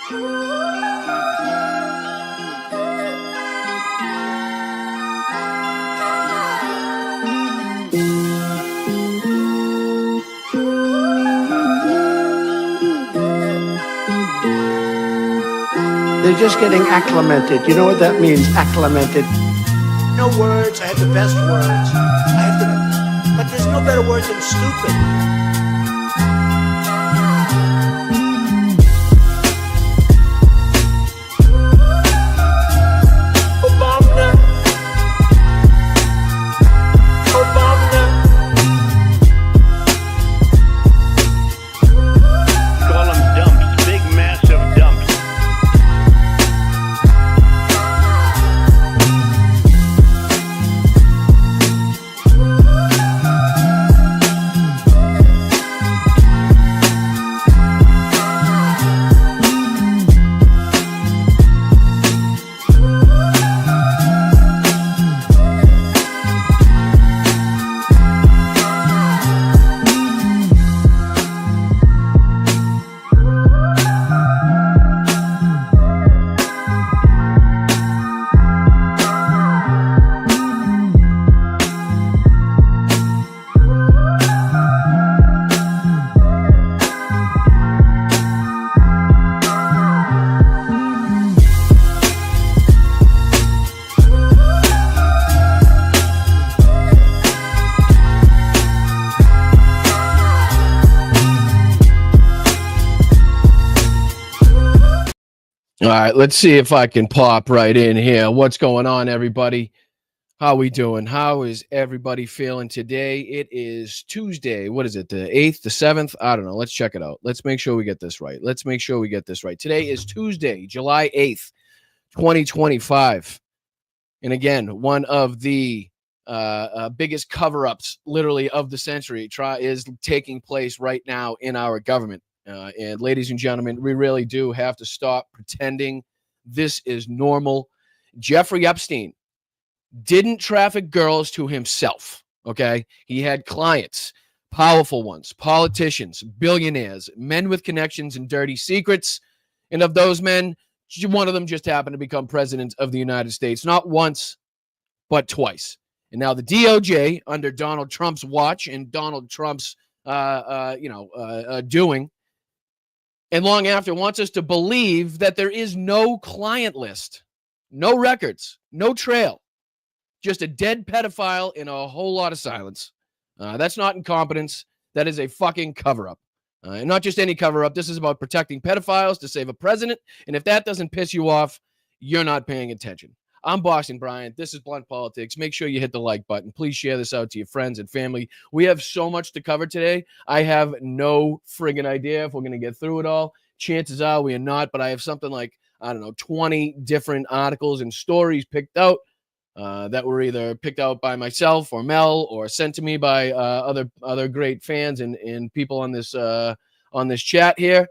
They're just getting acclimated. You know what that means, acclimated? No words. I have the best words. But there's no better words than stupid. All right, let's see if I can pop right in here. What's going on, everybody? How we doing? How is everybody feeling today? It is Tuesday. What is it? The 8th, the 7th? I don't know. Let's check it out. Let's make sure we get this right. Today is Tuesday, July 8th, 2025. And again, one of the biggest cover-ups, literally, of the century is taking place right now in our government. And ladies and gentlemen, we really do have to stop pretending this is normal. Jeffrey Epstein didn't traffic girls to himself, okay? He had clients, powerful ones, politicians, billionaires, men with connections and dirty secrets. And of those men, one of them just happened to become president of the United States, not once, but twice. And now the DOJ, under Donald Trump's watch and Donald Trump's, doing, and long after, wants us to believe that there is no client list, no records, no trail, just a dead pedophile and a whole lot of silence. That's not incompetence. That is a fucking cover-up. And not just any cover-up. This is about protecting pedophiles to save a president. And if that doesn't piss you off, you're not paying attention. I'm Boston Bryant. This is Blunt Politics. Make sure you hit the like button. Please share this out to your friends and family. We have so much to cover today. I have no friggin' idea if we're going to get through it all. Chances are we are not, but I have something like, 20 different articles and stories picked out that were either picked out by myself or Mel or sent to me by other great fans and people on this chat here.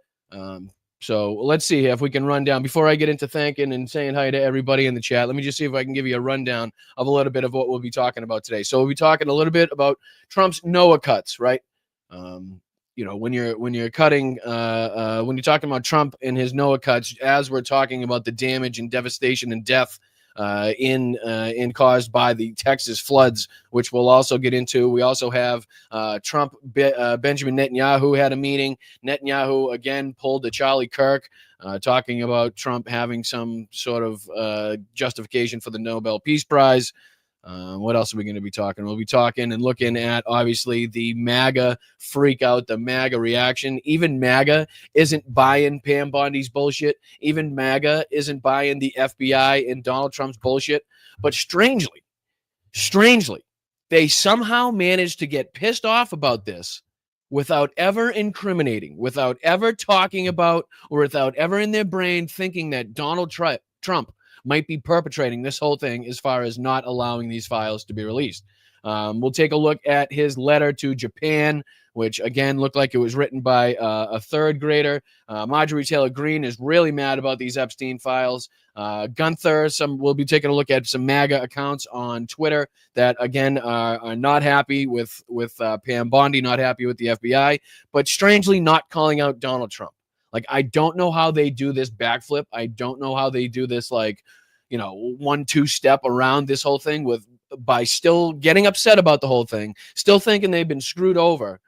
So let's see if we can run down. Before I get into thanking and saying hi to everybody in the chat, let me just see if I can give you a rundown of a little bit of what we'll be talking about today. So we'll be talking a little bit about Trump's Noah cuts, right? When you're cutting, when you're talking about Trump and his Noah cuts, as we're talking about the damage and devastation and death in caused by the Texas floods, which we'll also get into. We also have Benjamin Netanyahu had a meeting. Netanyahu again pulled a Charlie Kirk, talking about Trump having some sort of justification for the Nobel Peace Prize. What else are we going to be talking? We'll be talking and looking at, obviously, the MAGA freak out, the MAGA reaction. Even MAGA isn't buying Pam Bondi's bullshit. Even MAGA isn't buying the FBI and Donald Trump's bullshit. But strangely, they somehow managed to get pissed off about this without ever incriminating, without ever talking about, or without ever in their brain thinking that Donald Trump might be perpetrating this whole thing as far as not allowing these files to be released. We'll take a look at his letter to Japan, which, again, looked like it was written by a third grader. Marjorie Taylor Greene is really mad about these Epstein files. Gunther, we'll be taking a look at some MAGA accounts on Twitter that, again, are not happy with Pam Bondi, not happy with the FBI, but strangely not calling out Donald Trump. Like, I don't know how they do this backflip. I don't know how they do this, like, 1-2 step around this whole thing by still getting upset about the whole thing, still thinking they've been screwed over,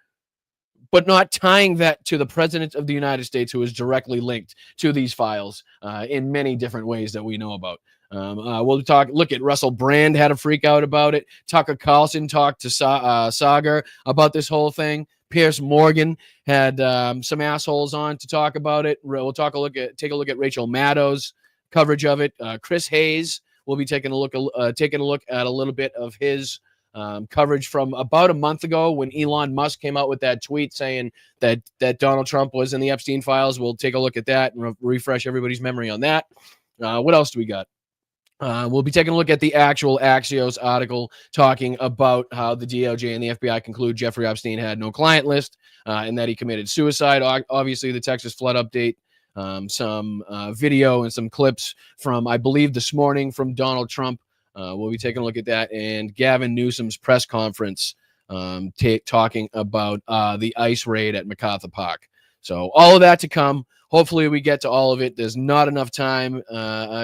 but not tying that to the president of the United States, who is directly linked to these files in many different ways that we know about. We'll look at Russell Brand had a freak out about it. Tucker Carlson talked to Sager about this whole thing. Piers Morgan had some assholes on to talk about it. We'll take a look at Rachel Maddow's coverage of it. Chris Hayes will be taking a look at a little bit of his coverage from about a month ago when Elon Musk came out with that tweet saying that Donald Trump was in the Epstein files. We'll take a look at that and refresh everybody's memory on that. What else do we got? We'll be taking a look at the actual Axios article talking about how the DOJ and the FBI conclude Jeffrey Epstein had no client list and that he committed suicide. Obviously, the Texas flood update, some video and some clips from, I believe, this morning from Donald Trump. We'll be taking a look at that, and Gavin Newsom's press conference talking about the ICE raid at MacArthur Park. So all of that to come. Hopefully we get to all of it. There's not enough time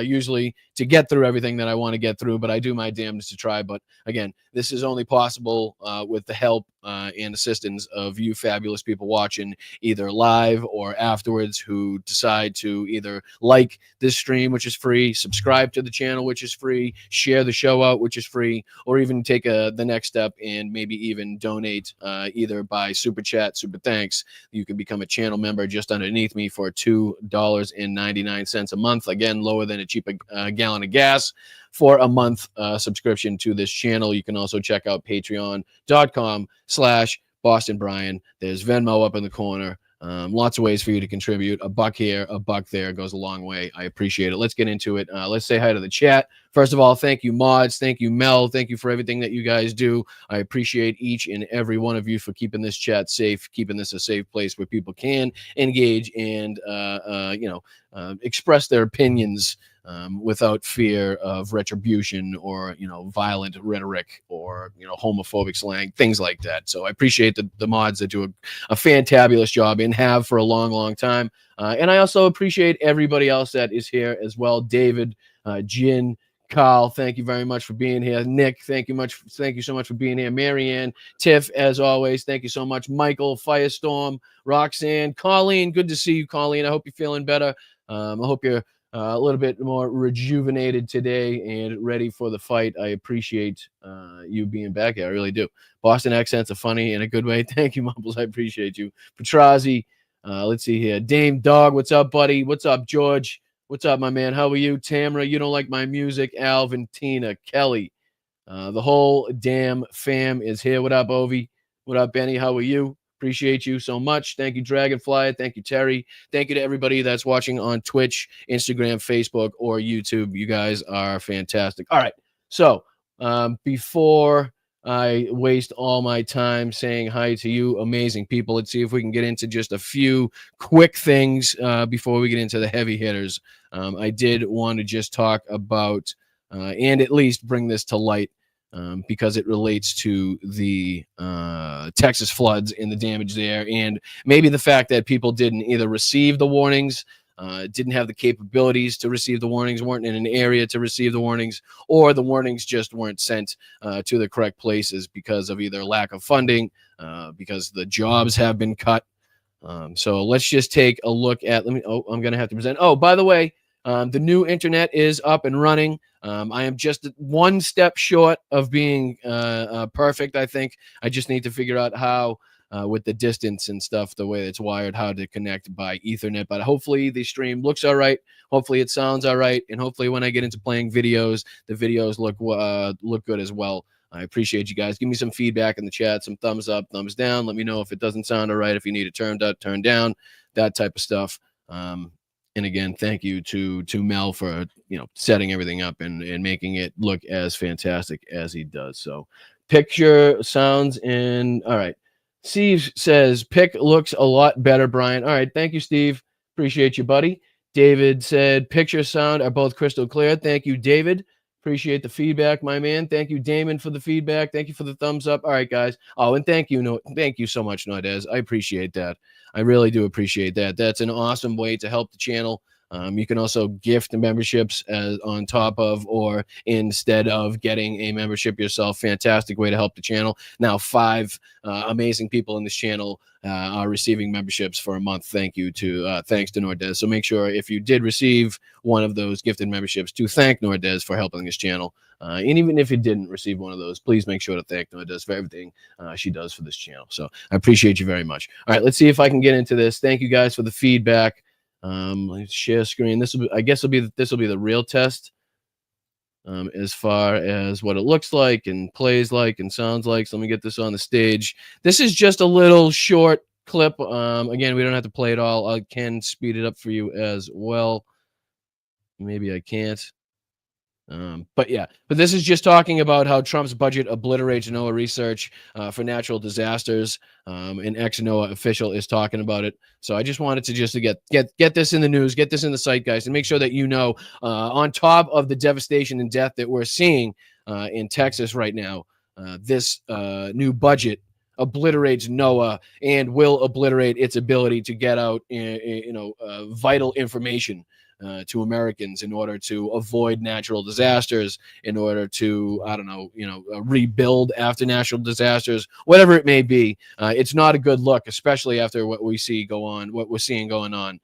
usually to get through everything that I want to get through, but I do my damnedest to try. But again, this is only possible with the help and assistance of you fabulous people watching either live or afterwards, who decide to either like this stream, which is free, subscribe to the channel, which is free, share the show out, which is free, or even take the next step and maybe even donate either by super chat, super thanks. You can become a channel member just underneath me for $2.99 a month. Again, lower than a cheap gallon of gas for a month subscription to this channel. You can also check out patreon.com/Boston Brian. There's Venmo up in the corner. Lots of ways for you to contribute. A buck here, a buck there goes a long way. I appreciate it. Let's get into it. Let's say hi to the chat. First of all, thank you, mods. Thank you, Mel. Thank you for everything that you guys do. I appreciate each and every one of you for keeping this chat safe, keeping this a safe place where people can engage and, express their opinions without fear of retribution or, violent rhetoric or, homophobic slang, things like that. So I appreciate the mods that do a fantabulous job and have for a long, long time. And I also appreciate everybody else that is here as well. David, Jin, Carl, thank you very much for being here. Nick, thank you so much for being here. Marianne, Tiff, as always, thank you so much. Michael, Firestorm, Roxanne, Colleen, good to see you, Colleen. I hope you're feeling better. I hope you're a little bit more rejuvenated today and ready for the fight. I appreciate you being back here. I really do. Boston accents are funny in a good way. Thank you, Mumbles. I appreciate you. Petrazi, let's see here. Dame Dog, what's up, buddy? What's up, George? What's up, my man? How are you? Tamara, you don't like my music. Alvin, Tina, Kelly. The whole damn fam is here. What up, Ovi? What up, Benny? How are you? Appreciate you so much. Thank you, Dragonfly. Thank you, Terry. Thank you to everybody that's watching on Twitch, Instagram, Facebook, or YouTube. You guys are fantastic. All right. So before I waste all my time saying hi to you amazing people, let's see if we can get into just a few quick things before we get into the heavy hitters. I did want to just talk about and at least bring this to light because it relates to the Texas floods and the damage there, and maybe the fact that people didn't either receive the warnings, didn't have the capabilities to receive the warnings, weren't in an area to receive the warnings, or the warnings just weren't sent to the correct places because of either lack of funding, because the jobs have been cut. So let's just take a look at, I'm going to have to present. Oh, by the way, the new internet is up and running. I am just one step short of being perfect, I think. I just need to figure out how, with the distance and stuff, the way it's wired, how to connect by Ethernet. But hopefully the stream looks all right. Hopefully it sounds all right. And hopefully when I get into playing videos, the videos look good as well. I appreciate you guys. Give me some feedback in the chat, some thumbs up, thumbs down. Let me know if it doesn't sound all right, if you need it turned up, turned down, that type of stuff. And again, thank you to Mel for setting everything up and making it look as fantastic as he does. So picture, sounds, and all right. Steve says pic looks a lot better, Brian. All right, thank you, Steve. Appreciate you, buddy. David said picture, sound are both crystal clear. Thank you, David. Appreciate the feedback, my man. Thank you, Damon, for the feedback. Thank you for the thumbs up. All right, guys. Oh, and thank you so much, Nordez. I appreciate that. I really do appreciate that. That's an awesome way to help the channel. You can also gift memberships on top of or instead of getting a membership yourself. Fantastic way to help the channel. Now, 5 amazing people in this channel are receiving memberships for a month. Thanks to Nordez. So make sure if you did receive one of those gifted memberships to thank Nordez for helping this channel. And even if you didn't receive one of those, please make sure to thank Nordez for everything she does for this channel. So I appreciate you very much. All right, let's see if I can get into this. Thank you guys for the feedback. Let's share screen. This will be the real test as far as what it looks like and plays like and sounds like. So let me get this on the stage. This is just a little short clip. Again, we don't have to play it all. I can speed it up for you as well. Maybe I can't. But this is just talking about how Trump's budget obliterates NOAA research for natural disasters. An ex-NOAA official is talking about it. So I just wanted to get this in the news, get this in the zeitgeist, and make sure that you know, on top of the devastation and death that we're seeing in Texas right now, this new budget obliterates NOAA and will obliterate its ability to get out, vital information to Americans in order to avoid natural disasters, in order to, rebuild after natural disasters, whatever it may be. It's not a good look, especially after what we're seeing going on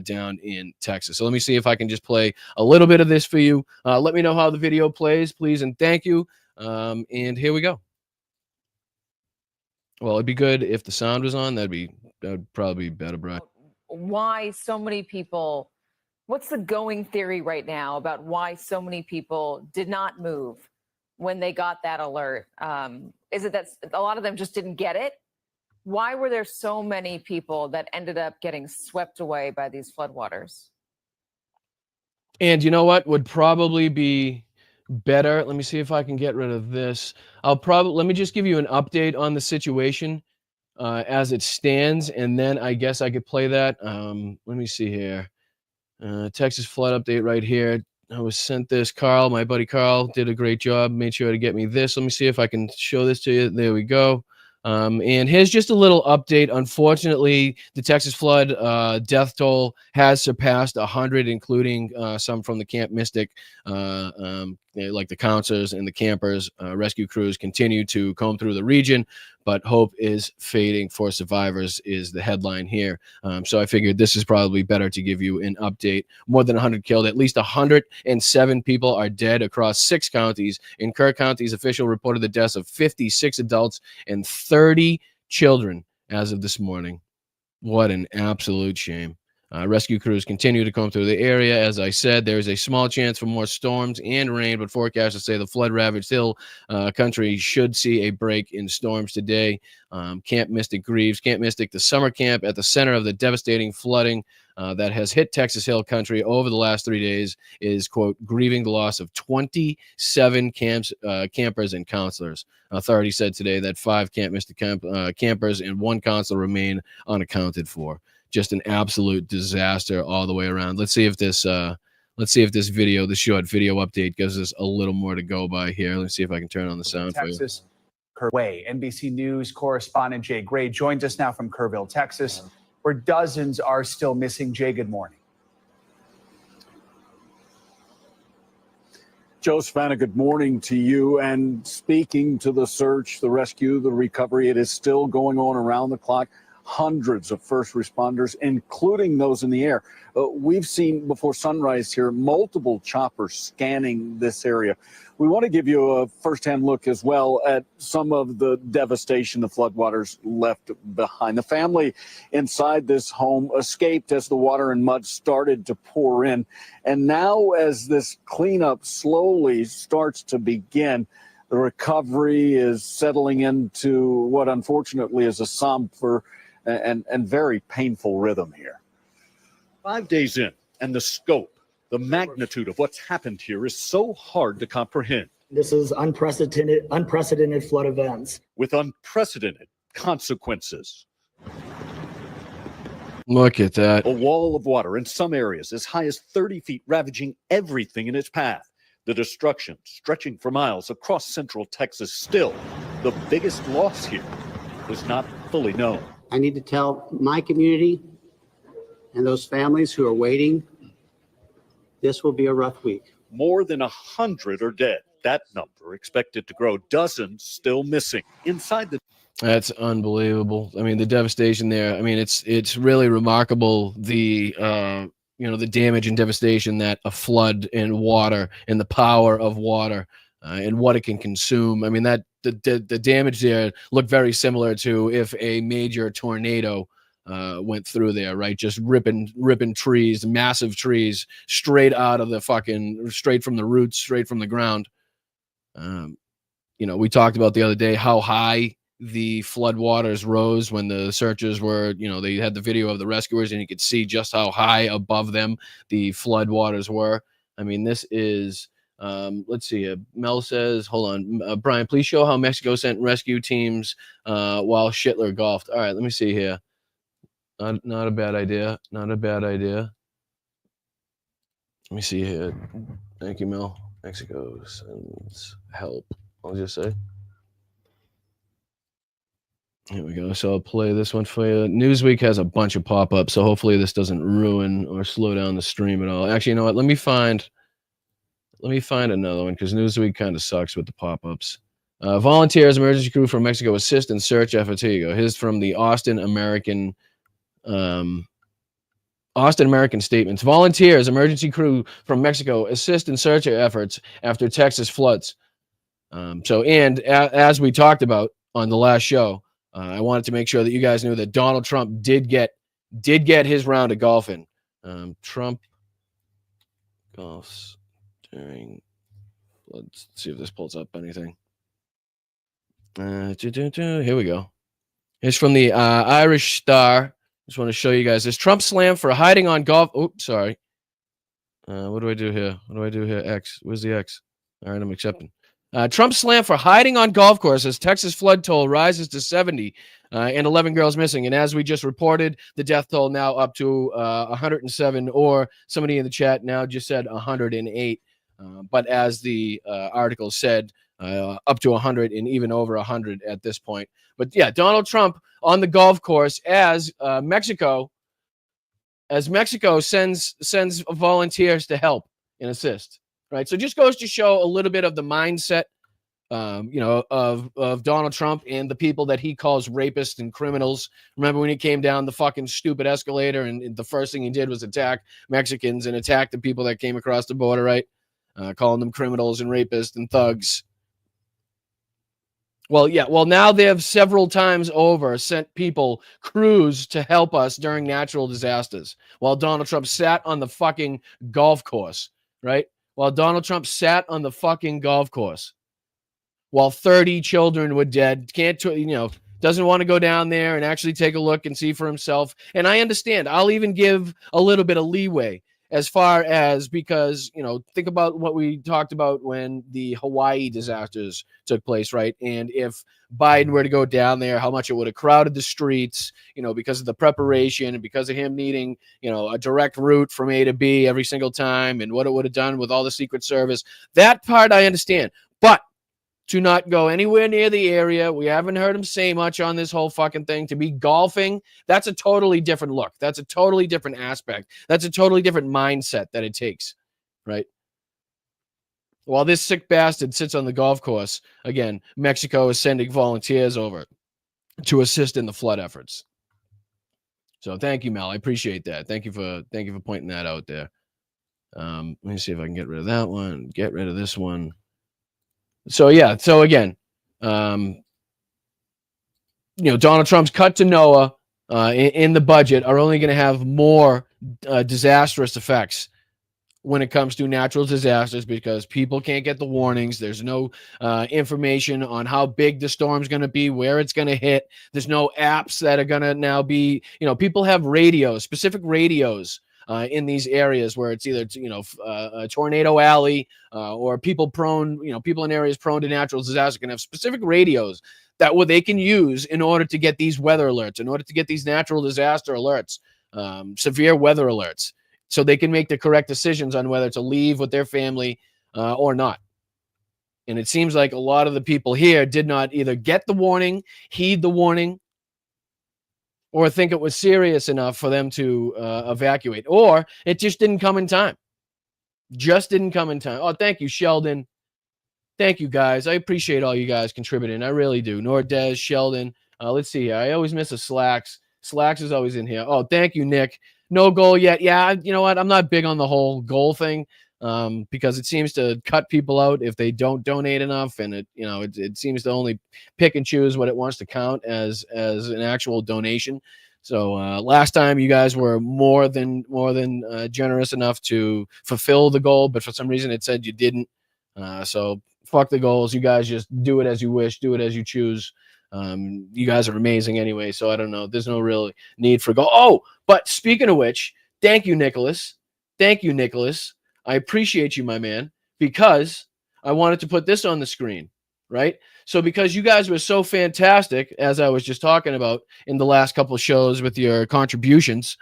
down in Texas. So let me see if I can just play a little bit of this for you. Let me know how the video plays, please, and thank you. And here we go. Well, it'd be good if the sound was on. That'd probably be better, Brian. Why so many people? What's the going theory right now about why so many people did not move when they got that alert? Is it that a lot of them just didn't get it? Why were there so many people that ended up getting swept away by these floodwaters? And you know what would probably be better? Let me see if I can get rid of this. Let me just give you an update on the situation as it stands, and then I guess I could play that. Let me see here. Texas flood update right here. I was sent this. Carl, my buddy Carl, did a great job. Made sure to get me this. Let me see if I can show this to you. There we go. And here's just a little update. Unfortunately, the Texas flood death toll has surpassed 100, including some from the Camp Mystic, like the counselors and the campers. Rescue crews continue to comb through the region, but hope is fading for survivors is the headline here. So I figured this is probably better to give you an update. More than 100 killed. At least 107 people are dead across 6 counties. In Kirk County's official reported the deaths of 56 adults and 30 children as of this morning. What an absolute shame. Rescue crews continue to come through the area. As I said, there is a small chance for more storms and rain, but forecasters say the flood-ravaged hill country should see a break in storms today. Camp Mystic grieves. Camp Mystic, the summer camp at the center of the devastating flooding that has hit Texas Hill Country over the last 3 days, is, quote, grieving the loss of 27 campers and counselors. Authorities said today that 5 Camp Mystic campers and 1 counselor remain unaccounted for. Just an absolute disaster all the way around. Let's see if this video, the short video update, gives us a little more to go by here. Let's see if I can turn on the sound for you. Texas, Kerrville. NBC News correspondent Jay Gray joins us now from Kerrville, Texas, where dozens are still missing. Jay, good morning. Joe Savannah, good morning to you. And speaking to the search, the rescue, the recovery, it is still going on around the clock. Hundreds of first responders, including those in the air. We've seen before sunrise here multiple choppers scanning this area. We want to give you a firsthand look as well at some of the devastation the floodwaters left behind. The family inside this home escaped as the water and mud started to pour in. And now as this cleanup slowly starts to begin, the recovery is settling into what unfortunately is a somber and very painful rhythm here. 5 days in, and the scope, the magnitude of what's happened here is so hard to comprehend. This is unprecedented flood events. With unprecedented consequences. Look at that. A wall of water in some areas as high as 30 feet, ravaging everything in its path. The destruction stretching for miles across central Texas. Still, the biggest loss here is not fully known. I need to tell my community and those families who are waiting, this will be a rough week. More than 100 are dead. That number expected to grow. Dozens still missing. Inside the That's unbelievable. I mean, the devastation there. I mean, it's really remarkable. The the damage and devastation that a flood and water and the power of water and what it can consume. I mean, that the damage there looked very similar to if a major tornado went through there, right? Just ripping trees, massive trees, straight from the roots, straight from the ground. We talked about the other day how high the flood waters rose when the searchers were, they had the video of the rescuers and you could see just how high above them the flood waters were. I mean, this is, let's see, Mel says, hold on, Brian, please show how Mexico sent rescue teams while Schittler golfed. All right, let me see here. Not a bad idea. Not a bad idea. Let me see here. Thank you, Mel. Mexico sends help. I'll just say. Here we go. So I'll play this one for you. Newsweek has a bunch of pop-ups, so hopefully this doesn't ruin or slow down the stream at all. Actually, you know what? Let me find another one because Newsweek kind of sucks with the pop-ups. Volunteers, emergency crew from Mexico assist in search efforts. Here you go. Here's from the Austin American statements. Volunteers, emergency crew from Mexico assist in search efforts after Texas floods. As we talked about on the last show, I wanted to make sure that you guys knew that Donald Trump did get his round of golfing. Trump golfs during. Let's see if this pulls up anything. Here we go. It's from the Irish Star. Just want to show you guys this. Trump slammed for hiding on golf. Oops, sorry. What do I do here? X. Where's the X? All right, I'm accepting. Trump slammed for hiding on golf course as Texas flood toll rises to 70 and 11 girls missing. And as we just reported, the death toll now up to 107, or somebody in the chat now just said 108. But as the article said, up to 100 and even over 100 at this point. But yeah, Donald Trump on the golf course as Mexico sends volunteers to help and assist. Right. So just goes to show a little bit of the mindset, of Donald Trump and the people that he calls rapists and criminals. Remember when he came down the fucking stupid escalator and the first thing he did was attack Mexicans and attack the people that came across the border, right? Calling them criminals and rapists and thugs. Well, yeah. Well, now they have several times over sent crews to help us during natural disasters while Donald Trump sat on the fucking golf course, right? While Donald Trump sat on the fucking golf course while 30 children were dead, doesn't want to go down there and actually take a look and see for himself. And I understand. I'll even give a little bit of leeway as far as because, think about what we talked about when the Hawaii disasters took place, right? And if Biden were to go down there, how much it would have crowded the streets, because of the preparation and because of him needing, a direct route from A to B every single time and what it would have done with all the Secret Service. That part I understand. But to not go anywhere near the area, we haven't heard him say much on this whole fucking thing. To be golfing, that's a totally different look. That's a totally different aspect. That's a totally different mindset that it takes, right? While this sick bastard sits on the golf course, again, Mexico is sending volunteers over to assist in the flood efforts. So thank you, Mel. I appreciate that. Thank you for pointing that out there. Let me see if I can get rid of that one. Get rid of this one. So yeah. So again, Donald Trump's cut to NOAA in the budget are only going to have more disastrous effects when it comes to natural disasters because people can't get the warnings. There's no information on how big the storm's going to be, where it's going to hit. There's no apps that are going to now be, people have radios, specific radios in these areas where it's either, a tornado alley or people in areas prone to natural disaster can have specific radios that they can use in order to get these weather alerts, in order to get these natural disaster alerts, severe weather alerts. So they can make the correct decisions on whether to leave with their family or not. And it seems like a lot of the people here did not either get the warning, heed the warning, or think it was serious enough for them to evacuate, or it just didn't come in time. Just didn't come in time. Oh, thank you, Sheldon. Thank you, guys. I appreciate all you guys contributing. I really do. Nordez, Sheldon. Let's see here. I always miss a Slacks. Slacks is always in here. Oh, thank you, Nick. No goal yet. Yeah, you know what? I'm not big on the whole goal thing. Because it seems to cut people out if they don't donate enough, and it seems to only pick and choose what it wants to count as an actual donation. So last time you guys were more than generous enough to fulfill the goal, but for some reason it said you didn't. So fuck the goals. You guys just do it as you wish, do it as you choose. You guys are amazing anyway, so I don't know. There's no real need for goal. Oh, but speaking of which, thank you, Nicholas. Thank you, Nicholas. I appreciate you, my man, because I wanted to put this on the screen, right? So because you guys were so fantastic, as I was just talking about in the last couple of shows with your contributions,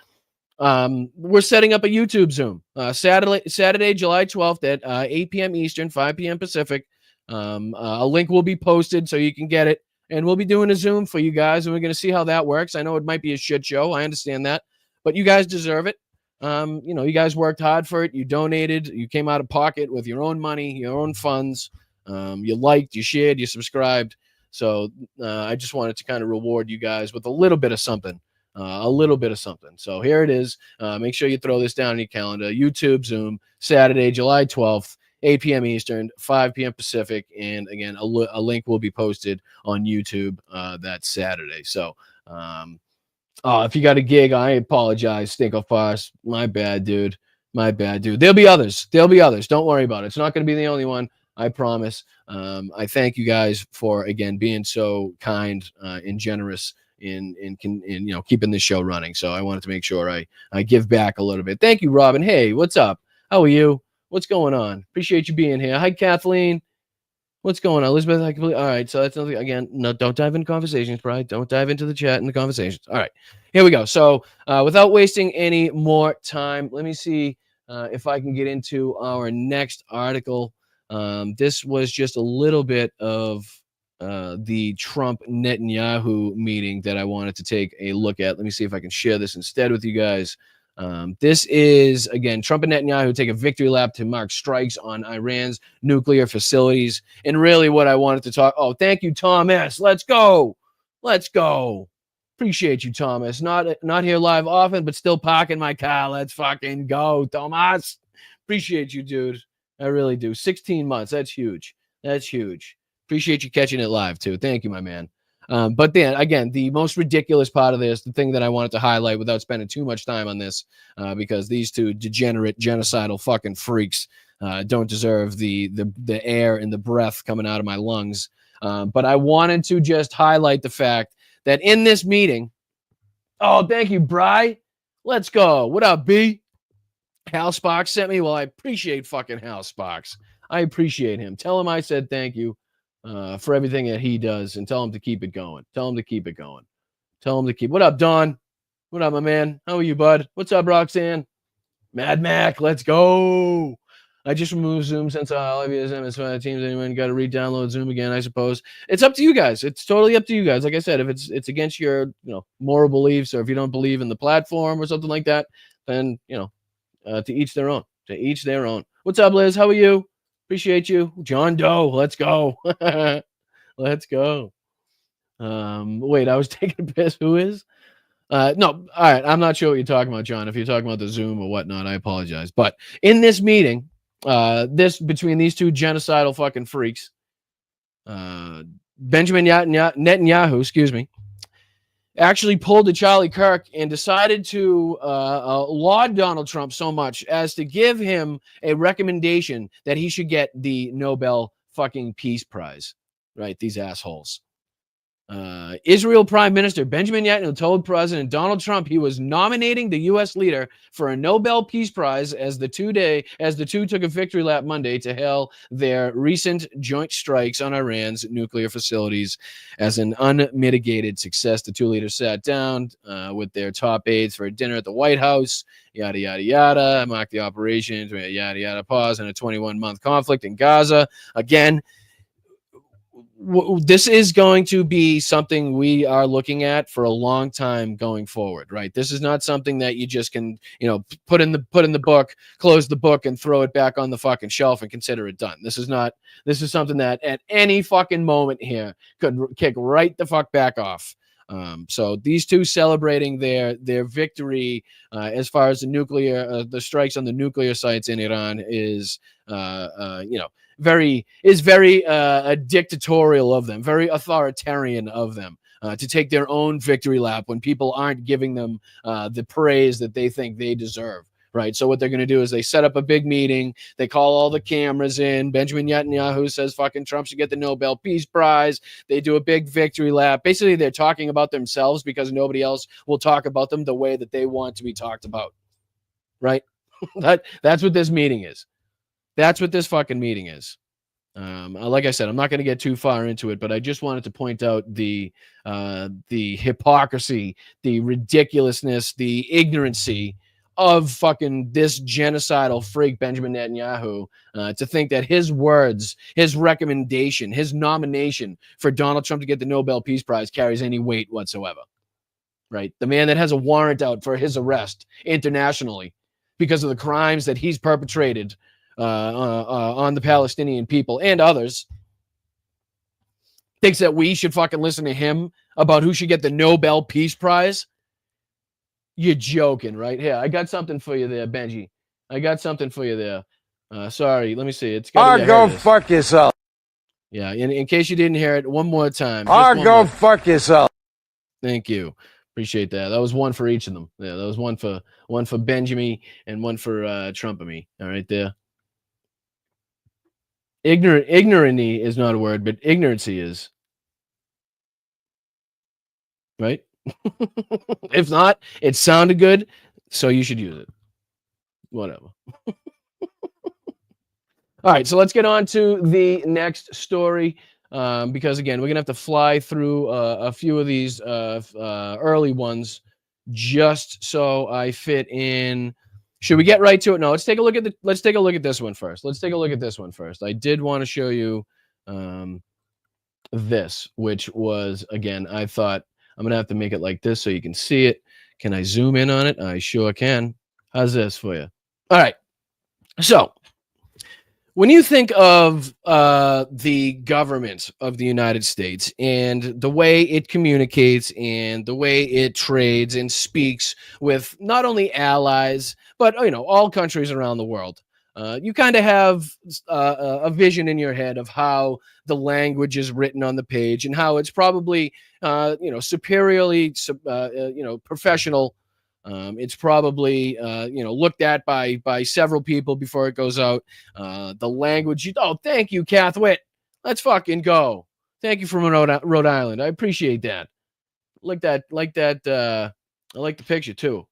we're setting up a YouTube Zoom Saturday, July 12th at 8 p.m. Eastern, 5 p.m. Pacific. A link will be posted so you can get it, and we'll be doing a Zoom for you guys, and we're going to see how that works. I know it might be a shit show. I understand that, but you guys deserve it. You guys worked hard for it. You donated. You came out of pocket with your own money, your own funds. You liked, you shared, you subscribed. So I just wanted to kind of reward you guys with a little bit of something. So here it is. Make sure you throw this down in your calendar. YouTube Zoom, Saturday, July 12th, 8 p.m. Eastern, 5 p.m. Pacific. And again, a link will be posted on YouTube that Saturday. So, if you got a gig, I apologize. Stinko Foss. My bad, dude. There'll be others. Don't worry about it. It's not going to be the only one. I promise. I thank you guys for, again, being so kind and generous in keeping this show running. So I wanted to make sure I give back a little bit. Thank you, Robin. Hey, what's up? How are you? What's going on? Appreciate you being here. Hi, Kathleen. What's going on, Elizabeth? All right, so that's nothing. Again, no, don't dive into conversations, Brian. Don't dive into the chat and the conversations. All right, here we go. So without wasting any more time, let me see if I can get into our next article. This was just a little bit of the Trump-Netanyahu meeting that I wanted to take a look at. Let me see if I can share this instead with you guys. This is, again, Trump and Netanyahu take a victory lap to mark strikes on Iran's nuclear facilities. And really what I wanted to talk... Oh, thank you, Thomas. Let's go. Appreciate you, Thomas. Not here live often, but still parking my car. Let's fucking go, Thomas. Appreciate you, dude. I really do. 16 months. That's huge. Appreciate you catching it live, too. Thank you, my man. But then, again, the most ridiculous part of this, the thing that I wanted to highlight without spending too much time on this, because these two degenerate, genocidal fucking freaks don't deserve the air and the breath coming out of my lungs. But I wanted to just highlight the fact that in this meeting, oh, thank you, Bri. Let's go. What up, B? Hal Sparks sent me. Well, I appreciate fucking Hal Sparks. I appreciate him. Tell him I said thank you. For everything that he does, and tell him to keep it going. What up, Don? What up, my man? How are you, bud? What's up, Roxanne? Mad Mac, let's go. I just removed Zoom since all of you is teams. Anyone got to re-download Zoom again? I suppose it's up to you guys. It's totally up to you guys. Like I said, if it's against your moral beliefs, or if you don't believe in the platform or something like that, then to each their own. What's up, Liz? How are you? Appreciate you. John Doe, let's go. Let's go. Wait, I was taking a piss. Who is? No, all right. I'm not sure what you're talking about, John. If you're talking about the Zoom or whatnot, I apologize. But in this meeting, between these two genocidal fucking freaks, Benjamin Netanyahu, actually pulled a Charlie Kirk and decided to laud Donald Trump so much as to give him a recommendation that he should get the Nobel fucking Peace Prize. Right? These assholes. Israel Prime Minister Benjamin Netanyahu told President Donald Trump he was nominating the U.S. leader for a Nobel Peace Prize as the two took a victory lap Monday to hail their recent joint strikes on Iran's nuclear facilities as an unmitigated success. The two leaders sat down with their top aides for a dinner at the White House. Yada, yada, yada. Mocked the operations. Yada, yada. Pause in a 21-month conflict in Gaza. Again, this is going to be something we are looking at for a long time going forward, right? This is not something that you just can, put in the book, close the book, and throw it back on the fucking shelf and consider it done. This is something that at any fucking moment here could kick right the fuck back off. So these two celebrating their victory as far as the strikes on the nuclear sites in Iran is very dictatorial of them, very authoritarian of them to take their own victory lap when people aren't giving them the praise that they think they deserve. Right. So what they're going to do is they set up a big meeting. They call all the cameras in. Benjamin Netanyahu says fucking Trump should get the Nobel Peace Prize. They do a big victory lap. Basically, they're talking about themselves because nobody else will talk about them the way that they want to be talked about. Right. That's what this meeting is. That's what this fucking meeting is. Like I said, I'm not going to get too far into it, but I just wanted to point out the hypocrisy, the ridiculousness, the ignorancy of fucking this genocidal freak Benjamin Netanyahu to think that his words, his recommendation, his nomination for Donald Trump to get the Nobel Peace Prize carries any weight whatsoever. Right? The man that has a warrant out for his arrest internationally because of the crimes that he's perpetrated on the Palestinian people and others thinks that we should fucking listen to him about who should get the Nobel Peace Prize. You're joking, right? Here, I got something for you there, Benji. I got something for you there. Sorry, let me see. It's got. Go fuck yourself. Yeah, in case you didn't hear it, one more time. Go fuck yourself. Thank you. Appreciate that. That was one for each of them. Yeah, that was one for Benjamin and one for Trump and me. All right, there. Ignorancy is not a word, but ignorancy is. Right? If not, it sounded good, so you should use it. Whatever. All right, so let's get on to the next story because, again, we're going to have to fly through a few of these early ones just so I fit in. Should we get right to it? No, let's take a look at this one first. I did want to show you this, which was, again, I thought I'm going to have to make it like this so you can see it. Can I zoom in on it? I sure can. How's this for you? All right. So when you think of the government of the United States and the way it communicates and the way it trades and speaks with not only allies, but all countries around the world, you kind of have a vision in your head of how the language is written on the page and how it's probably superiorly professional. It's probably looked at by several people before it goes out. The language. Thank you, Cathwit. Let's fucking go. Thank you from Rhode Island. I appreciate that. Like that. I like the picture too.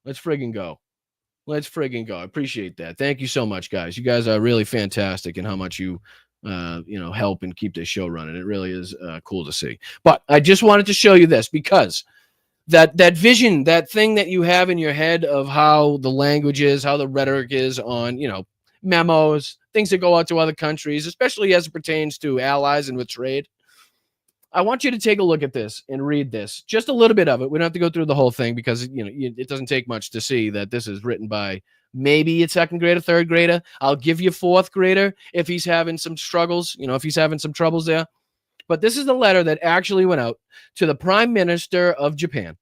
Let's friggin' go. I appreciate that. Thank you so much, guys. You guys are really fantastic in how much you help and keep this show running. It really is cool to see. But I just wanted to show you this because that vision, that thing that you have in your head of how the language is, how the rhetoric is on, memos, things that go out to other countries, especially as it pertains to allies and with trade. I want you to take a look at this and read this, just a little bit of it. We don't have to go through the whole thing because it doesn't take much to see that this is written by maybe a second grader, third grader. I'll give you fourth grader if he's having some struggles, if he's having some troubles there. But this is the letter that actually went out to the Prime Minister of Japan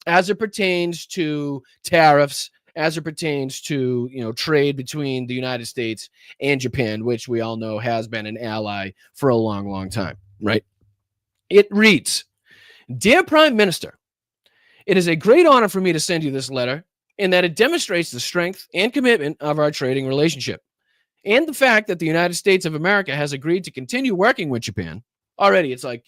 as it pertains to tariffs, as it pertains to trade between the United States and Japan, which we all know has been an ally for a long, long time, right? It reads, "Dear Prime Minister, it is a great honor for me to send you this letter in that it demonstrates the strength and commitment of our trading relationship and the fact that the United States of America has agreed to continue working with Japan Already, it's like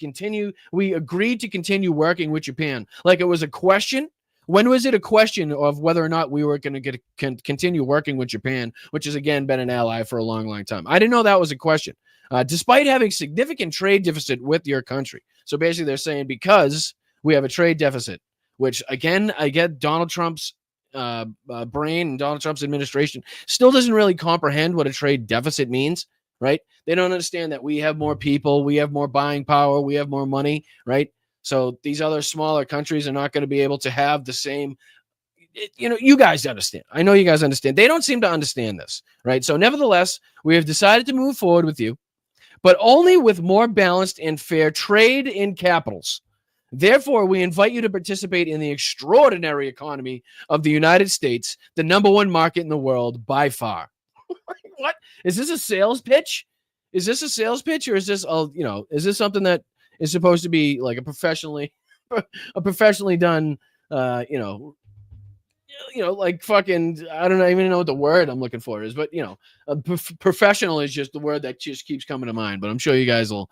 we agreed to continue working with Japan. Like it was a question. When was it a question of whether or not we were going to continue working with Japan, which has, again, been an ally for a long, long time? I didn't know that was a question, despite having significant trade deficit with your country. So basically, they're saying because we have a trade deficit, which, again, I get Donald Trump's brain and Donald Trump's administration still doesn't really comprehend what a trade deficit means, right? They don't understand that we have more people, we have more buying power, we have more money, right? So these other smaller countries are not going to be able to have the same, you guys understand. I know you guys understand. They don't seem to understand this, right? So nevertheless, we have decided to move forward with you, but only with more balanced and fair trade in capitals. Therefore, we invite you to participate in the extraordinary economy of the United States, the #1 market in the world by far. What? Is this a sales pitch? Is this a sales pitch, or is this, is this something that is supposed to be like a professionally done, like fucking, I don't even know what the word I'm looking for is, but professional is just the word that just keeps coming to mind. But I'm sure you guys will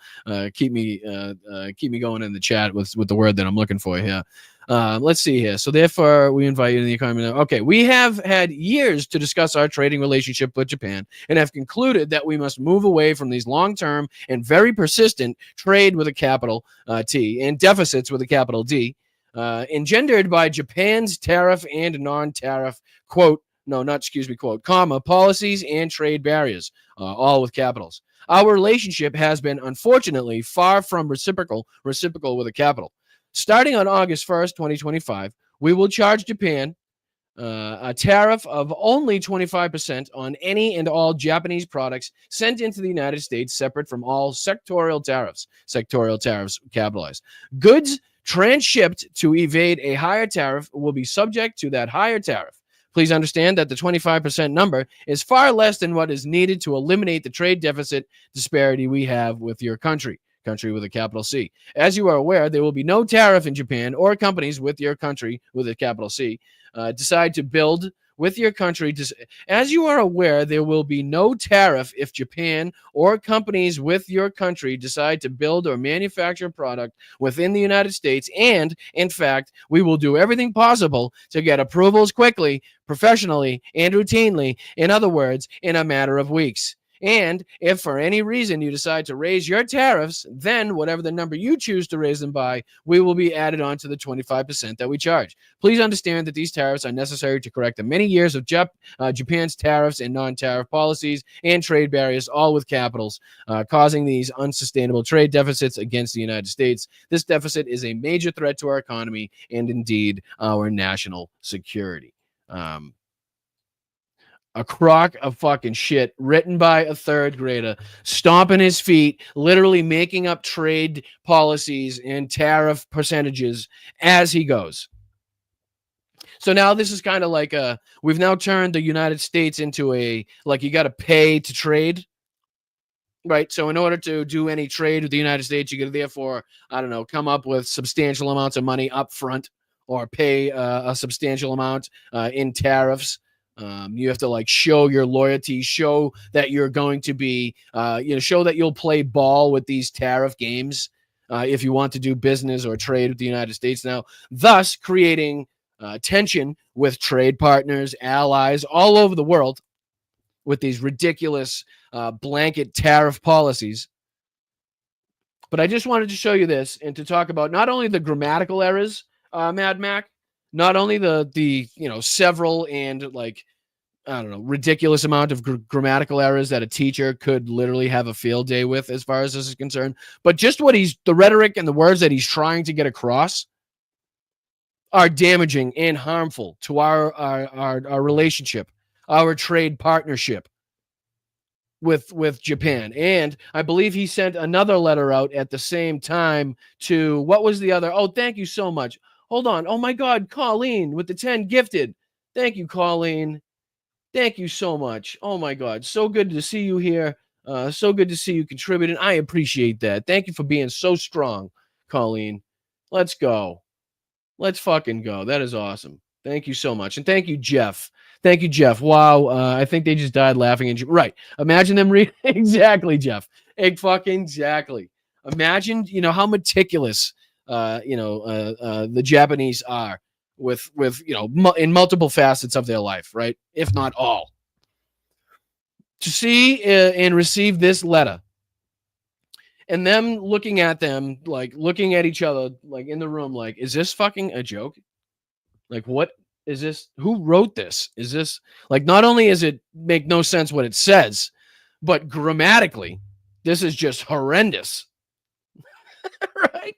keep me going in the chat with the word that I'm looking for here. Let's see here. So therefore, we invite you to the economy. Okay, we have had years to discuss our trading relationship with Japan and have concluded that we must move away from these long-term and very persistent trade with a capital T and deficits with a capital D, engendered by Japan's tariff and non-tariff comma policies and trade barriers, all with capitals. Our relationship has been, unfortunately, far from reciprocal with a capital. Starting on August 1st, 2025, we will charge Japan a tariff of only 25% on any and all Japanese products sent into the United States, separate from all sectorial tariffs capitalized. Goods transshipped to evade a higher tariff will be subject to that higher tariff. Please understand that the 25% number is far less than what is needed to eliminate the trade deficit disparity we have with your country with a capital C. As you are aware, there will be no tariff in Japan or companies with your country with a capital C decide to build with your country. As you are aware, there will be no tariff if Japan or companies with your country decide to build or manufacture a product within the United States. And in fact, we will do everything possible to get approvals quickly, professionally, and routinely. In other words, in a matter of weeks. And if for any reason you decide to raise your tariffs, then whatever the number you choose to raise them by, we will be added on to the 25% that we charge. Please understand that these tariffs are necessary to correct the many years of Japan's tariffs and non-tariff policies and trade barriers, all with capitals, causing these unsustainable trade deficits against the United States. This deficit is a major threat to our economy and indeed our national security. A crock of fucking shit written by a third grader, stomping his feet, literally making up trade policies and tariff percentages as he goes. So now this is kind of like we've now turned the United States into you got to pay to trade, right? So in order to do any trade with the United States, you got to therefore, come up with substantial amounts of money up front or pay a substantial amount in tariffs. You have to show your loyalty, show that you're going to be, show that you'll play ball with these tariff games if you want to do business or trade with the United States now, thus creating tension with trade partners, allies all over the world with these ridiculous blanket tariff policies. But I just wanted to show you this and to talk about not only the grammatical errors, Mad Mac, not only the several and ridiculous amount of grammatical errors that a teacher could literally have a field day with as far as this is concerned, but just the rhetoric and the words that he's trying to get across are damaging and harmful to our relationship, our trade partnership with Japan. And I believe he sent another letter out at the same time to, what was the other? Oh, thank you so much. Hold on. Oh my God, Colleen with the 10 gifted. Thank you, Colleen. Thank you so much. Oh my God. So good to see you here. So good to see you contributing. I appreciate that. Thank you for being so strong, Colleen. Let's go. Let's fucking go. That is awesome. Thank you so much. And thank you, Jeff. Thank you, Jeff. Wow. I think they just died laughing. Right. Imagine them reading. Exactly, Jeff. Exactly. Imagine, how meticulous, the Japanese are with in multiple facets of their life, right? If not all. To see and receive this letter and them looking at each other, like in the room, like, is this fucking a joke? Like, what is this? Who wrote this? Is this like, not only is it make no sense what it says, but grammatically, this is just horrendous. Right?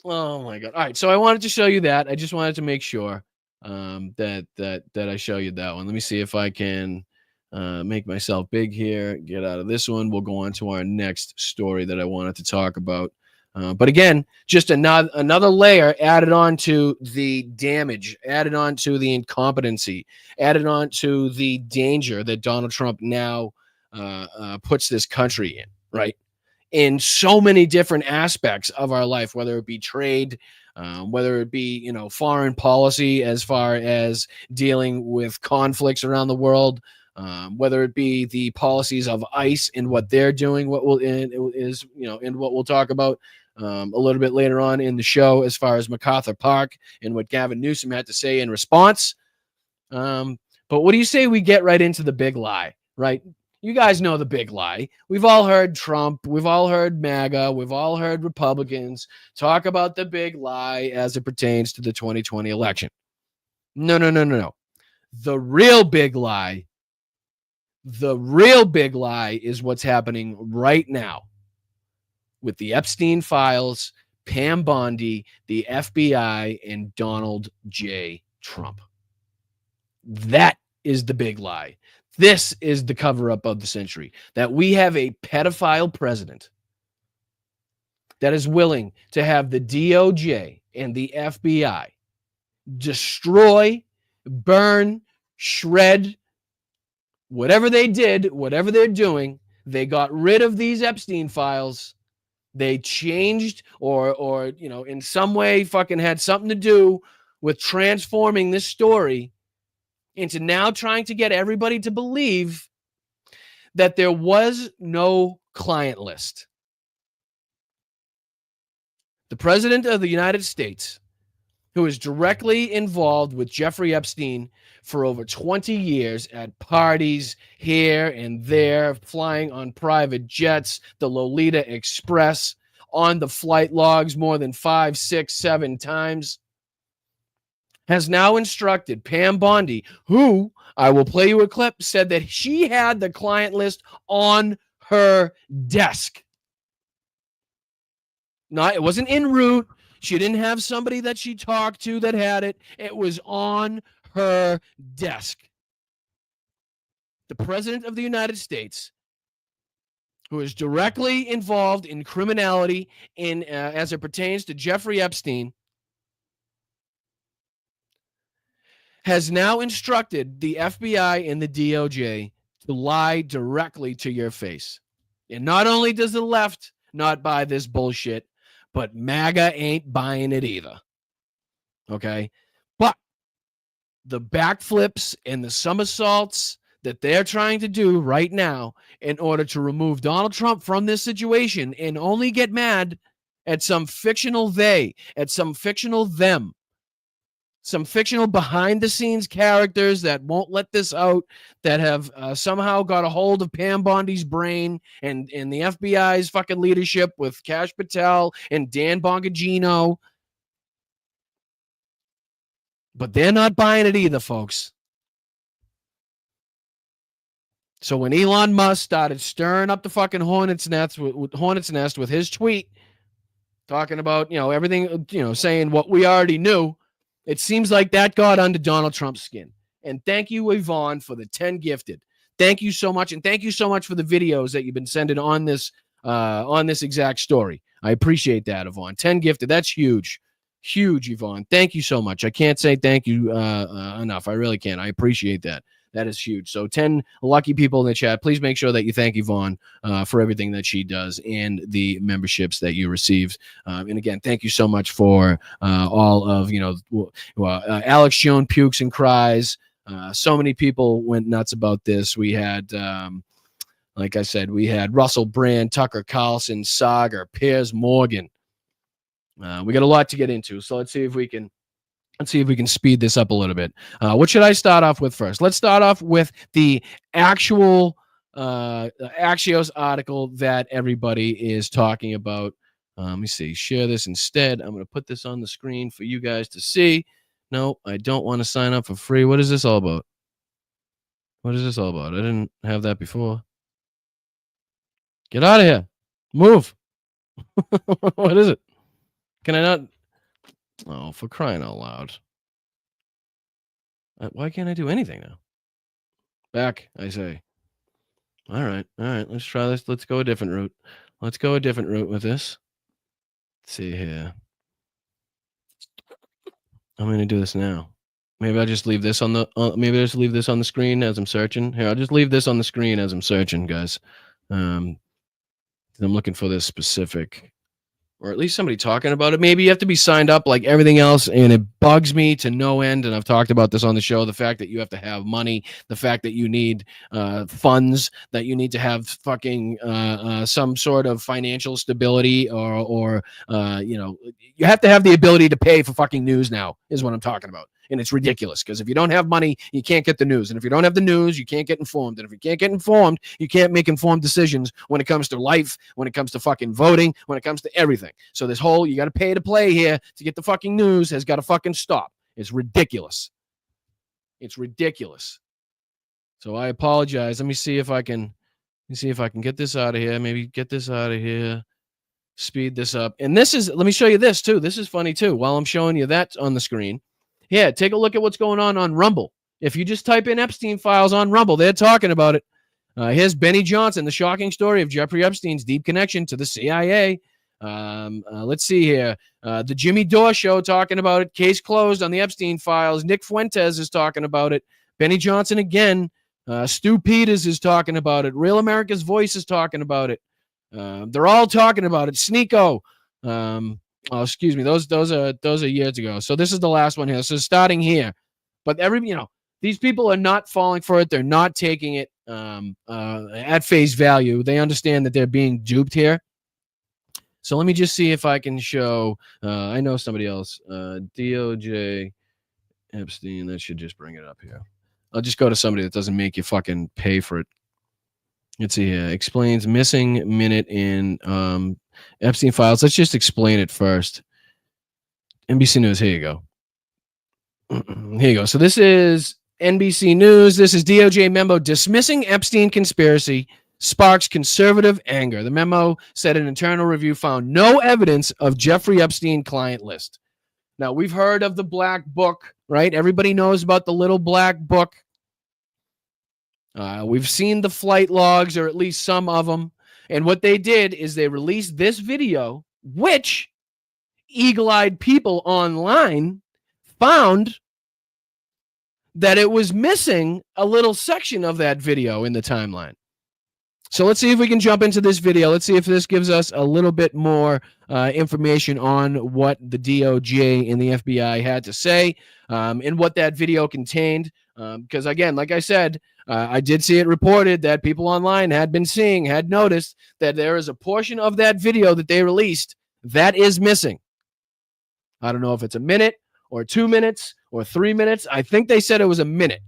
Oh my God. All right. So I wanted to show you that. I just wanted to make sure that I show you that one. Let me see if I can make myself big here, get out of this one. We'll go on to our next story that I wanted to talk about. But again, just another layer added on to the damage, added on to the incompetency, added on to the danger that Donald Trump now puts this country in, right? In so many different aspects of our life, whether it be trade, whether it be, foreign policy as far as dealing with conflicts around the world, whether it be the policies of ICE and what they're doing, and what we'll talk about a little bit later on in the show, as far as MacArthur Park and what Gavin Newsom had to say in response. But what do you say we get right into the big lie, right? You guys know the big lie. We've all heard Trump. We've all heard MAGA. We've all heard Republicans talk about the big lie as it pertains to the 2020 election. No. The real big lie is what's happening right now with the Epstein files, Pam Bondi, the FBI, and Donald J. Trump. That is the big lie. This is the cover-up of the century, that we have a pedophile president that is willing to have the DOJ and the FBI destroy, burn, shred, whatever they did, whatever they're doing. They got rid of these Epstein files. They changed or in some way fucking had something to do with transforming this story into now trying to get everybody to believe that there was no client list. The president of the United States, who is directly involved with Jeffrey Epstein for over 20 years at parties here and there, flying on private jets, the Lolita Express, on the flight logs more than 5, 6, 7 times, has now instructed Pam Bondi, who, I will play you a clip, said that she had the client list on her desk. It wasn't en route. She didn't have somebody that she talked to that had it. It was on her desk. The president of the United States, who is directly involved in criminality as it pertains to Jeffrey Epstein, has now instructed the FBI and the DOJ to lie directly to your face. And not only does the left not buy this bullshit, but MAGA ain't buying it either. Okay? But the backflips and the somersaults that they're trying to do right now in order to remove Donald Trump from this situation and only get mad at some fictional they, at some fictional them, some fictional behind-the-scenes characters that won't let this out, that have somehow got a hold of Pam Bondi's brain and the FBI's fucking leadership with Kash Patel and Dan Bongagino. But they're not buying it either, folks. So when Elon Musk started stirring up the fucking hornet's nest with his tweet, talking about, everything, saying what we already knew, it seems like that got under Donald Trump's skin. And thank you, Yvonne, for the 10 gifted. Thank you so much. And thank you so much for the videos that you've been sending on this exact story. I appreciate that, Yvonne. 10 gifted. That's huge. Huge, Yvonne. Thank you so much. I can't say thank you enough. I really can't. I appreciate that. That is huge. So 10 lucky people in the chat. Please make sure that you thank Yvonne for everything that she does and the memberships that you receive. And again, thank you so much for all of, Alex Joan pukes and cries. So many people went nuts about this. We had Like I said, we had Russell Brand, Tucker Carlson, Sager, Piers Morgan. We got a lot to get into, so let's see if we can speed this up a little bit. What should I start off with first? Let's start off with the actual Axios article that everybody is talking about. Let me see. Share this instead. I'm going to put this on the screen for you guys to see. No, I don't want to sign up for free. What is this all about? What is this all about? I didn't have that before. Get out of here. Move. What is it? Can I not? Oh, for crying out loud. Why can't I do anything now? Back, I say. All right. Let's try this. Let's go a different route. Let's go a different route with this. Let's see here. I'm going to do this now. Maybe I'll just leave this on the leave this on the screen as I'm searching. Here, I'll just leave this on the screen as I'm searching, guys. I'm looking for this specific, or at least somebody talking about it. Maybe you have to be signed up like everything else, and it bugs me to no end. And I've talked about this on the show, the fact that you have to have money, the fact that you need funds, that you need to have fucking some sort of financial stability, or you have to have the ability to pay for fucking news now, is what I'm talking about. And it's ridiculous, because if you don't have money, you can't get the news. And if you don't have the news, you can't get informed. And if you can't get informed, you can't make informed decisions when it comes to life, when it comes to fucking voting, when it comes to everything. So this whole, you got to pay to play here to get the fucking news has got to fucking stop. It's ridiculous. It's ridiculous. So I apologize. Let me see if I can get this out of here. Maybe get this out of here. Speed this up. And this is, let me show you this too. This is funny too. While I'm showing you that on the screen. Yeah, take a look at what's going on Rumble. If you just type in Epstein files on Rumble, they're talking about it. Here's Benny Johnson, the shocking story of Jeffrey Epstein's deep connection to the CIA. Let's see here. The Jimmy Dore show talking about it. Case closed on the Epstein files. Nick Fuentes is talking about it. Benny Johnson again. Stu Peters is talking about it. Real America's Voice is talking about it. They're all talking about it. Sneeko. Oh, excuse me. Those are years ago. So this is the last one here. So starting here, but these people are not falling for it. They're not taking it at face value. They understand that they're being duped here. So let me just see if I can show. I know somebody else. DOJ Epstein. That should just bring it up here. I'll just go to somebody that doesn't make you fucking pay for it. Let's see here. Explains missing minute in Epstein files. Let's just explain it first. NBC News. Here you go. Here you go. So this is NBC News. This is DOJ memo dismissing Epstein conspiracy sparks conservative anger. The memo said an internal review found no evidence of Jeffrey Epstein client list. Now, we've heard of the black book, right? Everybody knows about the little black book. We've seen the flight logs, or at least some of them. And what they did is they released this video, which eagle-eyed people online found that it was missing a little section of that video in the timeline. So let's see if we can jump into this video. Let's see if this gives us a little bit more information on what the DOJ and the FBI had to say and what that video contained. Because again, like I said, I did see it reported that people online had noticed that there is a portion of that video that they released that is missing. I don't know if it's a minute or 2 minutes or 3 minutes. I think they said it was a minute.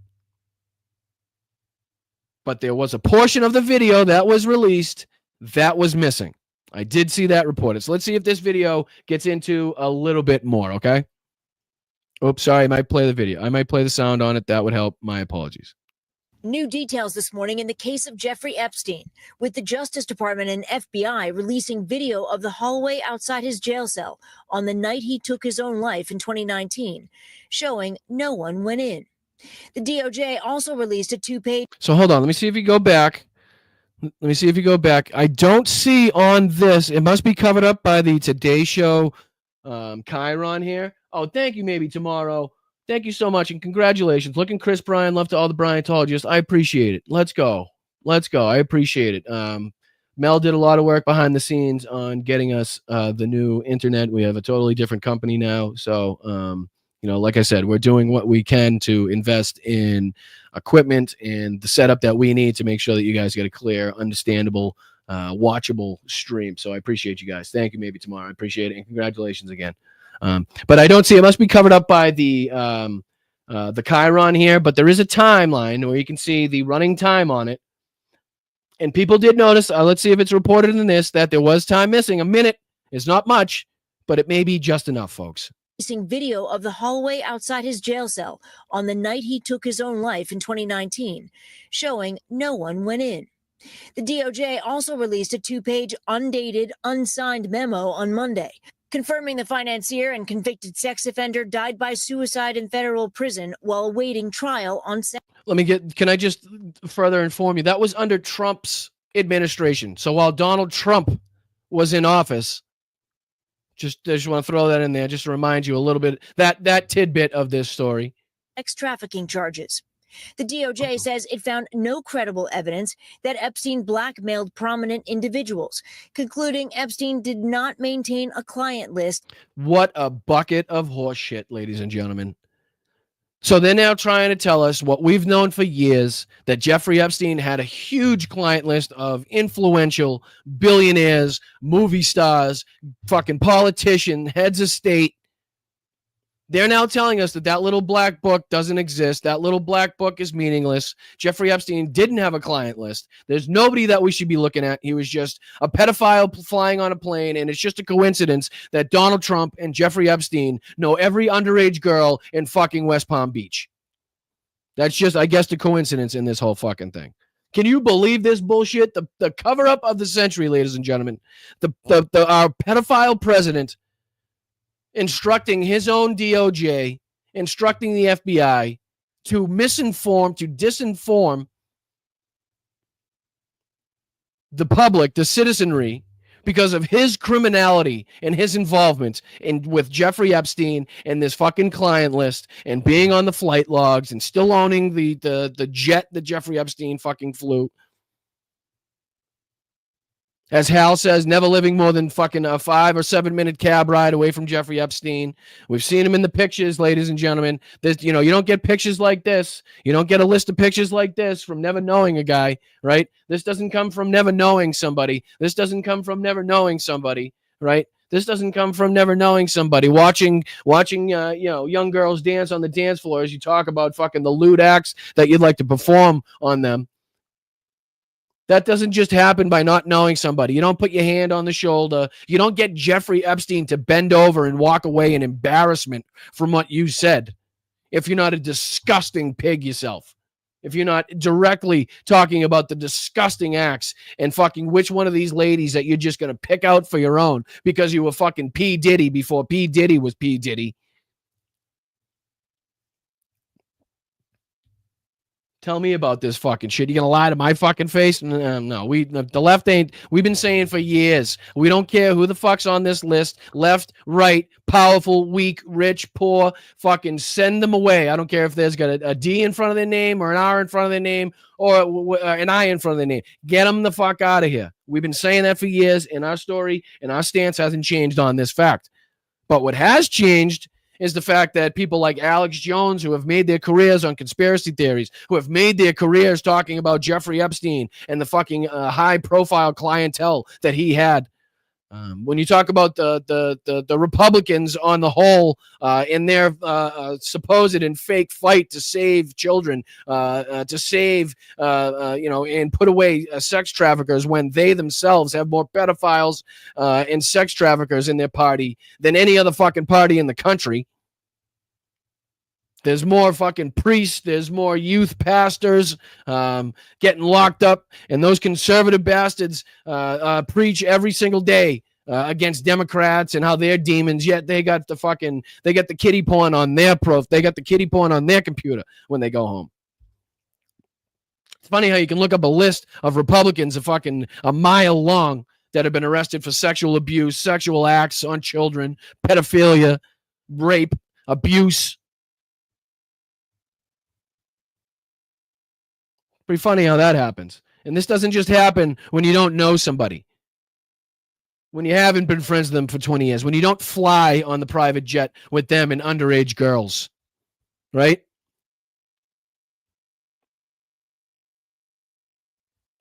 But there was a portion of the video that was released that was missing. I did see that reported. So let's see if this video gets into a little bit more, okay? Oops, sorry, I might play the video. I might play the sound on it. That would help. My apologies. New details this morning in the case of Jeffrey Epstein, with the Justice Department and FBI releasing video of the hallway outside his jail cell on the night he took his own life in 2019, showing no one went in. The DOJ also released a 2-page. So hold on. Let me see if you go back. I don't see on this. It must be covered up by the Today Show Chiron here. Oh, thank you. Maybe tomorrow. Thank you so much, and congratulations. Looking Chris Bryan, love to all the Bryantologists. I appreciate it. Let's go. I appreciate it. Mel did a lot of work behind the scenes on getting us the new internet. We have a totally different company now. So like I said, we're doing what we can to invest in equipment and the setup that we need to make sure that you guys get a clear, understandable, watchable stream. So I appreciate you guys. Thank you. Maybe tomorrow. I appreciate it. And congratulations again. But I don't see, it must be covered up by the Chiron here, but there is a timeline where you can see the running time on it. And people did notice, let's see if it's reported in this, that there was time missing. A minute is not much, but it may be just enough, folks. Video of the hallway outside his jail cell on the night he took his own life in 2019, showing no one went in. The DOJ also released a 2-page, undated, unsigned memo on Monday, confirming the financier and convicted sex offender died by suicide in federal prison while awaiting trial on Can I just further inform you? That was under Trump's administration. So while Donald Trump was in office, I just want to throw that in there just to remind you a little bit, that tidbit of this story. Sex trafficking charges. The DOJ says it found no credible evidence that Epstein blackmailed prominent individuals, concluding Epstein did not maintain a client list. What a bucket of horse shit, ladies and gentlemen. So they're now trying to tell us what we've known for years, that Jeffrey Epstein had a huge client list of influential billionaires, movie stars, fucking politicians, heads of state. They're now telling us that little black book doesn't exist. That little black book is meaningless. Jeffrey Epstein didn't have a client list. There's nobody that we should be looking at. He was just a pedophile flying on a plane, and it's just a coincidence that Donald Trump and Jeffrey Epstein know every underage girl in fucking West Palm Beach. That's just, I guess, the coincidence in this whole fucking thing. Can you believe this bullshit? The cover-up of the century, ladies and gentlemen. Our pedophile president instructing his own DOJ, instructing the FBI to misinform, to disinform the public, the citizenry, because of his criminality and his involvement with Jeffrey Epstein and this fucking client list and being on the flight logs and still owning the jet that Jeffrey Epstein fucking flew. As Hal says, never living more than fucking a 5 or 7 minute cab ride away from Jeffrey Epstein. We've seen him in the pictures, ladies and gentlemen. This, you don't get pictures like this. You don't get a list of pictures like this from never knowing a guy, right? This doesn't come from never knowing somebody. This doesn't come from never knowing somebody, right? This doesn't come from never knowing somebody. Watching young girls dance on the dance floor as you talk about fucking the lewd acts that you'd like to perform on them. That doesn't just happen by not knowing somebody. You don't put your hand on the shoulder. You don't get Jeffrey Epstein to bend over and walk away in embarrassment from what you said. If you're not a disgusting pig yourself. If you're not directly talking about the disgusting acts and fucking which one of these ladies that you're just going to pick out for your own because you were fucking P. Diddy before P. Diddy was P. Diddy. Tell me about this fucking shit. You gonna lie to my fucking face? No, the left ain't. We've been saying for years. We don't care who the fuck's on this list. Left, right, powerful, weak, rich, poor. Fucking send them away. I don't care if there's got a D in front of their name or an R in front of their name or an I in front of their name. Get them the fuck out of here. We've been saying that for years, and our story and our stance hasn't changed on this fact. But what has changed is the fact that people like Alex Jones, who have made their careers on conspiracy theories, who have made their careers talking about Jeffrey Epstein and the fucking high-profile clientele that he had. When you talk about the Republicans on the whole in their supposed and fake fight to save children, to save, and put away sex traffickers when they themselves have more pedophiles and sex traffickers in their party than any other fucking party in the country. There's more fucking priests. There's more youth pastors getting locked up. And those conservative bastards preach every single day against Democrats and how they're demons. Yet they got the kiddie porn on their they got the kiddie porn on their computer when they go home. It's funny how you can look up a list of Republicans a mile long that have been arrested for sexual abuse, sexual acts on children, pedophilia, rape, abuse. Pretty funny how that happens. And this doesn't just happen when you don't know somebody. when you haven't been friends with them for 20 years, when you don't fly on the private jet with them and underage girls, right?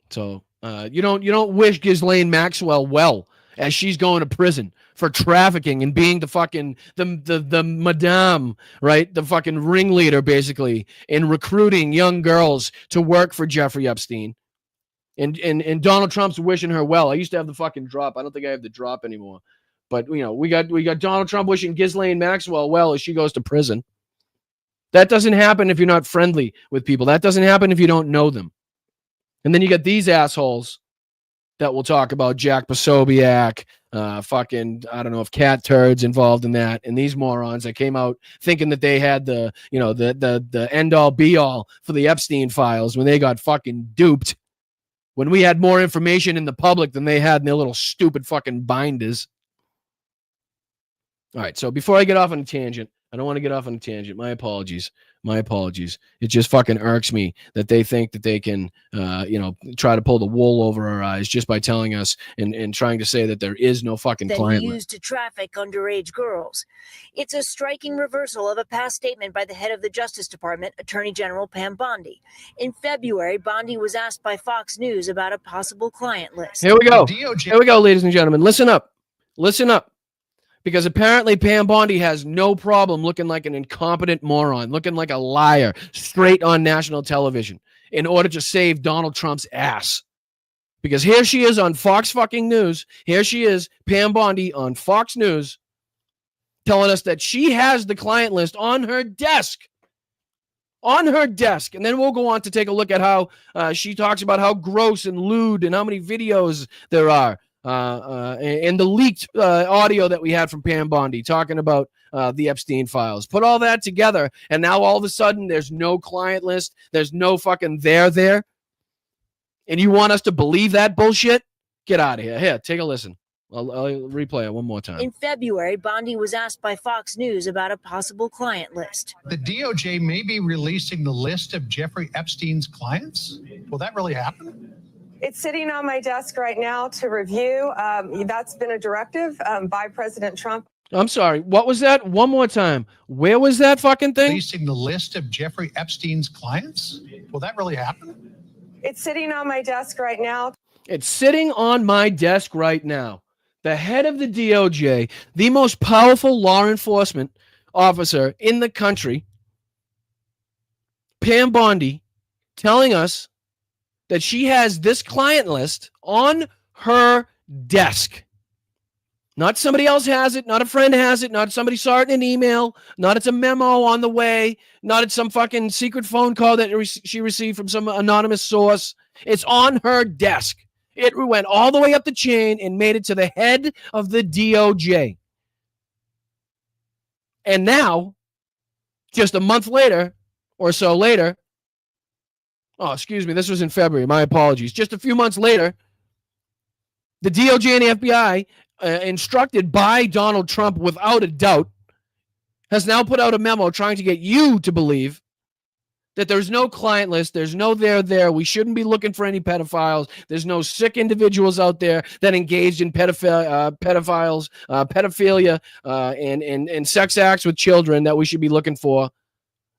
So you don't wish Ghislaine Maxwell well as she's going to prison for trafficking and being the fucking the madame, right? The fucking ringleader, basically, in recruiting young girls to work for Jeffrey Epstein. And Donald Trump's wishing her well. I used to have the fucking drop. I don't think I have the drop anymore. But we got Donald Trump wishing Ghislaine Maxwell well as she goes to prison. That doesn't happen if you're not friendly with people. That doesn't happen if you don't know them. And then you got these assholes that we'll talk about, Jack Posobiec, fucking, I don't know if Cat Turd's involved in that, and these morons that came out thinking that they had the end all be all for the Epstein files when they got fucking duped. When we had more information in the public than they had in their little stupid fucking binders. All right, so before I get off on a tangent, I don't want to get off on a tangent. My apologies. It just fucking irks me that they think that they can, try to pull the wool over our eyes just by telling us and trying to say that there is no fucking client list. Used to traffic underage girls. It's a striking reversal of a past statement by the head of the Justice Department, Attorney General Pam Bondi. In February, Bondi was asked by Fox News about a possible client list. Here we go. Here we go, ladies and gentlemen. Listen up. Because apparently Pam Bondi has no problem looking like an incompetent moron, looking like a liar, straight on national television in order to save Donald Trump's ass. Because here she is on Fox fucking News. Here she is, Pam Bondi on Fox News, telling us that she has the client list on her desk. On her desk. And then we'll go on to take a look at how she talks about how gross and lewd and how many videos there are. And the leaked audio that we had from Pam Bondi talking about the Epstein files. Put all that together, and now all of a sudden there's no client list. There's no fucking there. And you want us to believe that bullshit? Get out of here. Here, take a listen. I'll replay it one more time. In February, Bondi was asked by Fox News about a possible client list. The DOJ may be releasing the list of Jeffrey Epstein's clients. Will that really happen? It's sitting on my desk right now to review. That's been a directive by President Trump. I'm sorry. What was that? One more time. Where was that fucking thing? Releasing the list of Jeffrey Epstein's clients? Will that really happen? It's sitting on my desk right now. It's sitting on my desk right now. The head of the DOJ, the most powerful law enforcement officer in the country, Pam Bondi, telling us that she has this client list on her desk. Not somebody else has it, not a friend has it, not somebody saw it in an email, not it's a memo on the way, not it's some fucking secret phone call that she received from some anonymous source. It's on her desk. It went all the way up the chain and made it to the head of the DOJ. And now, just a month later or so later, oh, excuse me, this was in February. My apologies. Just a few months later, the DOJ and the FBI, instructed by Donald Trump without a doubt, has now put out a memo trying to get you to believe that there's no client list, there's no there. We shouldn't be looking for any pedophiles. There's no sick individuals out there that engaged in pedophilia, and sex acts with children that we should be looking for.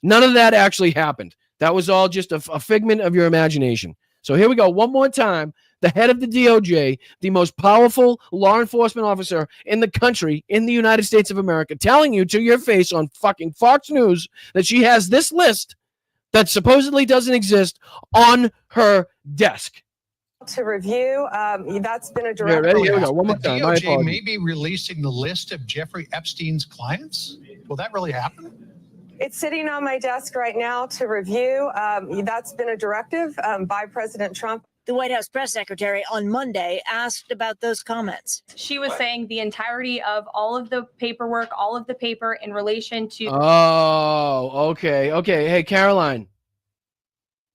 None of that actually happened. That was all just a figment of your imagination. So here we go. One more time. The head of the DOJ, the most powerful law enforcement officer in the country, in the United States of America, telling you to your face on fucking Fox News that she has this list that supposedly doesn't exist on her desk. To review, that's been a directive. Ready? Here we go. One more The time. DOJ may be releasing the list of Jeffrey Epstein's clients. Will that really happen? It's sitting on my desk right now to review. That's been a directive by President Trump. The White House press secretary on Monday asked about those comments. She was saying the entirety of all of the paperwork, all of the paper in relation to. Oh, okay. Hey, Caroline.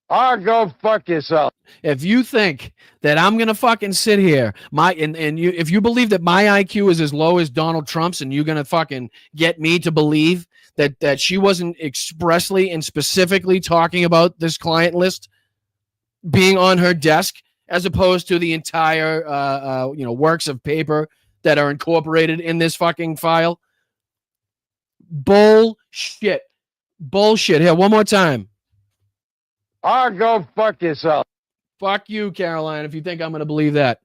Go fuck yourself. If you think that I'm gonna fucking sit here, if you believe that my IQ is as low as Donald Trump's, and you're gonna fucking get me to believe that she wasn't expressly and specifically talking about this client list being on her desk, as opposed to the entire works of paper that are incorporated in this fucking file. Bullshit. Bullshit. Here, one more time. Go fuck yourself. Fuck you, Caroline, if you think I'm going to believe that.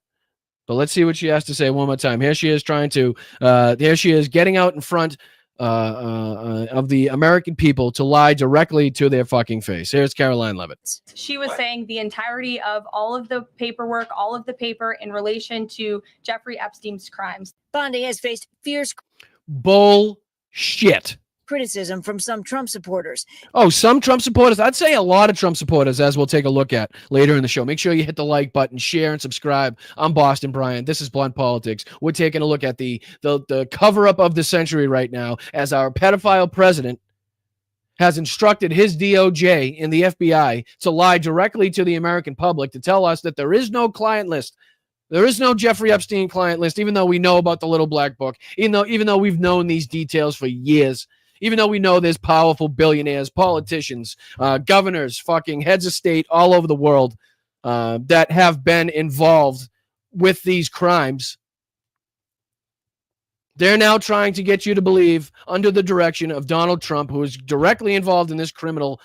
But let's see what she has to say one more time. Here she is trying to, here she is getting out in front of the American people to lie directly to their fucking face. Here's Caroline Levitt. She was saying the entirety of all of the paperwork, all of the paper in relation to Jeffrey Epstein's crimes. Bondi has faced fierce Bullshit. criticism from some Trump supporters. Oh, some Trump supporters. I'd say a lot of Trump supporters, as we'll take a look at later in the show. Make sure you hit the like button, share, and subscribe. I'm Boston Brian. This is Blunt Politics. We're taking a look at the cover-up of the century right now as our pedophile president has instructed his DOJ and the FBI to lie directly to the American public to tell us that there is no client list. There is no Jeffrey Epstein client list, even though we know about the little black book, even though we've known these details for years. Even though we know there's powerful billionaires, politicians, governors, fucking heads of state all over the world that have been involved with these crimes, they're now trying to get you to believe, under the direction of Donald Trump, who is directly involved in this criminally,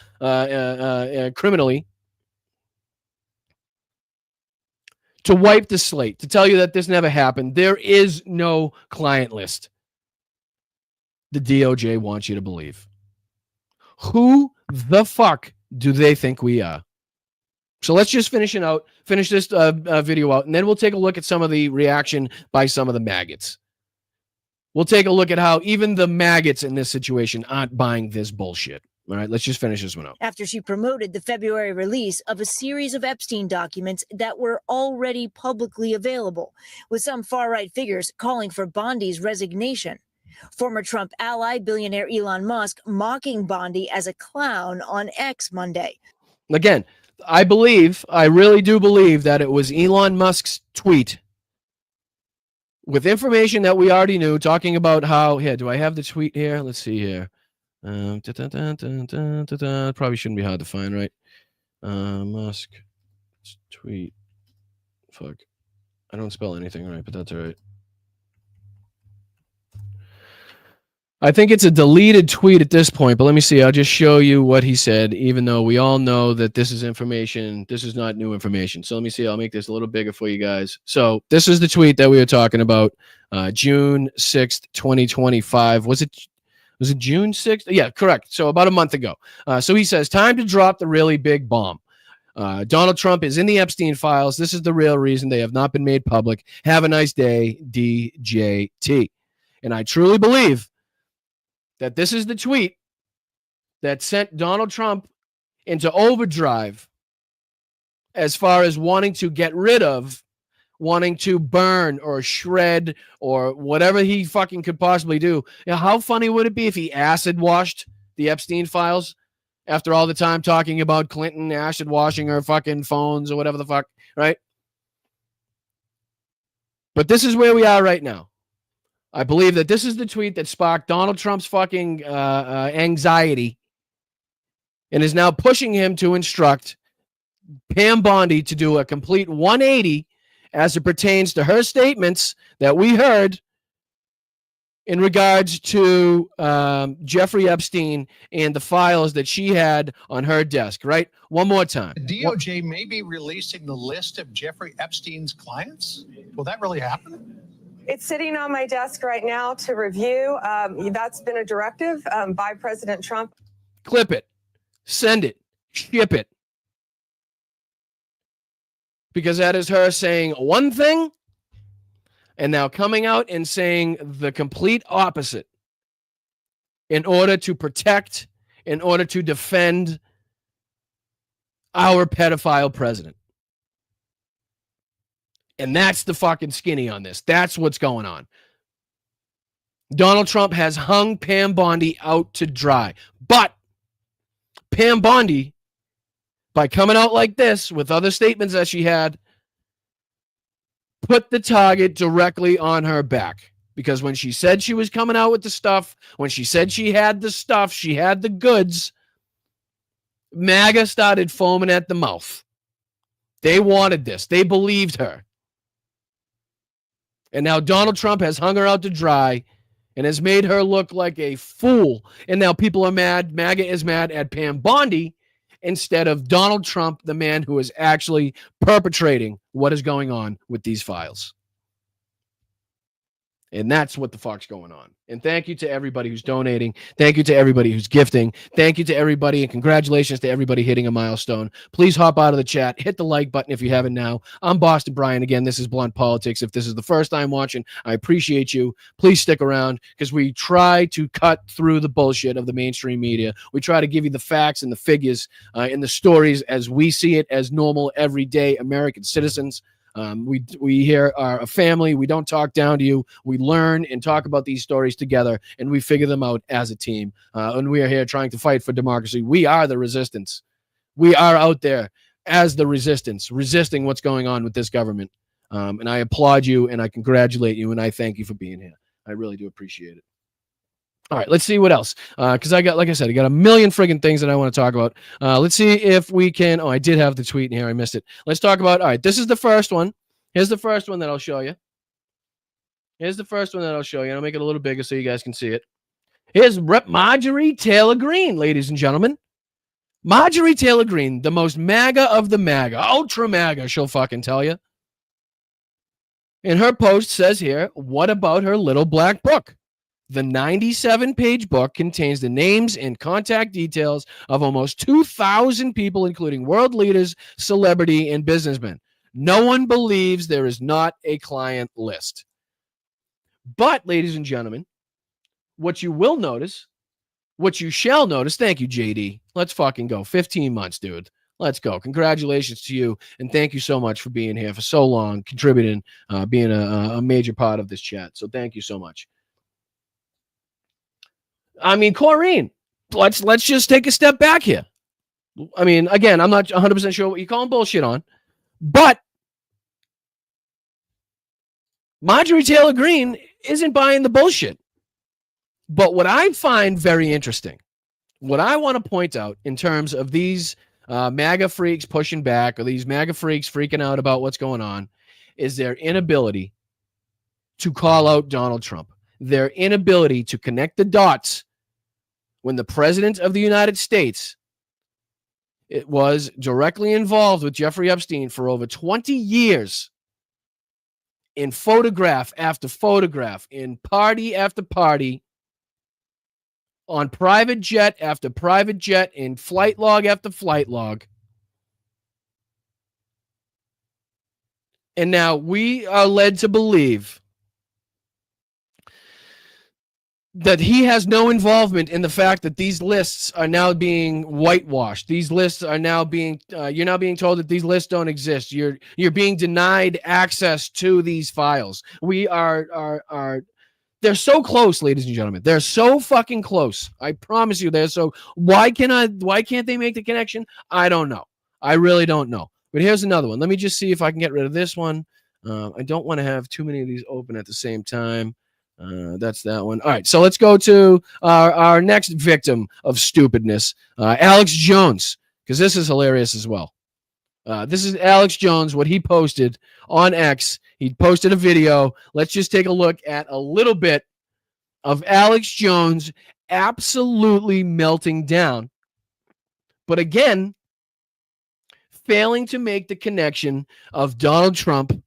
to wipe the slate, to tell you that this never happened. There is no client list. The DOJ wants you to believe. Who the fuck do they think we are? So let's just finish this video out, and then we'll take a look at some of the reaction by some of the maggots. We'll take a look at how even the maggots in this situation aren't buying this bullshit. All right, let's just finish this one out. After she promoted the February release of a series of Epstein documents that were already publicly available, with some far-right figures calling for Bondi's resignation. Former Trump ally, billionaire Elon Musk, mocking Bondi as a clown on X Monday. Again, I really do believe that it was Elon Musk's tweet with information that we already knew, talking about how, here, do I have the tweet here? Let's see here. Probably shouldn't be hard to find, right? Musk tweet. Fuck. I don't spell anything right, but that's all right. I think it's a deleted tweet at this point, but let me see. I'll just show you what he said, even though we all know that this is information. This is not new information. So let me see. I'll make this a little bigger for you guys. So this is the tweet that we were talking about, June 6th, 2025. Was it June 6th? Yeah, correct. So about a month ago. So he says, time to drop the really big bomb. Donald Trump is in the Epstein files. This is the real reason they have not been made public. Have a nice day, DJT. And I truly believe that this is the tweet that sent Donald Trump into overdrive as far as wanting to get rid of, wanting to burn or shred or whatever he fucking could possibly do. You know, how funny would it be if he acid washed the Epstein files after all the time talking about Clinton acid washing her fucking phones or whatever the fuck, right? But this is where we are right now. I believe that this is the tweet that sparked Donald Trump's fucking anxiety and is now pushing him to instruct Pam Bondi to do a complete 180 as it pertains to her statements that we heard in regards to Jeffrey Epstein and the files that she had on her desk, right? One more time. The DOJ may be releasing the list of Jeffrey Epstein's clients. Will that really happen? It's sitting on my desk right now to review. That's been a directive by President Trump. Clip it, send it, ship it. Because that is her saying one thing and now coming out and saying the complete opposite in order to protect, in order to defend our pedophile president. And that's the fucking skinny on this. That's what's going on. Donald Trump has hung Pam Bondi out to dry. But Pam Bondi, by coming out like this with other statements that she had, put the target directly on her back. Because when she said she was coming out with the stuff, when she said she had the stuff, she had the goods, MAGA started foaming at the mouth. They wanted this. They believed her. And now Donald Trump has hung her out to dry and has made her look like a fool. And now people are mad. MAGA is mad at Pam Bondi instead of Donald Trump, the man who is actually perpetrating what is going on with these files. And that's what the fuck's going on. And thank you to everybody who's donating. Thank you to everybody who's gifting. Thank you to everybody, and congratulations to everybody hitting a milestone. Please hop out of the chat. Hit the like button if you haven't now. I'm Boston Brian. Again, this is Blunt Politics. If this is the first time watching, I appreciate you. Please stick around because we try to cut through the bullshit of the mainstream media. We try to give you the facts and the figures and the stories as we see it as normal, everyday American citizens. We here are a family. We don't talk down to you. We learn and talk about these stories together, and we figure them out as a team. And we are here trying to fight for democracy. We are the resistance. We are out there as the resistance, resisting what's going on with this government. And I applaud you, and I congratulate you, and I thank you for being here. I really do appreciate it. All right, let's see what else. Because I got, like I said, I got a million friggin' things that I want to talk about. Let's see if we can. Oh, I did have the tweet in here. I missed it. Let's talk about. All right, this is the first one. Here's the first one that I'll show you. I'll make it a little bigger so you guys can see it. Here's Rep. Marjorie Taylor Greene, ladies and gentlemen. Marjorie Taylor Greene, the most MAGA of the MAGA, ultra MAGA, she'll fucking tell you. And her post says here, what about her little black book? The 97-page book contains the names and contact details of almost 2,000 people, including world leaders, celebrity, and businessmen. No one believes there is not a client list. But, ladies and gentlemen, what you will notice, what you shall notice, thank you, JD. Let's fucking go. 15 months, dude. Let's go. Congratulations to you, and thank you so much for being here for so long, contributing, being a major part of this chat. So thank you so much. I mean, Corrine, let's just take a step back here. I mean, again, I'm not 100% sure what you're calling bullshit on, but Marjorie Taylor Greene isn't buying the bullshit. But what I find very interesting, what I want to point out in terms of these MAGA freaks pushing back or these MAGA freaks freaking out about what's going on is their inability to call out Donald Trump, their inability to connect the dots when the president of the United States was directly involved with Jeffrey Epstein for over 20 years in photograph after photograph, in party after party, on private jet after private jet, in flight log after flight log. And now we are led to believe that he has no involvement in the fact that these lists are now being whitewashed. These lists are now being, you're now being told that these lists don't exist. You're being denied access to these files. We are they're so close, ladies and gentlemen. They're so fucking close. I promise you they're so. Why can't they make the connection? I don't know. I really don't know. But here's another one. Let me just see if I can get rid of this one. I don't want to have too many of these open at the same time. That's that one. All right, so let's go to our next victim of stupidness, Alex Jones, because this is hilarious as well. This is Alex Jones, what he posted on X. He posted a video. Let's just take a look at a little bit of Alex Jones absolutely melting down. But again, failing to make the connection of Donald Trump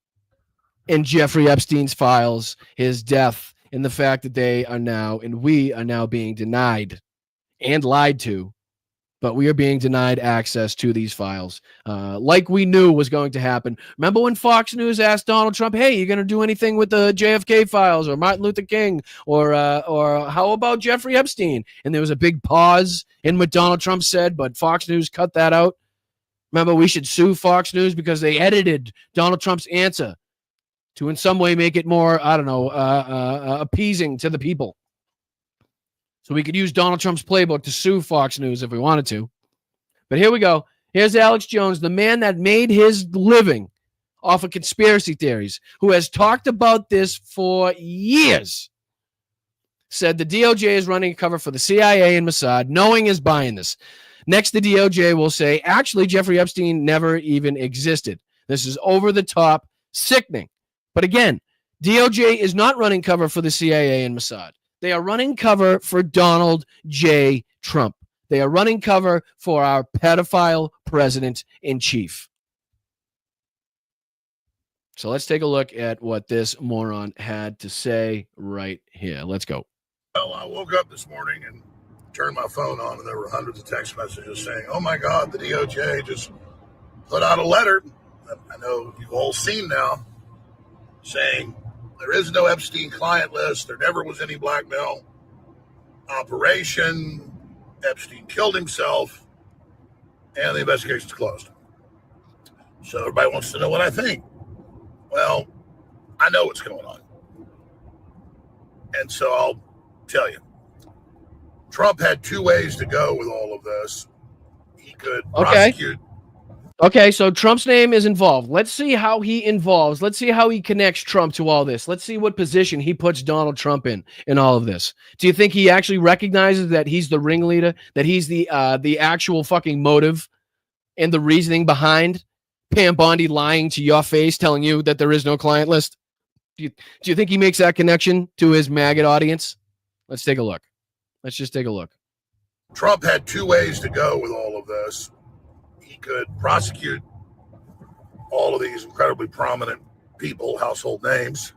and Jeffrey Epstein's files, his death, and the fact that they are now, and we are now being denied and lied to, but we are being denied access to these files, like we knew was going to happen. Remember when Fox News asked Donald Trump, hey, you going to do anything with the JFK files or Martin Luther King or how about Jeffrey Epstein? And there was a big pause in what Donald Trump said, but Fox News cut that out. Remember, we should sue Fox News because they edited Donald Trump's answer to in some way make it more, I don't know, appeasing to the people. So we could use Donald Trump's playbook to sue Fox News if we wanted to. But here we go. Here's Alex Jones, the man that made his living off of conspiracy theories, who has talked about this for years, said the DOJ is running a cover for the CIA and Mossad, knowing is buying this. Next, the DOJ will say, actually, Jeffrey Epstein never even existed. This is over the top, sickening. But again, DOJ is not running cover for the CIA and Mossad. They are running cover for Donald J. Trump. They are running cover for our pedophile president-in-chief. So let's take a look at what this moron had to say right here. Let's go. Well, I woke up this morning and turned my phone on, and there were hundreds of text messages saying, oh my God, the DOJ just put out a letter. I know you've all seen now, saying there is no Epstein client list. There never was any blackmail operation. Epstein killed himself, and the investigation's closed. So everybody wants to know what I think. Well, I know what's going on. And so I'll tell you. Trump had two ways to go with all of this. He could prosecute. Okay, so Trump's name is involved. Let's see how he involves. Let's see how he connects Trump to all this. Let's see what position he puts Donald Trump in all of this. Do you think he actually recognizes that he's the ringleader, that he's the actual fucking motive and the reasoning behind Pam Bondi lying to your face, telling you that there is no client list? Do you think he makes that connection to his MAGA audience? Let's take a look. Let's just take a look. Trump had two ways to go with all of this. He could prosecute all of these incredibly prominent people, household names.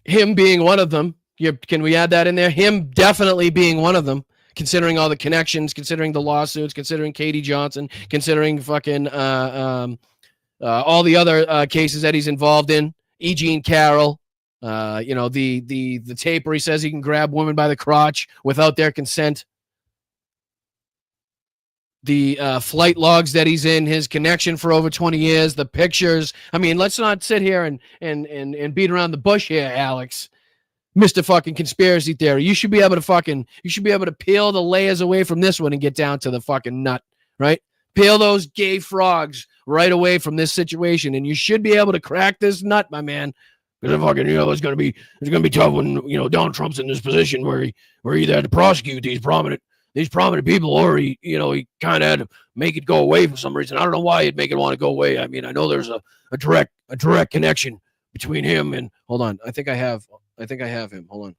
Him being one of them. Can we add that in there? Him definitely being one of them, considering all the connections, considering the lawsuits, considering Katie Johnson, considering fucking all the other cases that he's involved in. E. Jean Carroll. The tape where he says he can grab women by the crotch without their consent. The flight logs that he's in, his connection for over 20 years, the pictures. I mean, let's not sit here and beat around the bush here, Alex. Mr. fucking conspiracy theory. You should be able to peel the layers away from this one and get down to the fucking nut, right? Peel those gay frogs right away from this situation, and you should be able to crack this nut, my man. Because fucking, it's gonna be tough when Donald Trump's in this position where he either had to prosecute these prominent people, or he kind of had to make it go away for some reason. I don't know why he'd make it want to go away. I mean, I know there's a direct connection between him and hold on. I think I have him. Hold on.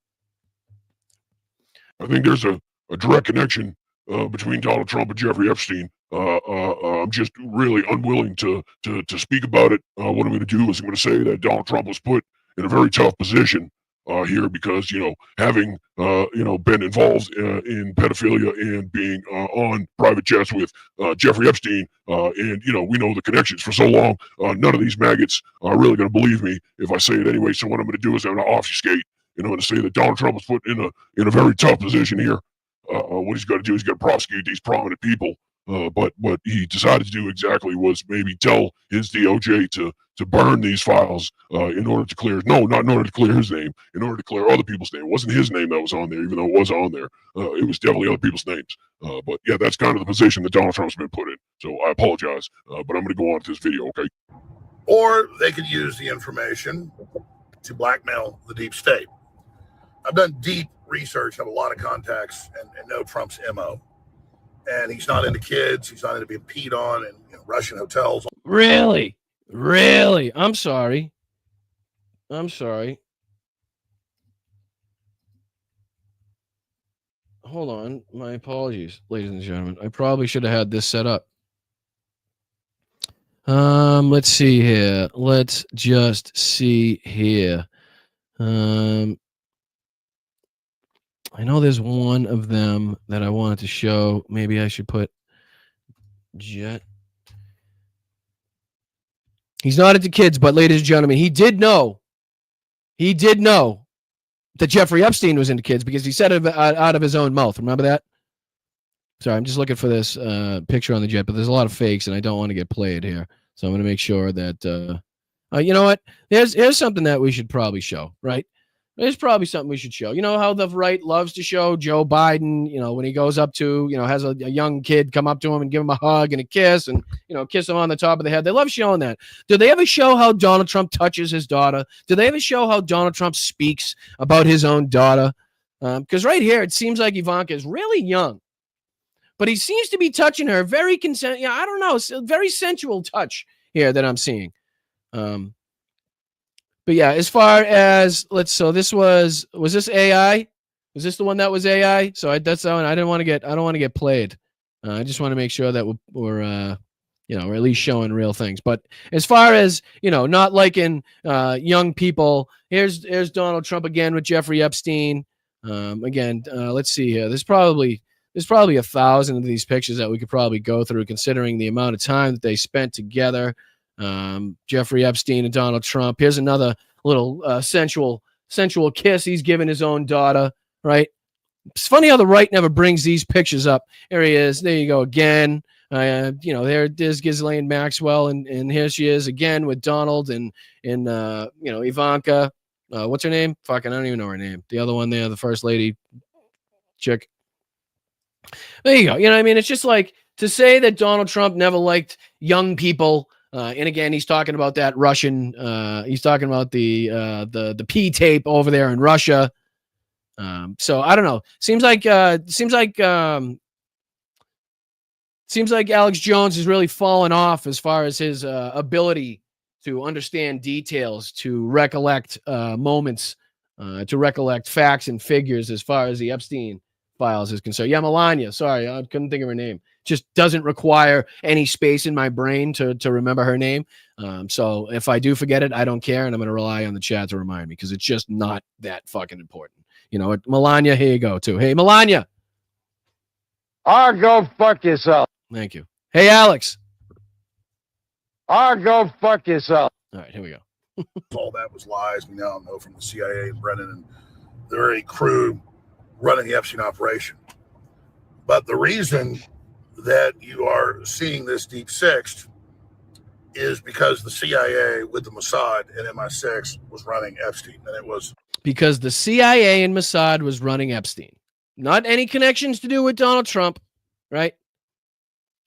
I think there's a direct connection between Donald Trump and Jeffrey Epstein. I'm just really unwilling to speak about it. What I'm going to do is I'm going to say that Donald Trump was put in a very tough position here because, having, been involved in pedophilia and being on private jets with Jeffrey Epstein, and, we know the connections for so long, none of these maggots are really going to believe me if I say it anyway. So what I'm going to do is I'm going to obfuscate, and I'm going to say that Donald Trump was put in a very tough position here. What he's got to do is he's got to prosecute these prominent people. But what he decided to do exactly was maybe tell his DOJ to burn these files in order to clear, not in order to clear his name, in order to clear other people's name. It wasn't his name that was on there, even though it was on there. It was definitely other people's names. But yeah, that's kind of the position that Donald Trump's been put in. So I apologize, but I'm going to go on to this video, okay? Or they could use the information to blackmail the deep state. I've done deep research, have a lot of contacts, and know Trump's MO. And he's not into kids. He's not into being peed on in Russian hotels. Really? I'm sorry. Hold on. My apologies, ladies and gentlemen. I probably should have had this set up. Let's see here. Let's just see here. I know there's one of them that I wanted to show. Maybe I should put Jet. He's not into kids, but ladies and gentlemen, he did know that Jeffrey Epstein was into kids because he said it out of his own mouth. Remember that? Sorry, I'm just looking for this picture on the Jet, but there's a lot of fakes, and I don't want to get played here. So I'm going to make sure that, you know what? Here's something that we should probably show, right? There's probably something we should show. You know how the right loves to show Joe Biden, when he goes up to, has a young kid come up to him and give him a hug and a kiss and, kiss him on the top of the head. They love showing that. Do they ever show how Donald Trump touches his daughter? Do they ever show how Donald Trump speaks about his own daughter? Because right here, it seems like Ivanka is really young, but he seems to be touching her very I don't know, it's a very sensual touch here that I'm seeing. But yeah, as far as was this AI? Was this the one that was AI? So that's the one I don't want to get played. I just want to make sure that we're at least showing real things. But as far as, not liking young people, here's Donald Trump again with Jeffrey Epstein. Let's see here. There's probably 1,000 of these pictures that we could probably go through, considering the amount of time that they spent together. Jeffrey Epstein and Donald Trump. Here's another little sensual kiss he's giving his own daughter, right? It's funny how the right never brings these pictures up. Here he is. There you go again. There's Ghislaine Maxwell, and here she is again with Donald and Ivanka. What's her name? Fucking, I don't even know her name. The other one there, the first lady chick. There you go. You know what I mean? It's just like to say that Donald Trump never liked young people. And again, he's talking about that Russian. He's talking about the P tape over there in Russia. So I don't know. Seems like Alex Jones is really fallen off as far as his ability to understand details, to recollect moments, to recollect facts and figures as far as the Epstein files is concerned. Yeah, Melania. Sorry, I couldn't think of her name. Just doesn't require any space in my brain to remember her name. So if I do forget it, I don't care, and I'm going to rely on the chat to remind me because it's just not that fucking important. You know what? Melania, here you go, too. Hey, Melania. Go fuck yourself. Thank you. Hey, Alex. Go fuck yourself. All right, here we go. All that was lies. We now know from the CIA and Brennan and the very crew running the Epstein operation. But the reason that you are seeing this deep sixth is because the CIA with the Mossad and MI6 was running Epstein, and it was because the CIA and Mossad was running Epstein. Not any connections to do with Donald Trump, right?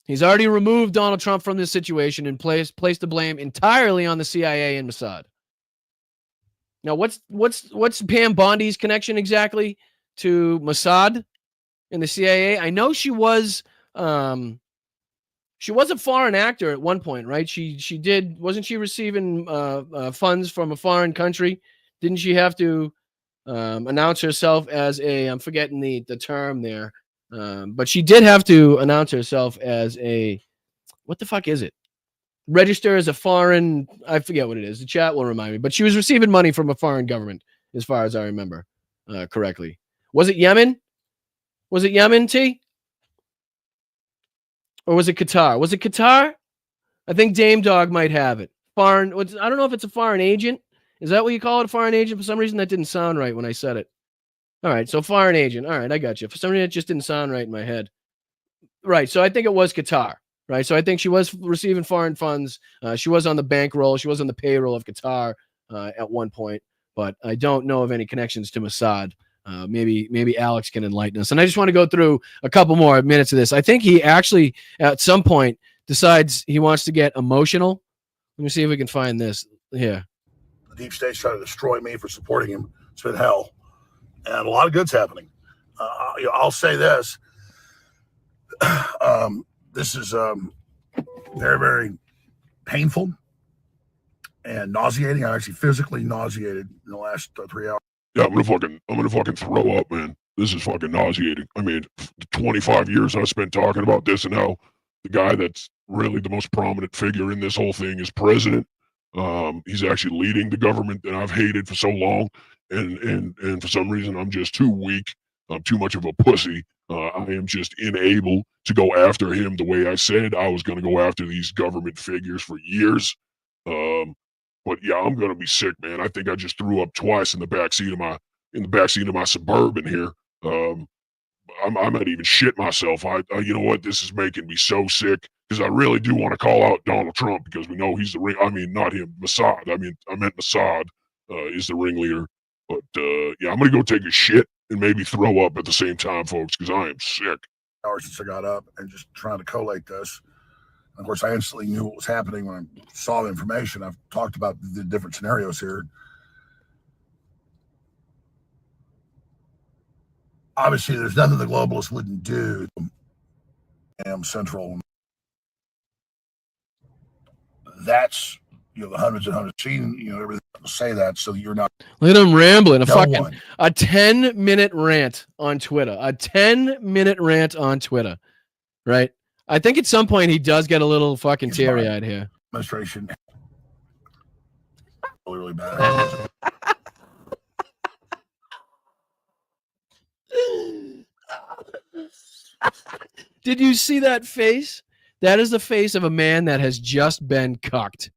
He's already removed Donald Trump from this situation and placed the blame entirely on the CIA and Mossad. Now, what's Pam Bondi's connection exactly to Mossad and the CIA? I know she was a foreign actor at one point, right? Wasn't she receiving funds from a foreign country? Didn't she have to announce herself as I'm forgetting the term there, but she did have to announce herself as what the fuck is it? Register as a foreign, I forget what it is. The chat will remind me, but she was receiving money from a foreign government, as far as I remember correctly. Was it Yemen? Was it Yemen, T? Or was it Qatar? Was it Qatar? I think Dame Dog might have it. I don't know if it's a foreign agent. Is that what you call it, a foreign agent? For some reason, that didn't sound right when I said it. All right, so foreign agent. All right, I got you. For some reason, it just didn't sound right in my head. Right, so I think it was Qatar. Right, so I think she was receiving foreign funds. She was on the bankroll. She was on the payroll of Qatar at one point, but I don't know of any connections to Mossad. Maybe Alex can enlighten us. And I just want to go through a couple more minutes of this. I think he actually, at some point, decides he wants to get emotional. Let me see if we can find this here. The deep state's trying to destroy me for supporting him. It's been hell. And a lot of good's happening. I'll say this. This is very, very painful and nauseating. I'm actually physically nauseated in the last 3 hours. Yeah, I'm gonna fucking throw up, man. This is fucking nauseating. I mean, 25 years I spent talking about this, and now the guy that's really the most prominent figure in this whole thing is president. He's actually leading the government that I've hated for so long, and for some reason I'm just too weak. I'm too much of a pussy. I am just unable to go after him the way I said I was going to go after these government figures for years. But yeah, I'm going to be sick, man. I think I just threw up twice in the backseat of my Suburban here. I might even shit myself. You know what? This is making me so sick because I really do want to call out Donald Trump because we know he's the ring. I mean, not him, Mossad. I meant Mossad is the ringleader. But yeah, I'm going to go take a shit and maybe throw up at the same time, folks, because I am sick. Hours since I got up and just trying to collate this. And of course, I instantly knew what was happening when I saw the information. I've talked about the different scenarios here. Obviously, there's nothing the globalists wouldn't do. Central. That's the hundreds and hundreds seen, everything to say that, so you're not. Look at him rambling. A 10-minute rant on Twitter. A 10-minute rant on Twitter. Right? I think at some point he does get a little fucking teary-eyed here. Administration really, really bad. Did you see that face? That is the face of a man that has just been cucked.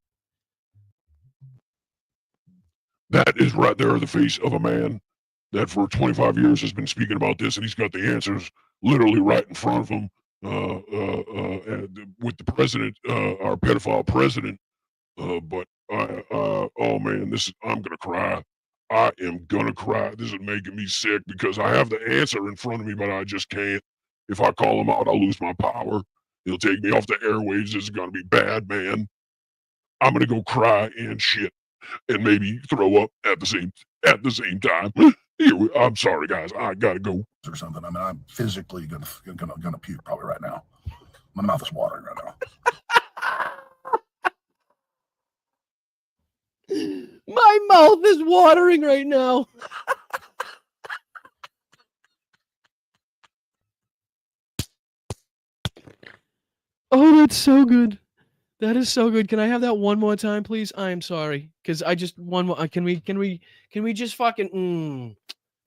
That is right there the face of a man that for 25 years has been speaking about this, and he's got the answers literally right in front of him with the president, our pedophile president. But oh man, I'm gonna cry. I am gonna cry. This is making me sick because I have the answer in front of me, but I just can't. If I call him out, I'll lose my power. He'll take me off the airwaves. This is gonna be bad, man. I'm gonna go cry and shit, and maybe throw up at the same time. I'm sorry, guys. I gotta go. Or something. I mean, I'm physically gonna puke probably right now. My mouth is watering right now. My mouth is watering right now. Oh, that's so good. That is so good. Can I have that one more time, please? I am sorry, because I just one more. Can we just fucking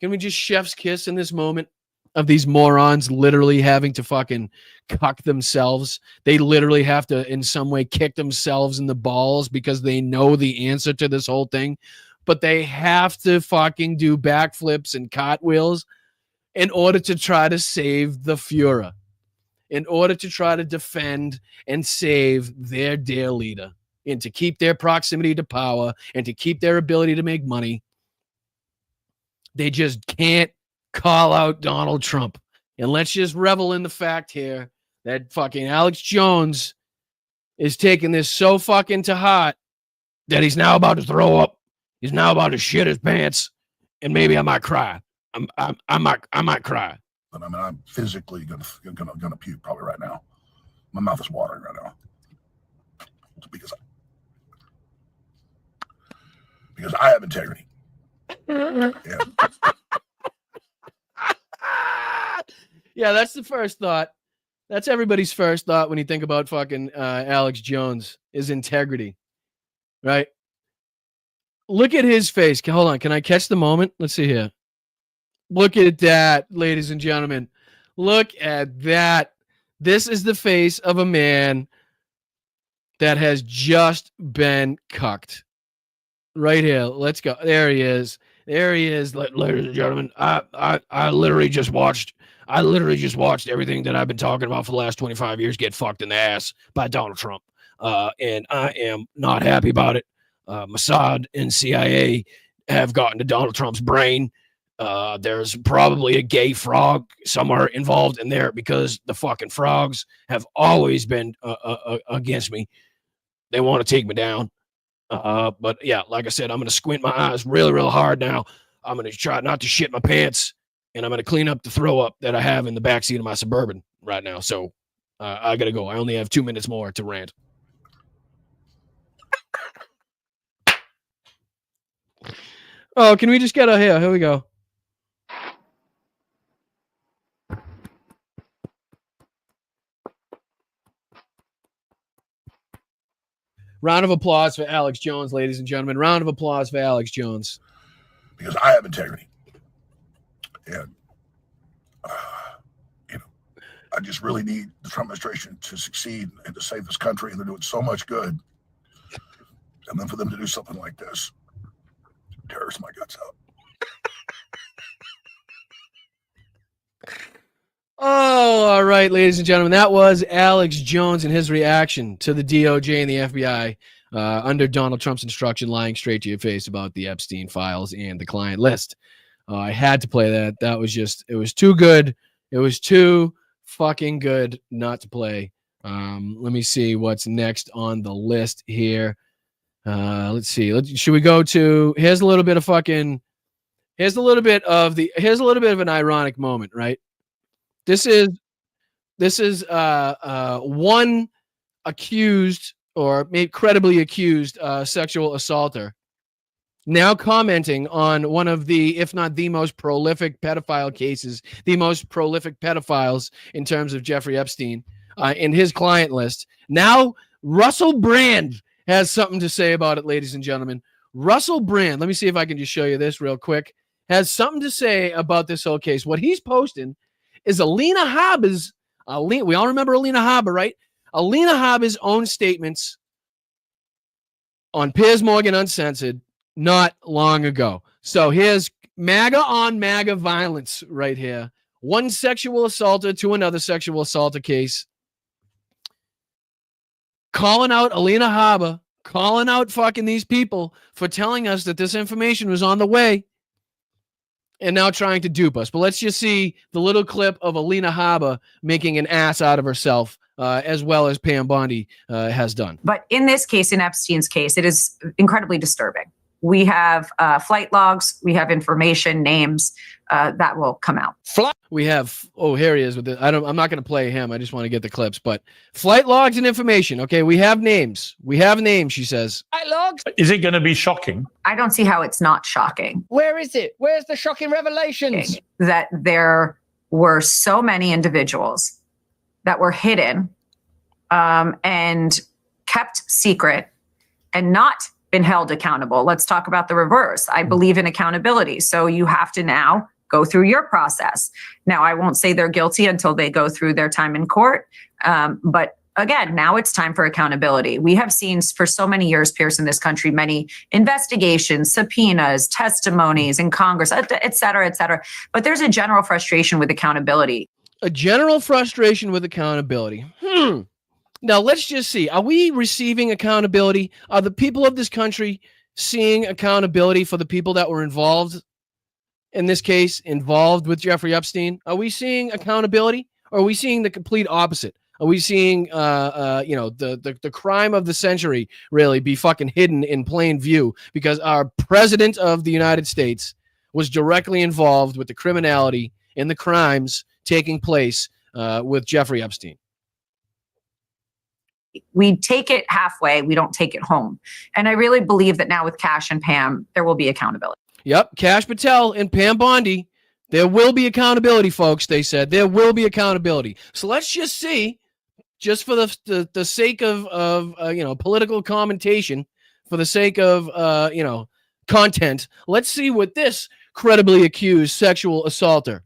can we just chef's kiss in this moment of these morons literally having to fucking cuck themselves? They literally have to in some way kick themselves in the balls because they know the answer to this whole thing, but they have to fucking do backflips and cartwheels in order to try to save the Führer, in order to try to defend and save their dear leader, and to keep their proximity to power and to keep their ability to make money. They just can't call out Donald Trump. And let's just revel in the fact here that fucking Alex Jones is taking this so fucking to heart that he's now about to throw up. He's now about to shit his pants, and maybe I might cry. I might cry. But I mean, I'm physically gonna puke probably right now. My mouth is watering right now because I have integrity. Yeah. Yeah, that's the first thought. That's everybody's first thought when you think about fucking Alex Jones is integrity, right? Look at his face. Hold on. Can I catch the moment? Let's see here. Look at that, ladies and gentlemen. Look at that. This is the face of a man that has just been cucked. Right here. Let's go. There he is. There he is, ladies and gentlemen. I literally just watched everything that I've been talking about for the last 25 years get fucked in the ass by Donald Trump. And I am not happy about it. Mossad and CIA have gotten to Donald Trump's brain. There's probably a gay frog somewhere involved in there because the fucking frogs have always been against me. They want to take me down. But yeah, like I said, I'm going to squint my eyes really, real hard now. I'm going to try not to shit my pants, and I'm going to clean up the throw up that I have in the backseat of my Suburban right now. So I got to go. I only have 2 minutes more to rant. Oh, can we just get here? Here we go. Round of applause for Alex Jones, ladies and gentlemen. Round of applause for Alex Jones. Because I have integrity. And, I just really need the Trump administration to succeed and to save this country. And they're doing so much good. And then for them to do something like this tears my guts out. Oh, all right, ladies and gentlemen. That was Alex Jones and his reaction to the DOJ and the FBI under Donald Trump's instruction, lying straight to your face about the Epstein files and the client list. I had to play that. That was just, it was too good. It was too fucking good not to play. Let me see what's next on the list here. Let's see. Should we go to, here's a little bit of an ironic moment, right? This is one accused or maybe credibly accused sexual assaulter, now commenting on one of the, if not the most prolific pedophile cases, the most prolific pedophiles in terms of Jeffrey Epstein in his client list. Now, Russell Brand has something to say about it, ladies and gentlemen. Russell Brand, let me see if I can just show you this real quick, has something to say about this whole case. What he's posting is Alina Habba's, we all remember Alina Habba, right? Alina Habba's own statements on Piers Morgan Uncensored not long ago. So here's MAGA on MAGA violence right here. One sexual assaulter to another sexual assaulter case. Calling out Alina Habba, calling out fucking these people for telling us that this information was on the way and now trying to dupe us. But let's just see the little clip of Alina Habba making an ass out of herself, as well as Pam Bondi has done. But in this case, in Epstein's case, it is incredibly disturbing. We have flight logs, we have information, names that will come out. We have, oh, here he is with it. I'm not going to play him. I just want to get the clips, but flight logs and information. Okay, we have names. We have names, she says. Flight logs? Is it going to be shocking? I don't see how it's not shocking. Where is it? Where's the shocking revelations? That there were so many individuals that were hidden and kept secret and not been held accountable. Let's talk about the reverse. I believe in accountability. So you have to now go through your process. Now, I won't say they're guilty until they go through their time in court. But again, now it's time for accountability. We have seen for so many years, Pierce, in this country, many investigations, subpoenas, testimonies in Congress, et cetera, et cetera. But there's a general frustration with accountability. A general frustration with accountability. Now, let's just see. Are we receiving accountability? Are the people of this country seeing accountability for the people that were involved, in this case, involved with Jeffrey Epstein? Are we seeing accountability? Or are we seeing the complete opposite? Are we seeing, the crime of the century really be fucking hidden in plain view because our president of the United States was directly involved with the criminality and the crimes taking place with Jeffrey Epstein? We take it halfway. We don't take it home. And I really believe that now with Cash and Pam, there will be accountability. Yep. Cash Patel and Pam Bondi, there will be accountability, folks. They said there will be accountability. So let's just see, just for the sake of political commentation, for the sake of, content, let's see what this credibly accused sexual assaulter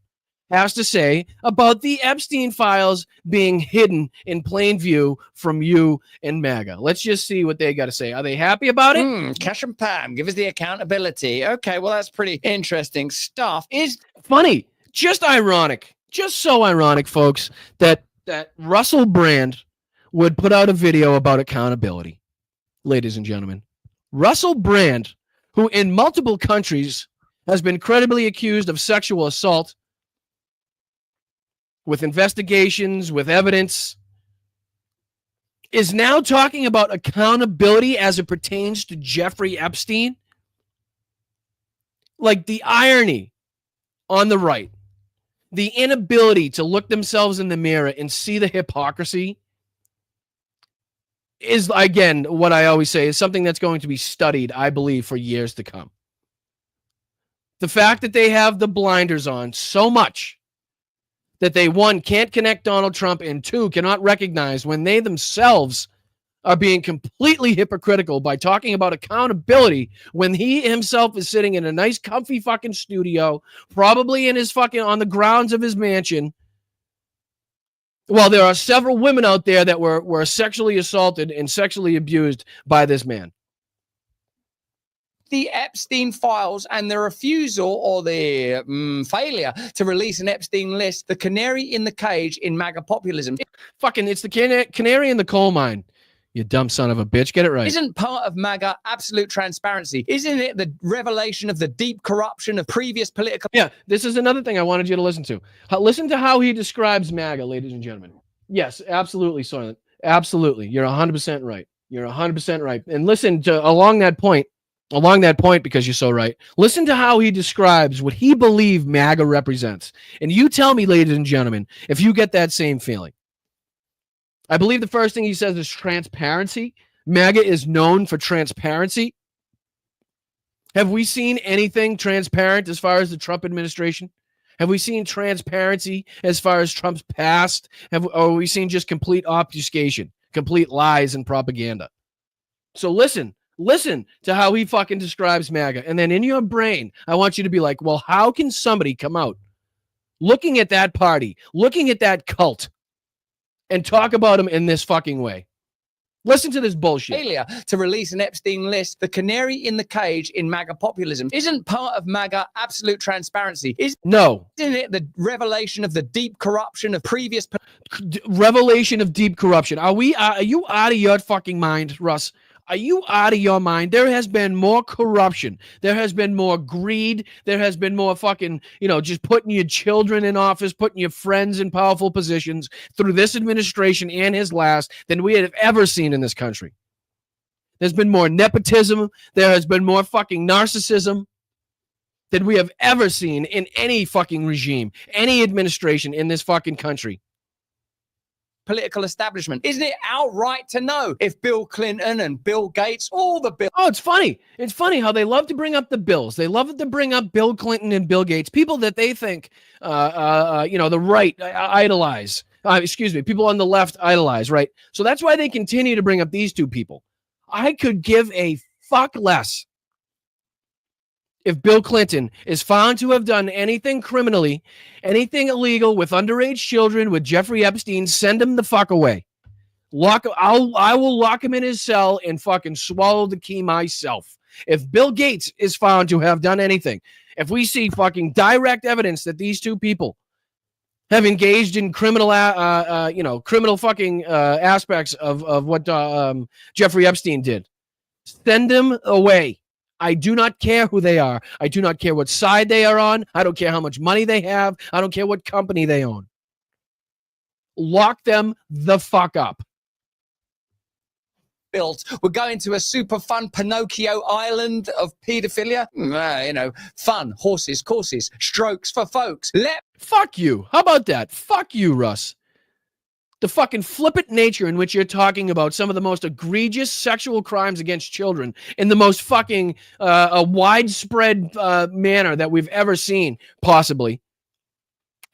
has to say about the Epstein files being hidden in plain view from you and MAGA. Let's just see what they got to say. Are they happy about it? Cash and Pam, give us the accountability. Okay, well, that's pretty interesting stuff. Is funny, just ironic, just so ironic, folks, that Russell Brand would put out a video about accountability. Ladies and gentlemen, Russell Brand, who in multiple countries has been credibly accused of sexual assault, with investigations, with evidence, is now talking about accountability as it pertains to Jeffrey Epstein. Like the irony on the right, the inability to look themselves in the mirror and see the hypocrisy is, again, what I always say, is something that's going to be studied, I believe, for years to come. The fact that they have the blinders on so much that they, one, can't connect Donald Trump, and two, cannot recognize when they themselves are being completely hypocritical by talking about accountability when he himself is sitting in a nice, comfy fucking studio, probably in his fucking, on the grounds of his mansion. Well, there are several women out there that were sexually assaulted and sexually abused by this man. The Epstein files and the refusal or the failure to release an Epstein list, the canary in the cage in MAGA populism. It's the canary in the coal mine. You dumb son of a bitch. Get it right. Isn't part of MAGA absolute transparency? Isn't it the revelation of the deep corruption of previous political... Yeah, this is another thing I wanted you to listen to. Listen to how he describes MAGA, ladies and gentlemen. Yes, absolutely, Soylent. Absolutely. You're 100% right. You're 100% right. And listen to along that point, because you're so right, listen to how he describes what he believes MAGA represents. And you tell me, ladies and gentlemen, if you get that same feeling. I believe the first thing he says is transparency. MAGA is known for transparency. Have we seen anything transparent as far as the Trump administration? Have we seen transparency as far as Trump's past? Or have we seen just complete obfuscation, complete lies and propaganda? So listen to how he fucking describes MAGA. And then in your brain, I want you to be like, well, how can somebody come out looking at that party, looking at that cult, and talk about them in this fucking way? Listen to this bullshit. Failure to release an Epstein list, the canary in the cage in MAGA populism. Isn't part of MAGA absolute transparency? No. Isn't it the revelation of the deep corruption of previous... Revelation of deep corruption. Are you out of your fucking mind, Russ? Are you out of your mind? There has been more corruption. There has been more greed. There has been more fucking, just putting your children in office, putting your friends in powerful positions through this administration and his last than we have ever seen in this country. There's been more nepotism. There has been more fucking narcissism than we have ever seen in any fucking regime, any administration in this fucking country. Political establishment. Isn't it our right to know if Bill Clinton and Bill Gates, all the Bill... Oh, it's funny. It's funny how they love to bring up the Bills. They love to bring up Bill Clinton and Bill Gates, people that they think, the right idolize. People on the left idolize, right? So that's why they continue to bring up these two people. I could give a fuck less if Bill Clinton is found to have done anything criminally, anything illegal with underage children, with Jeffrey Epstein. Send him the fuck away. I will lock him in his cell and fucking swallow the key myself. If Bill Gates is found to have done anything, if we see fucking direct evidence that these two people have engaged in criminal fucking aspects of what Jeffrey Epstein did, send them away. I do not care who they are. I do not care what side they are on. I don't care how much money they have. I don't care what company they own. Lock them the fuck up. Built. We're going to a super fun Pinocchio island of pedophilia. Fun, horses, courses, strokes for folks. Fuck you. How about that? Fuck you, Russ. The fucking flippant nature in which you're talking about some of the most egregious sexual crimes against children in the most fucking a widespread manner that we've ever seen, possibly,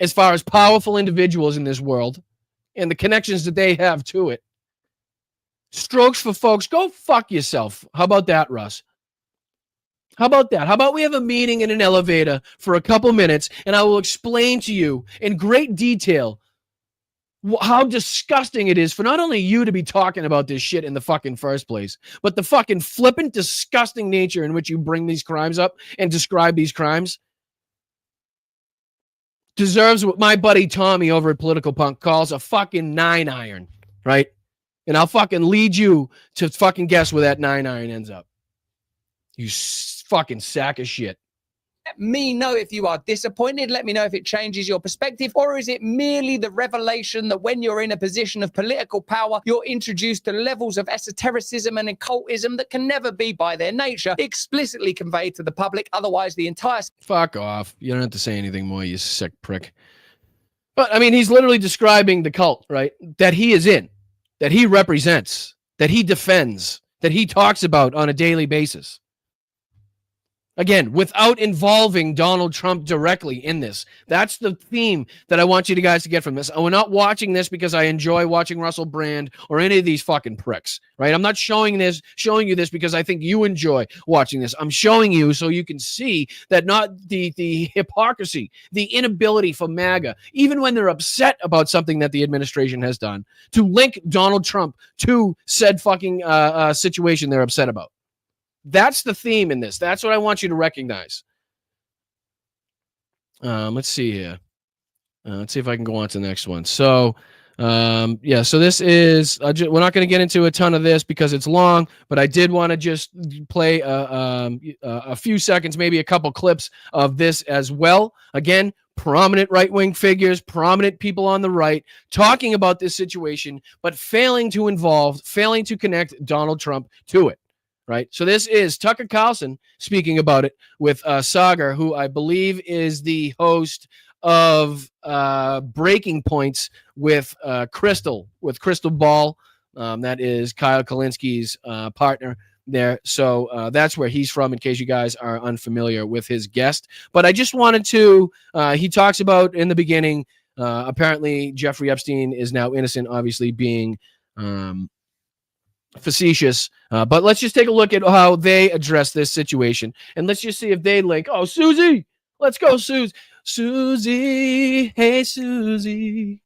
as far as powerful individuals in this world and the connections that they have to it. Strokes for folks, go fuck yourself. How about that, Russ? How about that? How about we have a meeting in an elevator for a couple minutes and I will explain to you in great detail how disgusting it is for not only you to be talking about this shit in the fucking first place, but the fucking flippant, disgusting nature in which you bring these crimes up and describe these crimes deserves what my buddy Tommy over at Political Punk calls a fucking 9-iron, right? And I'll fucking lead you to fucking guess where that 9-iron ends up. You fucking sack of shit. Let me know if you are disappointed. Let me know if it changes your perspective. Or is it merely the revelation that when you're in a position of political power, you're introduced to levels of esotericism and occultism that can never be, by their nature, explicitly conveyed to the public? Otherwise, the entire... Fuck off. You don't have to say anything more, you sick prick. But, I mean, he's literally describing the cult, right? That he is in, that he represents, that he defends, that he talks about on a daily basis. Again, without involving Donald Trump directly in this. That's the theme that I want you guys to get from this. And we're not watching this because I enjoy watching Russell Brand or any of these fucking pricks, right? I'm not showing you this because I think you enjoy watching this. I'm showing you so you can see that not the hypocrisy, the inability for MAGA, even when they're upset about something that the administration has done, to link Donald Trump to said fucking situation they're upset about. That's the theme in this. That's what I want you to recognize. Let's see here. Let's see if I can go on to the next one. So, so this is, we're not going to get into a ton of this because it's long, but I did want to just play a few seconds, maybe a couple clips of this as well. Again, prominent right-wing figures, prominent people on the right talking about this situation, but failing to connect Donald Trump to it. Right. So this is Tucker Carlson speaking about it with Sager, who I believe is the host of Breaking Points with Crystal Ball, That is Kyle Kalinski's partner there. So that's where he's from, in case you guys are unfamiliar with his guest. But I just wanted to, he talks about in the beginning, apparently Jeffrey Epstein is now innocent, obviously being facetious. But let's just take a look at how they address this situation. And let's just see if they link. Oh, Susie, let's go, Susie. Susie, hey, Susie.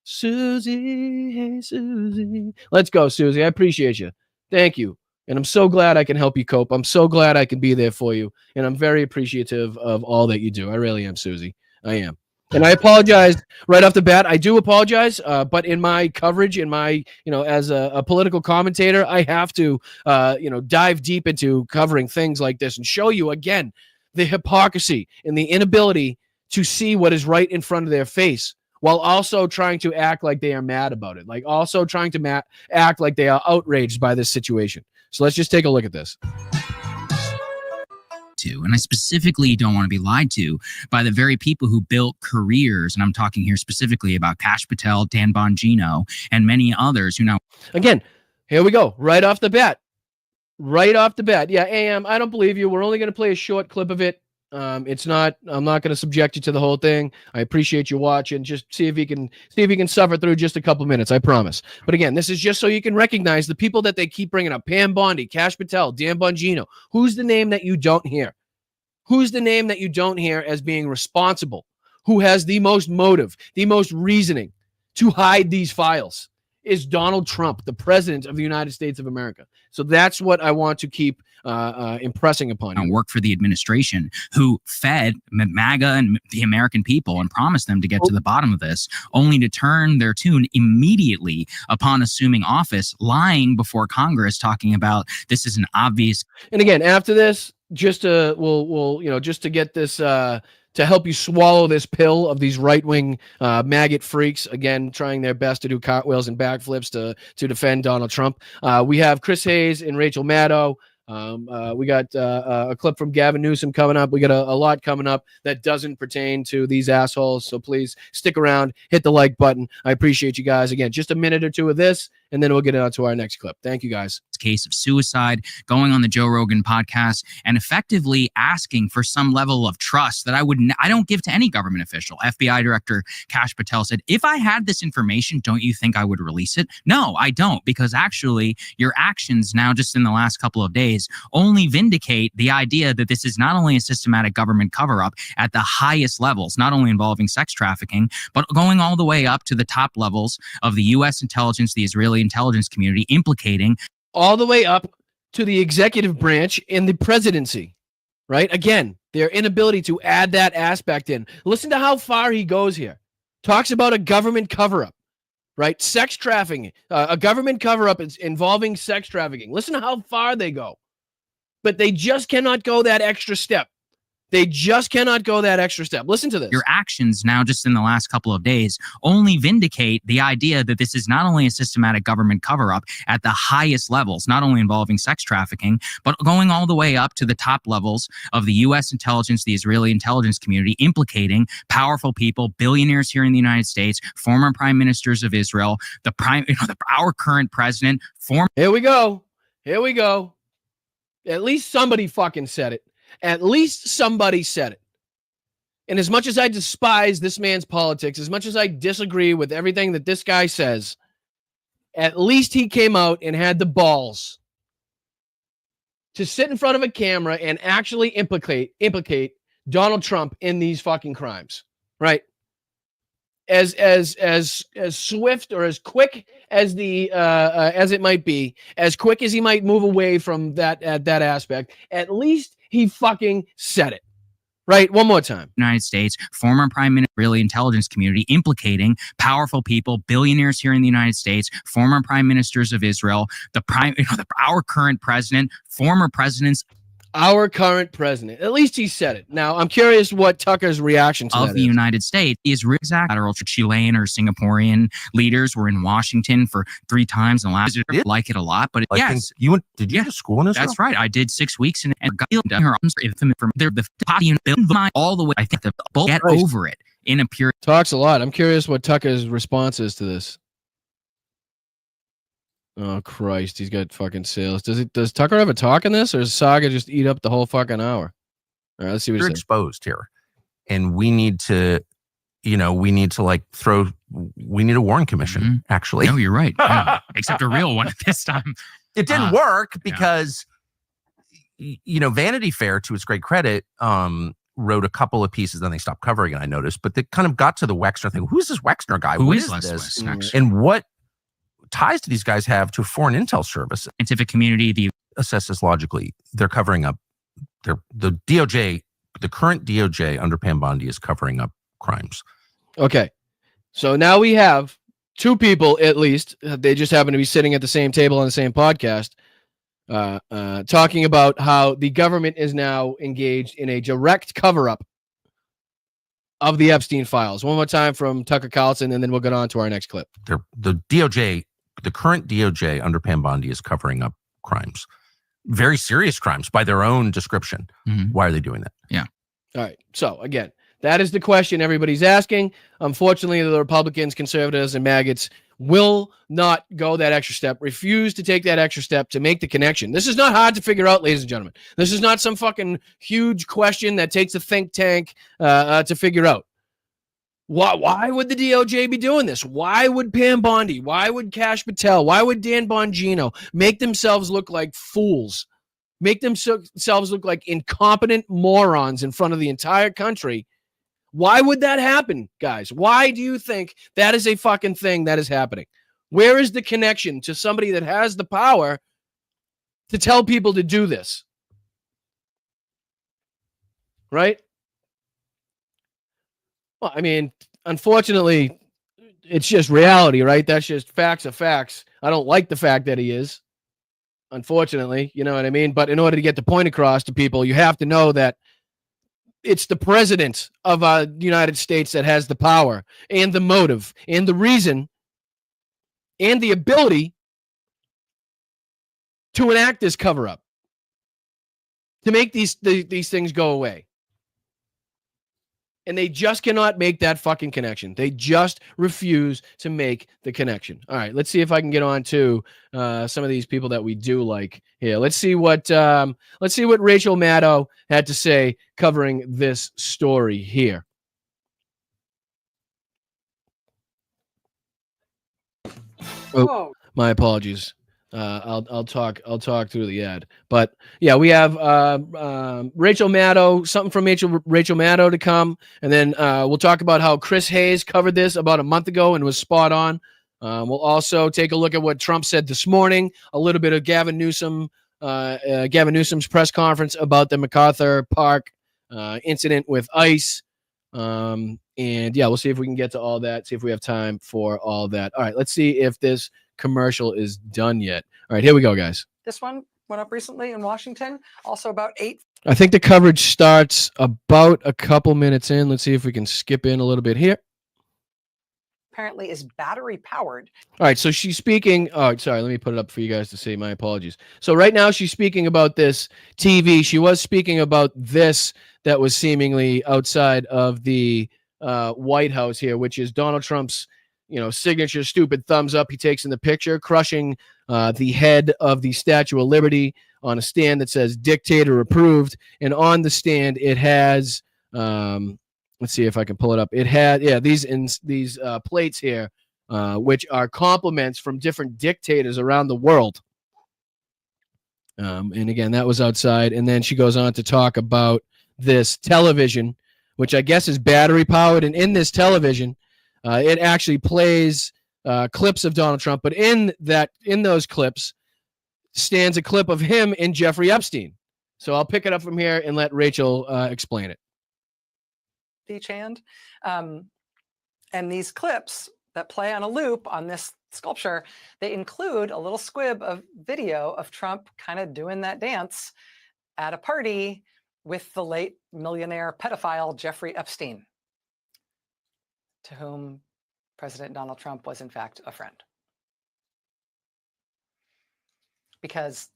Susie, hey, Susie. Let's go, Susie. I appreciate you. Thank you. And I'm so glad I can help you cope. I'm so glad I can be there for you. And I'm very appreciative of all that you do. I really am, Susie. I am. And I apologize right off the bat. I do apologize. But in my coverage, in my, as a political commentator, I have to, dive deep into covering things like this and show you again the hypocrisy and the inability to see what is right in front of their face, while also trying to act like they are mad about it, like also trying to act like they are outraged by this situation. So let's just take a look at this. And I specifically don't want to be lied to by the very people who built careers, and I'm talking here specifically about Kash Patel, Dan Bongino, and many others who now... Again, here we go, right off the bat. Yeah, AM, I don't believe you. We're only going to play a short clip of it. I'm not going to subject you to the whole thing. I appreciate you watching. Just see if you can suffer through just a couple minutes. I promise. But again, this is just so you can recognize the people that they keep bringing up. Pam Bondi, Kash Patel, Dan Bongino. Who's the name that you don't hear? Who's the name that you don't hear as being responsible? Who has the most motive, the most reasoning to hide these files? Is Donald Trump, the president of the United States of America. So that's what I want to keep impressing upon you. Work for the administration, who fed MAGA and the American people and promised them to get to the bottom of this, only to turn their tune immediately upon assuming office, lying before Congress, talking about this is an obvious. And again, after this, just to just to get this to help you swallow this pill of these right-wing maggot freaks, again, trying their best to do cartwheels and backflips to defend Donald Trump. We have Chris Hayes and Rachel Maddow. We got a clip from Gavin Newsom coming up. We got a lot coming up that doesn't pertain to these assholes. So please stick around, hit the like button. I appreciate you guys. Again, just a minute or two of this, and then we'll get on to our next clip. Thank you, guys. Case of suicide, going on the Joe Rogan podcast and effectively asking for some level of trust that I don't give to any government official. FBI Director Kash Patel said, if I had this information, don't you think I would release it? No, I don't, because actually your actions now just in the last couple of days only vindicate the idea that this is not only a systematic government cover-up at the highest levels, not only involving sex trafficking, but going all the way up to the top levels of the U.S. intelligence, the Israeli intelligence community, implicating all the way up to the executive branch in the presidency, right? Again, their inability to add that aspect in. Listen to how far he goes here. Talks about a government cover-up, right? Sex trafficking, a government cover-up involving sex trafficking. Listen to how far they go. But they just cannot go that extra step. They just cannot go that extra step. Listen to this. Your actions now just in the last couple of days only vindicate the idea that this is not only a systematic government cover-up at the highest levels, not only involving sex trafficking, but going all the way up to the top levels of the U.S. intelligence, the Israeli intelligence community, implicating powerful people, billionaires here in the United States, former prime ministers of Israel, our current president, Here we go. Here we go. At least somebody fucking said it. At least somebody said it. And as much as I despise this man's politics, as much as I disagree with everything that this guy says, at least he came out and had the balls to sit in front of a camera and actually implicate Donald Trump in these fucking crimes, right? As swift or as quick as as it might be, as quick as he might move away from that aspect, at least he fucking said it. Right? One more time. United States, former prime minister, Israeli intelligence community, implicating powerful people, billionaires here in the United States, former prime ministers of Israel, our current president, former presidents. Our current president. At least he said it. Now, I'm curious what Tucker's reaction to that of the United States is lateral Chilean or Singaporean leaders were in Washington for 3 times in the last year. Like it a lot, but yes. Did you go to school in Israel? That's right. I did 6 weeks and got her arms from all the way. I think the get over it in a period. Talks a lot. I'm curious what Tucker's response is to this. Oh Christ, he's got fucking sales. Does Tucker have a talk in this, or does Saga just eat up the whole fucking hour? All right, let's see what he You're says. exposed here, and we need to, we need a Warren Commission. Actually, No, you're right. Yeah. Except a real one at this time. It didn't work because, Vanity Fair, to its great credit, wrote a couple of pieces, then they stopped covering it, I noticed. But they kind of got to the Wexner thing. Who's this Wexner guy? Who What is this? Wexner? And what ties do these guys have to a foreign intel service? Scientific community, the assess this logically. They're covering up the DOJ, the current DOJ under Pam Bondi is covering up crimes. Okay. So now we have two people, at least. They just happen to be sitting at the same table on the same podcast, talking about how the government is now engaged in a direct cover-up of the Epstein files. One more time from Tucker Carlson, and then we'll get on to our next clip. The DOJ, the current DOJ under Pam Bondi is covering up crimes, very serious crimes by their own description. Why are they doing that? Yeah. All right. So again, that is the question everybody's asking. Unfortunately, the Republicans, conservatives, and maggots will not go that extra step, refuse to take that extra step to make the connection. This is not hard to figure out, ladies and gentlemen. This is not some fucking huge question that takes a think tank to figure out. Why would the DOJ be doing this? Why would Pam Bondi? Why would Kash Patel? Why would Dan Bongino make themselves look like fools? Make themselves look like incompetent morons in front of the entire country? Why would that happen, guys? Why do you think that is a fucking thing that is happening? Where is the connection to somebody that has the power to tell people to do this? Right? Well, I mean, unfortunately, it's just reality, right? That's just facts of facts. I don't like the fact that he is, unfortunately, you know what I mean? But in order to get the point across to people, you have to know that it's the president of the United States that has the power and the motive and the reason and the ability to enact this cover-up, to make these things go away. And they just cannot make that fucking connection. They just refuse to make the connection. All right, let's see if I can get on to some of these people that we do like here. Let's see what Rachel Maddow had to say covering this story here. Oh, my apologies. I'll talk through the ad, but yeah, we have Rachel Maddow, something from Rachel Maddow to come, and then we'll talk about how Chris Hayes covered this about a month ago and was spot on. We'll also take a look at what Trump said this morning, a little bit of Gavin Newsom's press conference about the MacArthur Park incident with ICE. And yeah, we'll see if we can get to all that, see if we have time for all that. All right, let's see if this commercial is done yet. All right, here we go, guys. This one went up recently in Washington, also about 8. I think the coverage starts about a couple minutes in. Let's see if we can skip in a little bit here. Apparently is battery powered. All right, so she's speaking. Oh, sorry, let me put it up for you guys to see. My apologies. So right now she's speaking about this TV. She was speaking about this that was seemingly outside of the White House here, which is Donald Trump's signature stupid thumbs up he takes in the picture, crushing the head of the Statue of Liberty on a stand that says dictator approved. And on the stand, it has, let's see if I can pull it up. It had, these plates here, which are compliments from different dictators around the world. And again, that was outside. And then she goes on to talk about this television, which I guess is battery powered. And in this television, it actually plays clips of Donald Trump, but in those clips stands a clip of him and Jeffrey Epstein. So I'll pick it up from here and let Rachel explain it. Each hand. And these clips that play on a loop on this sculpture, they include a little squib of video of Trump kind of doing that dance at a party with the late millionaire pedophile Jeffrey Epstein, to whom President Donald Trump was in fact a friend. Because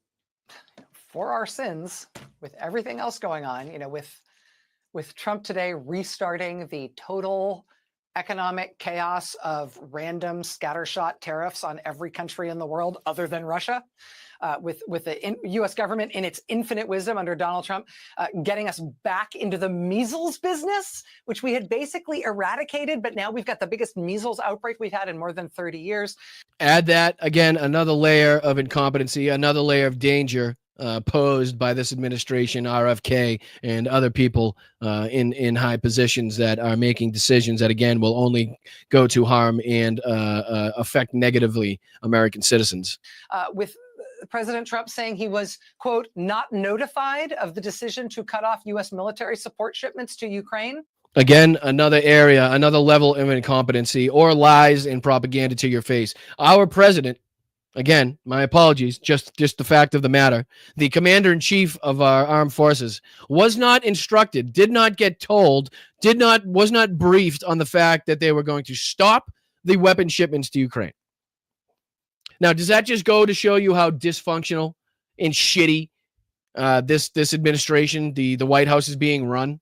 for our sins, with everything else going on, with Trump today restarting the total economic chaos of random scattershot tariffs on every country in the world other than Russia, with the U.S. government in its infinite wisdom under Donald Trump, getting us back into the measles business, which we had basically eradicated, but now we've got the biggest measles outbreak we've had in more than 30 years. Add that, again, another layer of incompetency, another layer of danger posed by this administration, RFK, and other people in high positions that are making decisions that, again, will only go to harm and affect negatively American citizens. With President Trump saying he was, quote, not notified of the decision to cut off U.S. military support shipments to Ukraine. Again, another area, another level of incompetency or lies and propaganda to your face. Our president, again, my apologies, just the fact of the matter, the commander-in-chief of our armed forces was not instructed, did not get told, was not briefed on the fact that they were going to stop the weapon shipments to Ukraine. Now, does that just go to show you how dysfunctional and shitty this administration, the White House, is being run?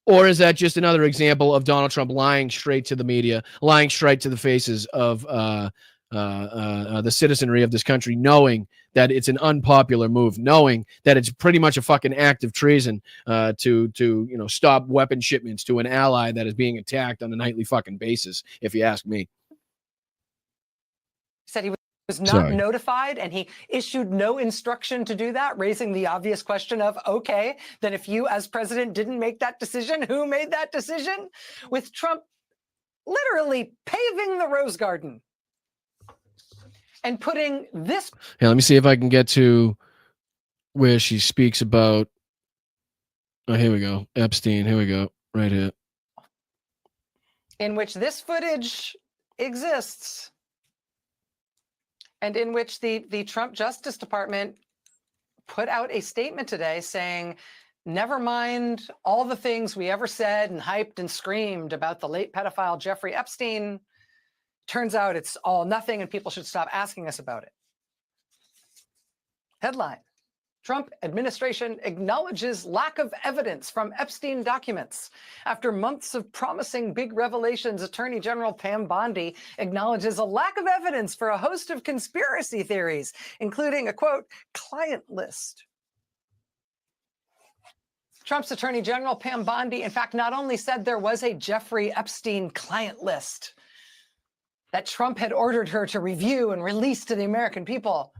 Or is that just another example of Donald Trump lying straight to the media, lying straight to the faces of the citizenry of this country, knowing that it's an unpopular move, knowing that it's pretty much a fucking act of treason to stop weapon shipments to an ally that is being attacked on a nightly fucking basis, if you ask me. Said he was not notified, and he issued no instruction to do that, raising the obvious question of, okay, then if you as president didn't make that decision, who made that decision? With Trump literally paving the Rose Garden and putting this... Yeah, let me see if I can get to where she speaks about... Oh, here we go. Epstein. Here we go. Right here. In which this footage exists. And in which the Trump Justice Department put out a statement today saying, never mind all the things we ever said and hyped and screamed about the late pedophile Jeffrey Epstein. Turns out it's all nothing and people should stop asking us about it. Headline: Trump administration acknowledges lack of evidence from Epstein documents. After months of promising big revelations, Attorney General Pam Bondi acknowledges a lack of evidence for a host of conspiracy theories, including a, quote, client list. Trump's Attorney General Pam Bondi, in fact, not only said there was a Jeffrey Epstein client list that Trump had ordered her to review and release to the American people.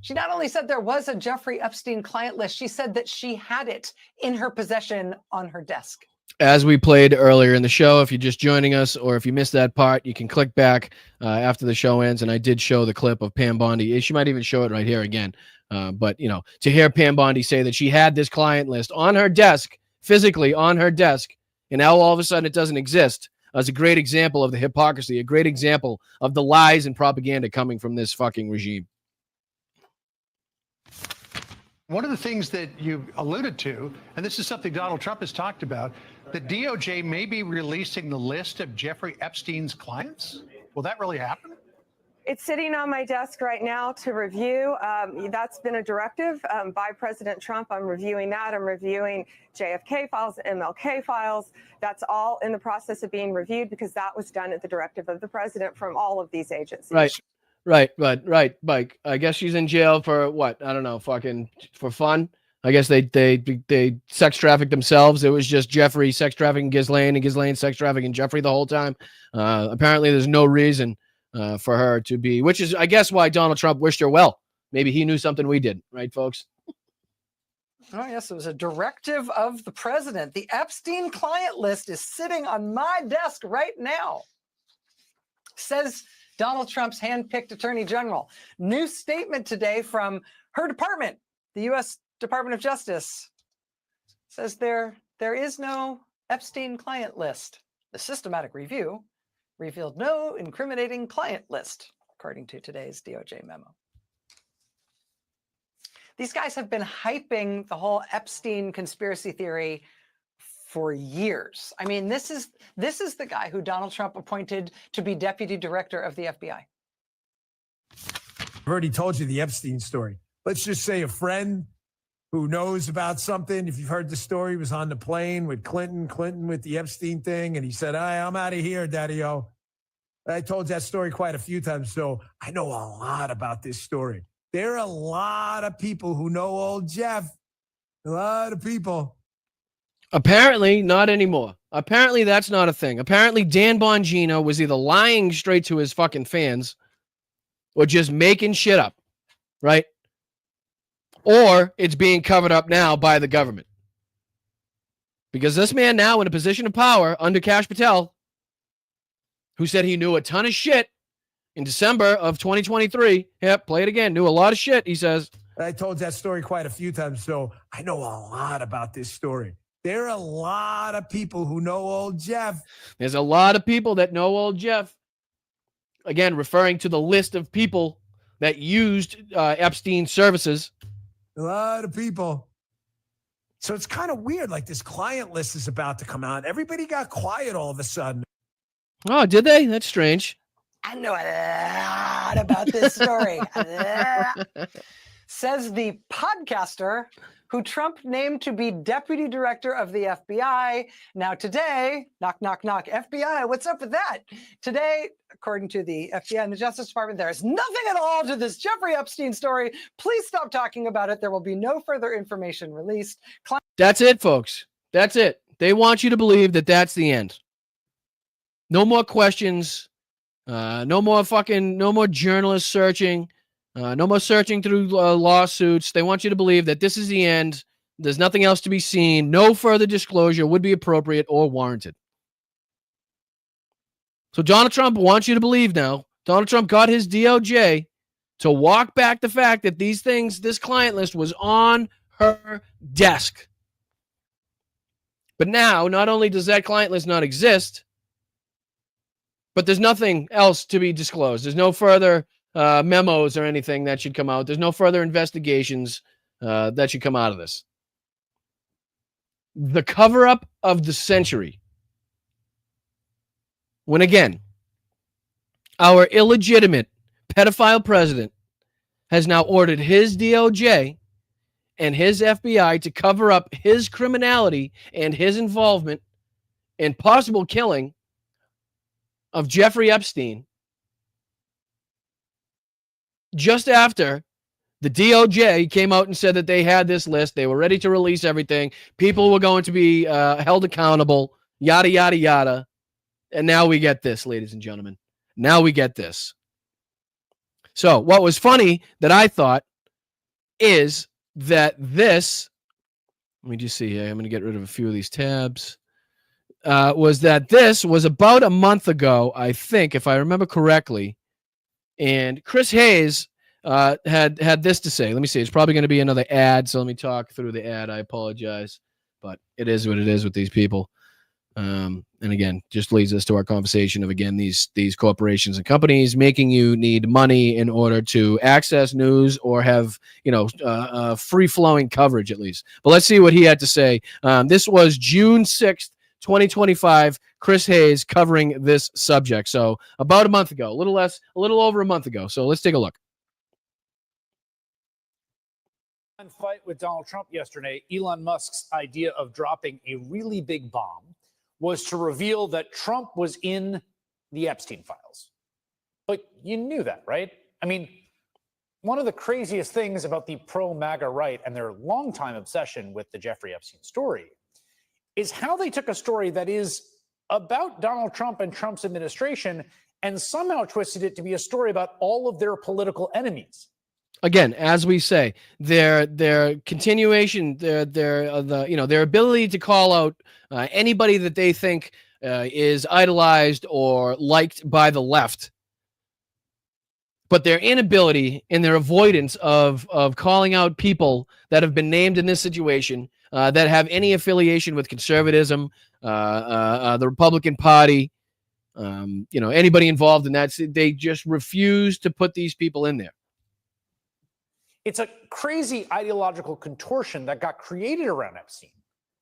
She not only said there was a Jeffrey Epstein client list, she said that she had it in her possession on her desk. As we played earlier in the show, if you're just joining us or if you missed that part, you can click back after the show ends. And I did show the clip of Pam Bondi. She might even show it right here again. But, you know, to hear Pam Bondi say that she had this client list on her desk, physically on her desk, and now all of a sudden it doesn't exist, is a great example of the hypocrisy, a great example of the lies and propaganda coming from this fucking regime. One of the things that you alluded to, and this is something Donald Trump has talked about, the DOJ may be releasing the list of Jeffrey Epstein's clients. Will that really happen? It's sitting on my desk right now to review. That's been a directive by President Trump. I'm reviewing that. I'm reviewing JFK files, MLK files. That's all in the process of being reviewed because that was done at the directive of the president from all of these agencies. Right. Mike, I guess she's in jail for what? I don't know, fucking for fun. I guess they sex trafficked themselves. It was just Jeffrey sex trafficking Ghislaine and Ghislaine sex trafficking Jeffrey the whole time. Apparently there's no reason for her to be, which is, I guess, why Donald Trump wished her well. Maybe he knew something we didn't, right, folks? Oh, yes, it was a directive of the president. The Epstein client list is sitting on my desk right now, says Donald Trump's handpicked attorney general. New statement today from her department, the U.S. Department of Justice, says there is no Epstein client list. The systematic review revealed no incriminating client list, according to today's DOJ memo. These guys have been hyping the whole Epstein conspiracy theory for years. I mean, this is the guy who Donald Trump appointed to be deputy director of the FBI. I've already told you the Epstein story. Let's just say a friend who knows about something. If you've heard the story, he was on the plane with Clinton with the Epstein thing, and he said, I'm out of here, Daddy-O. I told that story quite a few times, so I know a lot about this story. There are a lot of people who know old Jeff. A lot of people. Apparently, not anymore. Apparently, that's not a thing. Apparently, Dan Bongino was either lying straight to his fucking fans or just making shit up, right? Or it's being covered up now by the government. Because this man now in a position of power under Kash Patel, who said he knew a ton of shit in December of 2023. Yep, play it again. Knew a lot of shit, he says. I told that story quite a few times, so I know a lot about this story. There are a lot of people who know old Jeff. There's a lot of people that know old Jeff. Again, referring to the list of people that used Epstein's services. A lot of people. So it's kind of weird, like this client list is about to come out. Everybody got quiet all of a sudden. Oh, did they? That's strange. I know a lot about this story. Says the podcaster who Trump named to be deputy director of the FBI. Now today, knock, knock, knock, FBI, what's up with that? Today, according to the FBI and the Justice Department, there is nothing at all to this Jeffrey Epstein story. Please stop talking about it. There will be no further information released. That's it, folks. That's it. They want you to believe that that's the end. No more questions. No more journalists searching. No more searching through lawsuits. They want you to believe that this is the end. There's nothing else to be seen. No further disclosure would be appropriate or warranted. So Donald Trump wants you to believe now. Donald Trump got his DOJ to walk back the fact that these things, this client list was on her desk. But now, not only does that client list not exist, but there's nothing else to be disclosed. There's no further memos or anything that should come out. There's no further investigations that should come out of this. The cover-up of the century. When again, our illegitimate pedophile president has now ordered his DOJ and his FBI to cover up his criminality and his involvement in possible killing of Jeffrey Epstein, just after the DOJ came out and said that they had this list, they were ready to release everything, people were going to be held accountable, yada, yada, yada. And now we get this, ladies and gentlemen. Now we get this. So what was funny that I thought is that this, let me just see here, I'm going to get rid of a few of these tabs, was that this was about a month ago, I think, if I remember correctly. And Chris Hayes had this to say. Let me see. It's probably going to be another ad, so let me talk through the ad. I apologize, but it is what it is with these people. And again, just leads us to our conversation of, again, these corporations and companies making you need money in order to access news or have, free-flowing coverage at least. But let's see what he had to say. This was June 6th, 2025, Chris Hayes covering this subject. So about a month ago, a little over a month ago. So let's take a look. Fight with Donald Trump yesterday, Elon Musk's idea of dropping a really big bomb was to reveal that Trump was in the Epstein files. But you knew that, right? I mean, one of the craziest things about the pro-MAGA right and their longtime obsession with the Jeffrey Epstein story is how they took a story that is about Donald Trump and Trump's administration and somehow twisted it to be a story about all of their political enemies. Again, as we say, their continuation, their ability to call out anybody that they think is idolized or liked by the left, but their inability and their avoidance of calling out people that have been named in this situation that have any affiliation with conservatism, the Republican Party, anybody involved in that, they just refuse to put these people in there. It's a crazy ideological contortion that got created around Epstein.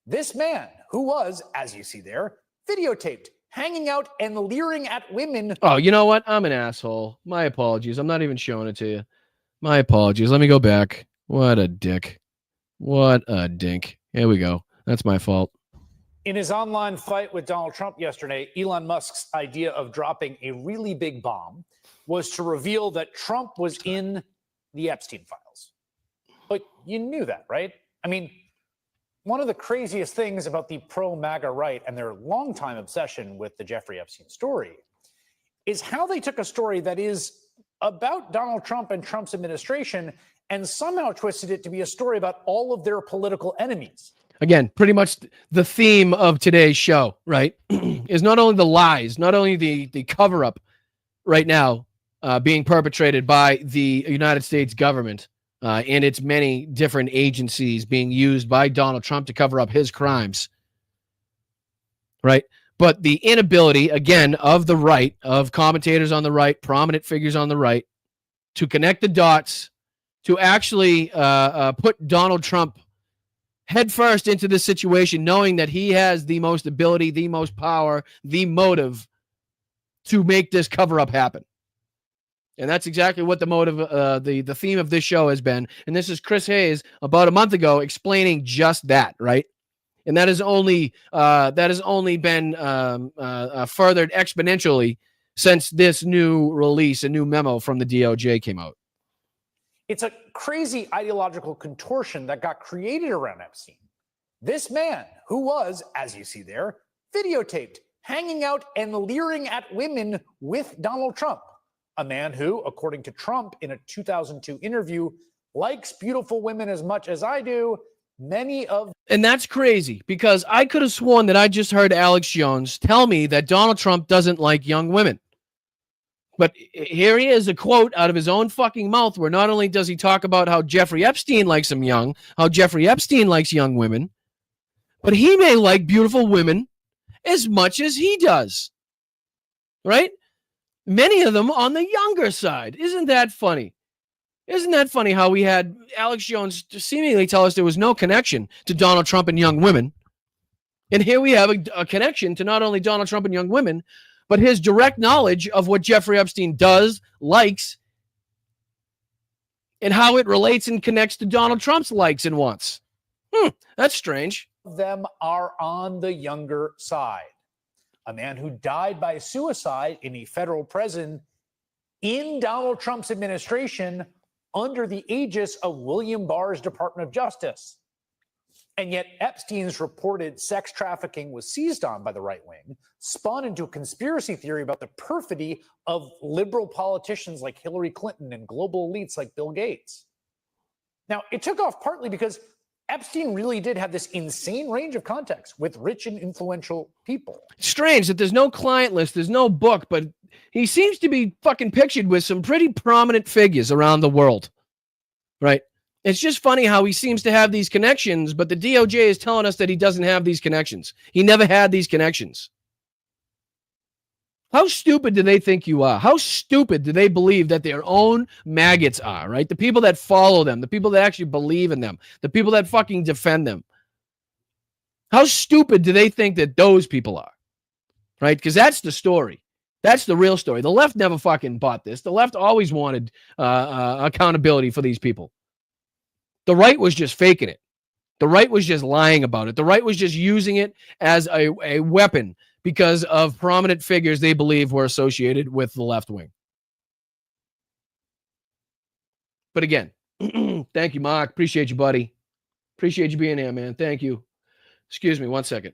This man, who was, as you see there, videotaped, hanging out and leering at women. Oh, you know what? I'm an asshole. My apologies. I'm not even showing it to you. My apologies. Let me go back. What a dick. What a dink. Here we go. That's my fault. In his online fight with Donald Trump yesterday, Elon Musk's idea of dropping a really big bomb was to reveal that Trump was in the Epstein files. But you knew that, right? I mean, one of the craziest things about the pro-MAGA right and their longtime obsession with the Jeffrey Epstein story is how they took a story that is about Donald Trump and Trump's administration and somehow twisted it to be a story about all of their political enemies. Again, pretty much the theme of today's show, right, is not only the lies, not only the cover-up right now being perpetrated by the United States government and its many different agencies being used by Donald Trump to cover up his crimes, right? But the inability, again, of the right, of commentators on the right, prominent figures on the right, to connect the dots, to actually put Donald Trump headfirst into this situation, knowing that he has the most ability, the most power, the motive to make this cover-up happen. And that's exactly what the motive, the theme of this show has been. And this is Chris Hayes about a month ago explaining just that, right? And that has only been furthered exponentially since this new release, a new memo from the DOJ came out. It's a crazy ideological contortion that got created around Epstein. This man, who was, as you see there, videotaped, hanging out and leering at women with Donald Trump. A man who, according to Trump in a 2002 interview, likes beautiful women as much as I do. And that's crazy, because I could have sworn that I just heard Alex Jones tell me that Donald Trump doesn't like young women. But here he is, a quote out of his own fucking mouth, where not only does he talk about how Jeffrey Epstein likes him young, how Jeffrey Epstein likes young women, but he may like beautiful women as much as he does. Right? Many of them on the younger side. Isn't that funny? Isn't that funny how we had Alex Jones seemingly tell us there was no connection to Donald Trump and young women? And here we have a connection to not only Donald Trump and young women, but his direct knowledge of what Jeffrey Epstein does, likes, and how it relates and connects to Donald Trump's likes and wants. That's strange. Them are on the younger side. A man who died by suicide in a federal prison in Donald Trump's administration under the aegis of William Barr's Department of Justice. And yet Epstein's reported sex trafficking was seized on by the right wing, spun into a conspiracy theory about the perfidy of liberal politicians like Hillary Clinton and global elites like Bill Gates. Now, it took off partly because Epstein really did have this insane range of contacts with rich and influential people. Strange that there's no client list, there's no book, but he seems to be fucking pictured with some pretty prominent figures around the world, right? It's just funny how he seems to have these connections, but the DOJ is telling us that he doesn't have these connections. He never had these connections. How stupid do they think you are? How stupid do they believe that their own maggots are, right? The people that follow them, the people that actually believe in them, the people that fucking defend them. How stupid do they think that those people are, right? Because that's the story. That's the real story. The left never fucking bought this. The left always wanted accountability for these people. The right was just faking it. The right was just lying about it. The right was just using it as a weapon because of prominent figures they believe were associated with the left wing. But again, thank you, Mark. Appreciate you, buddy. Appreciate you being here, man. Thank you. Excuse me, 1 second.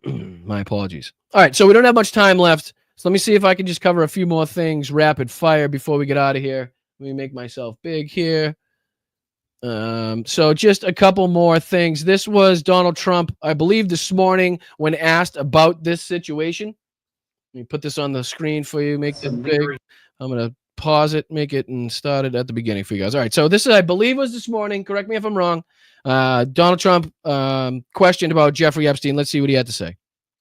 My apologies. All right, so we don't have much time left. So let me see if I can just cover a few more things rapid fire before we get out of here. Let me make myself big here. So just a couple more things. This was Donald Trump, I believe, this morning when asked about this situation. Let me put this on the screen for you. Make it big. I'm going to pause it, make it, and start it at the beginning for you guys. All right, so this is, I believe, was this morning. Correct me if I'm wrong. Donald Trump questioned about Jeffrey Epstein. Let's see what he had to say.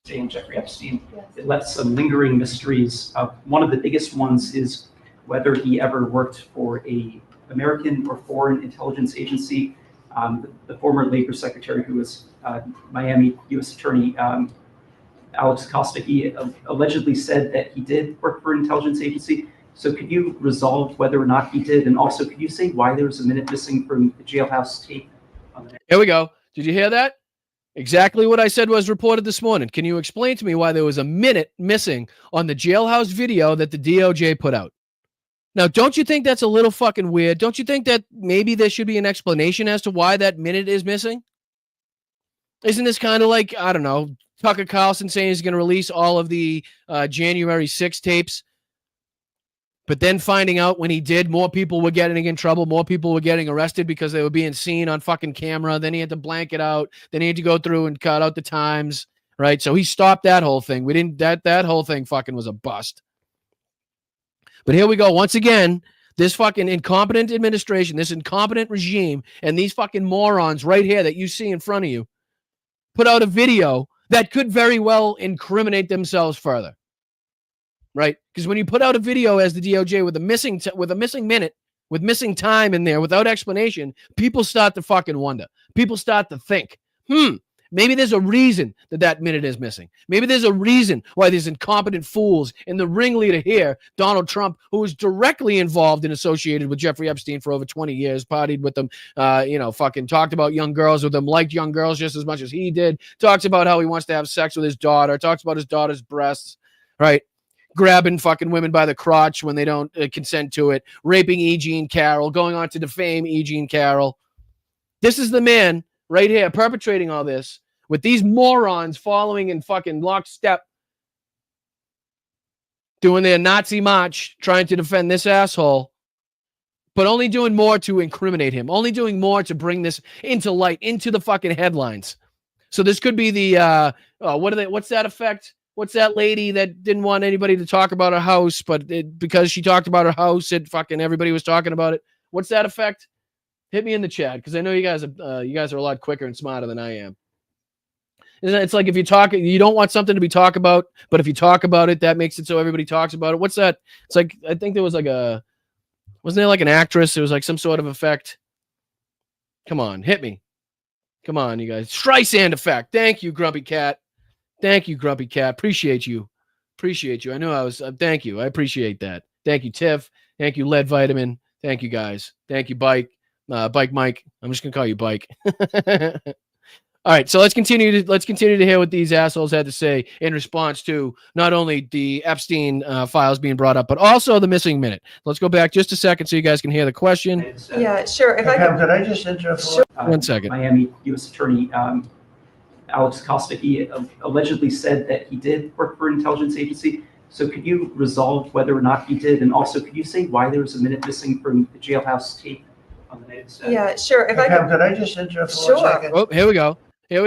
Saying Jeffrey Epstein, it left some lingering mysteries. One of the biggest ones is whether he ever worked for a American or foreign intelligence agency. The former Labor Secretary, who was Miami U.S. Attorney Alex Acosta, he allegedly said that he did work for an intelligence agency. So could you resolve whether or not he did? And also, could you say why there was a minute missing from the jailhouse tape? Here we go. Did you hear that? Exactly what I said was reported this morning. Can you explain to me why there was a minute missing on the jailhouse video that the DOJ put out? Now, don't you think that's a little fucking weird? Don't you think that maybe there should be an explanation as to why that minute is missing? Isn't this kind of like, I don't know, Tucker Carlson saying he's going to release all of the January 6 tapes, but then finding out when he did, more people were getting in trouble, more people were getting arrested because they were being seen on fucking camera. Then he had to blank it out. Then he had to go through and cut out the times, right? So he stopped that whole thing. We didn't, that whole thing fucking was a bust. But here we go. Once again, this fucking incompetent administration, this incompetent regime, and these fucking morons right here that you see in front of you put out a video that could very well incriminate themselves further. Right? Because when you put out a video as the DOJ with a missing minute, with missing time in there without explanation, people start to fucking wonder. People start to think, maybe there's a reason that minute is missing. Maybe there's a reason why these incompetent fools and the ringleader here, Donald Trump, who was directly involved and associated with Jeffrey Epstein for over 20 years, partied with them, fucking talked about young girls with them, liked young girls just as much as he did, talks about how he wants to have sex with his daughter, talks about his daughter's breasts, right? Grabbing fucking women by the crotch when they don't consent to it, raping E. Jean Carroll, going on to defame E. Jean Carroll. This is the man right here perpetrating all this with these morons following in fucking lockstep, doing their Nazi march, trying to defend this asshole, but only doing more to incriminate him, only doing more to bring this into light, into the fucking headlines. So this could be the, what's that effect? What's that lady that didn't want anybody to talk about her house, but because she talked about her house, everybody was talking about it. What's that effect? Hit me in the chat, because I know you guys are a lot quicker and smarter than I am. It's like if you talk, you don't want something to be talked about, but if you talk about it, that makes it so everybody talks about it. What's that? It's like, I think there was like wasn't there like an actress? It was like some sort of effect. Come on, hit me. Come on, you guys. Streisand effect. Thank you, Grumpy Cat. Thank you, Grumpy Cat. Appreciate you. I knew I was. Thank you. I appreciate that. Thank you, Tiff. Thank you, Lead Vitamin. Thank you, guys. Thank you, Bike. Bike Mike. I'm just gonna call you Bike. All right, so let's continue to hear what these assholes had to say in response to not only the Epstein files being brought up, but also the missing minute. Let's go back just a second so you guys can hear the question. Yeah, sure. If I could I just interrupt? Sure. 1 second. Miami U.S. Attorney Alex Costa, he allegedly said that he did work for an intelligence agency. So could you resolve whether or not he did? And also, could you say why there was a minute missing from the jailhouse tape on the night of the set? Yeah, sure. If I could I just interrupt for 1 second? Oh, here we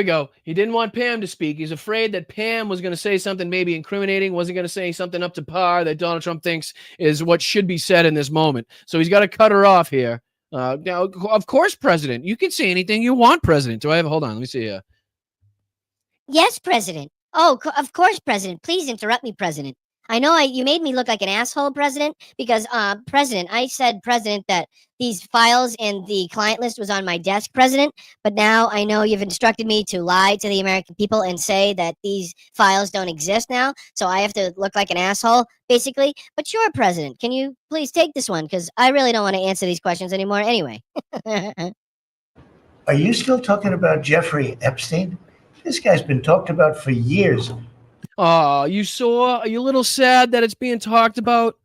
go. He didn't want Pam to speak. He's afraid that Pam was going to say something maybe incriminating, wasn't going to say something up to par that Donald Trump thinks is what should be said in this moment. So he's got to cut her off here. Now, of course, President, you can say anything you want, President. Hold on, let me see here. Yes, President. Oh, of course, President. Please interrupt me, President. I know you made me look like an asshole, President, because, President, I said, President, that these files and the client list was on my desk, President, but now I know you've instructed me to lie to the American people and say that these files don't exist now, so I have to look like an asshole, basically. But sure, President, can you please take this one, because I really don't want to answer these questions anymore anyway. Are you still talking about Jeffrey Epstein? This guy's been talked about for years. Oh, you saw? Are you a little sad that it's being talked about?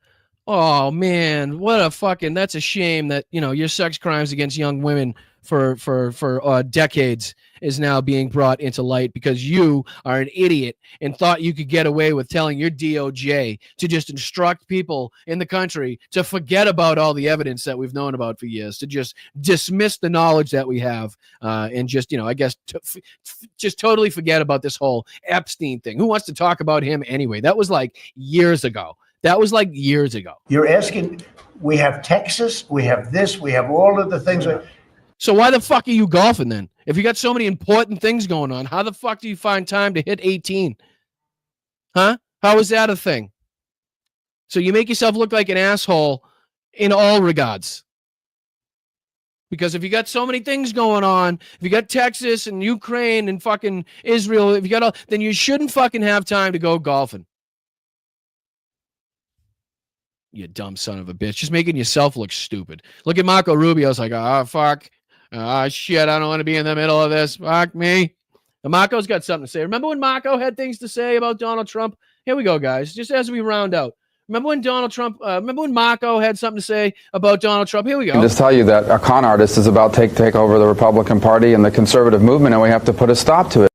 Oh man, that's a shame that, your sex crimes against young women for decades is now being brought into light because you are an idiot and thought you could get away with telling your DOJ to just instruct people in the country to forget about all the evidence that we've known about for years, to just dismiss the knowledge that we have, and just, I guess, just totally forget about this whole Epstein thing. Who wants to talk about him anyway? That was like years ago. You're asking, we have Texas, we have this, we have all of the things. So why the fuck are you golfing then? If you got so many important things going on, how the fuck do you find time to hit 18? Huh? How is that a thing? So you make yourself look like an asshole in all regards. Because if you got so many things going on, if you got Texas and Ukraine and fucking Israel, if you got all, then you shouldn't fucking have time to go golfing. You dumb son of a bitch. Just making yourself look stupid. Look at Marco Rubio's like, oh, fuck. Shit, I don't want to be in the middle of this. Fuck me. And Marco's got something to say. Remember when Marco had things to say about Donald Trump? Here we go, guys. Just as we round out. Remember when Marco had something to say about Donald Trump? Here we go. I can just tell you that a con artist is about to take over the Republican Party and the conservative movement, and we have to put a stop to it.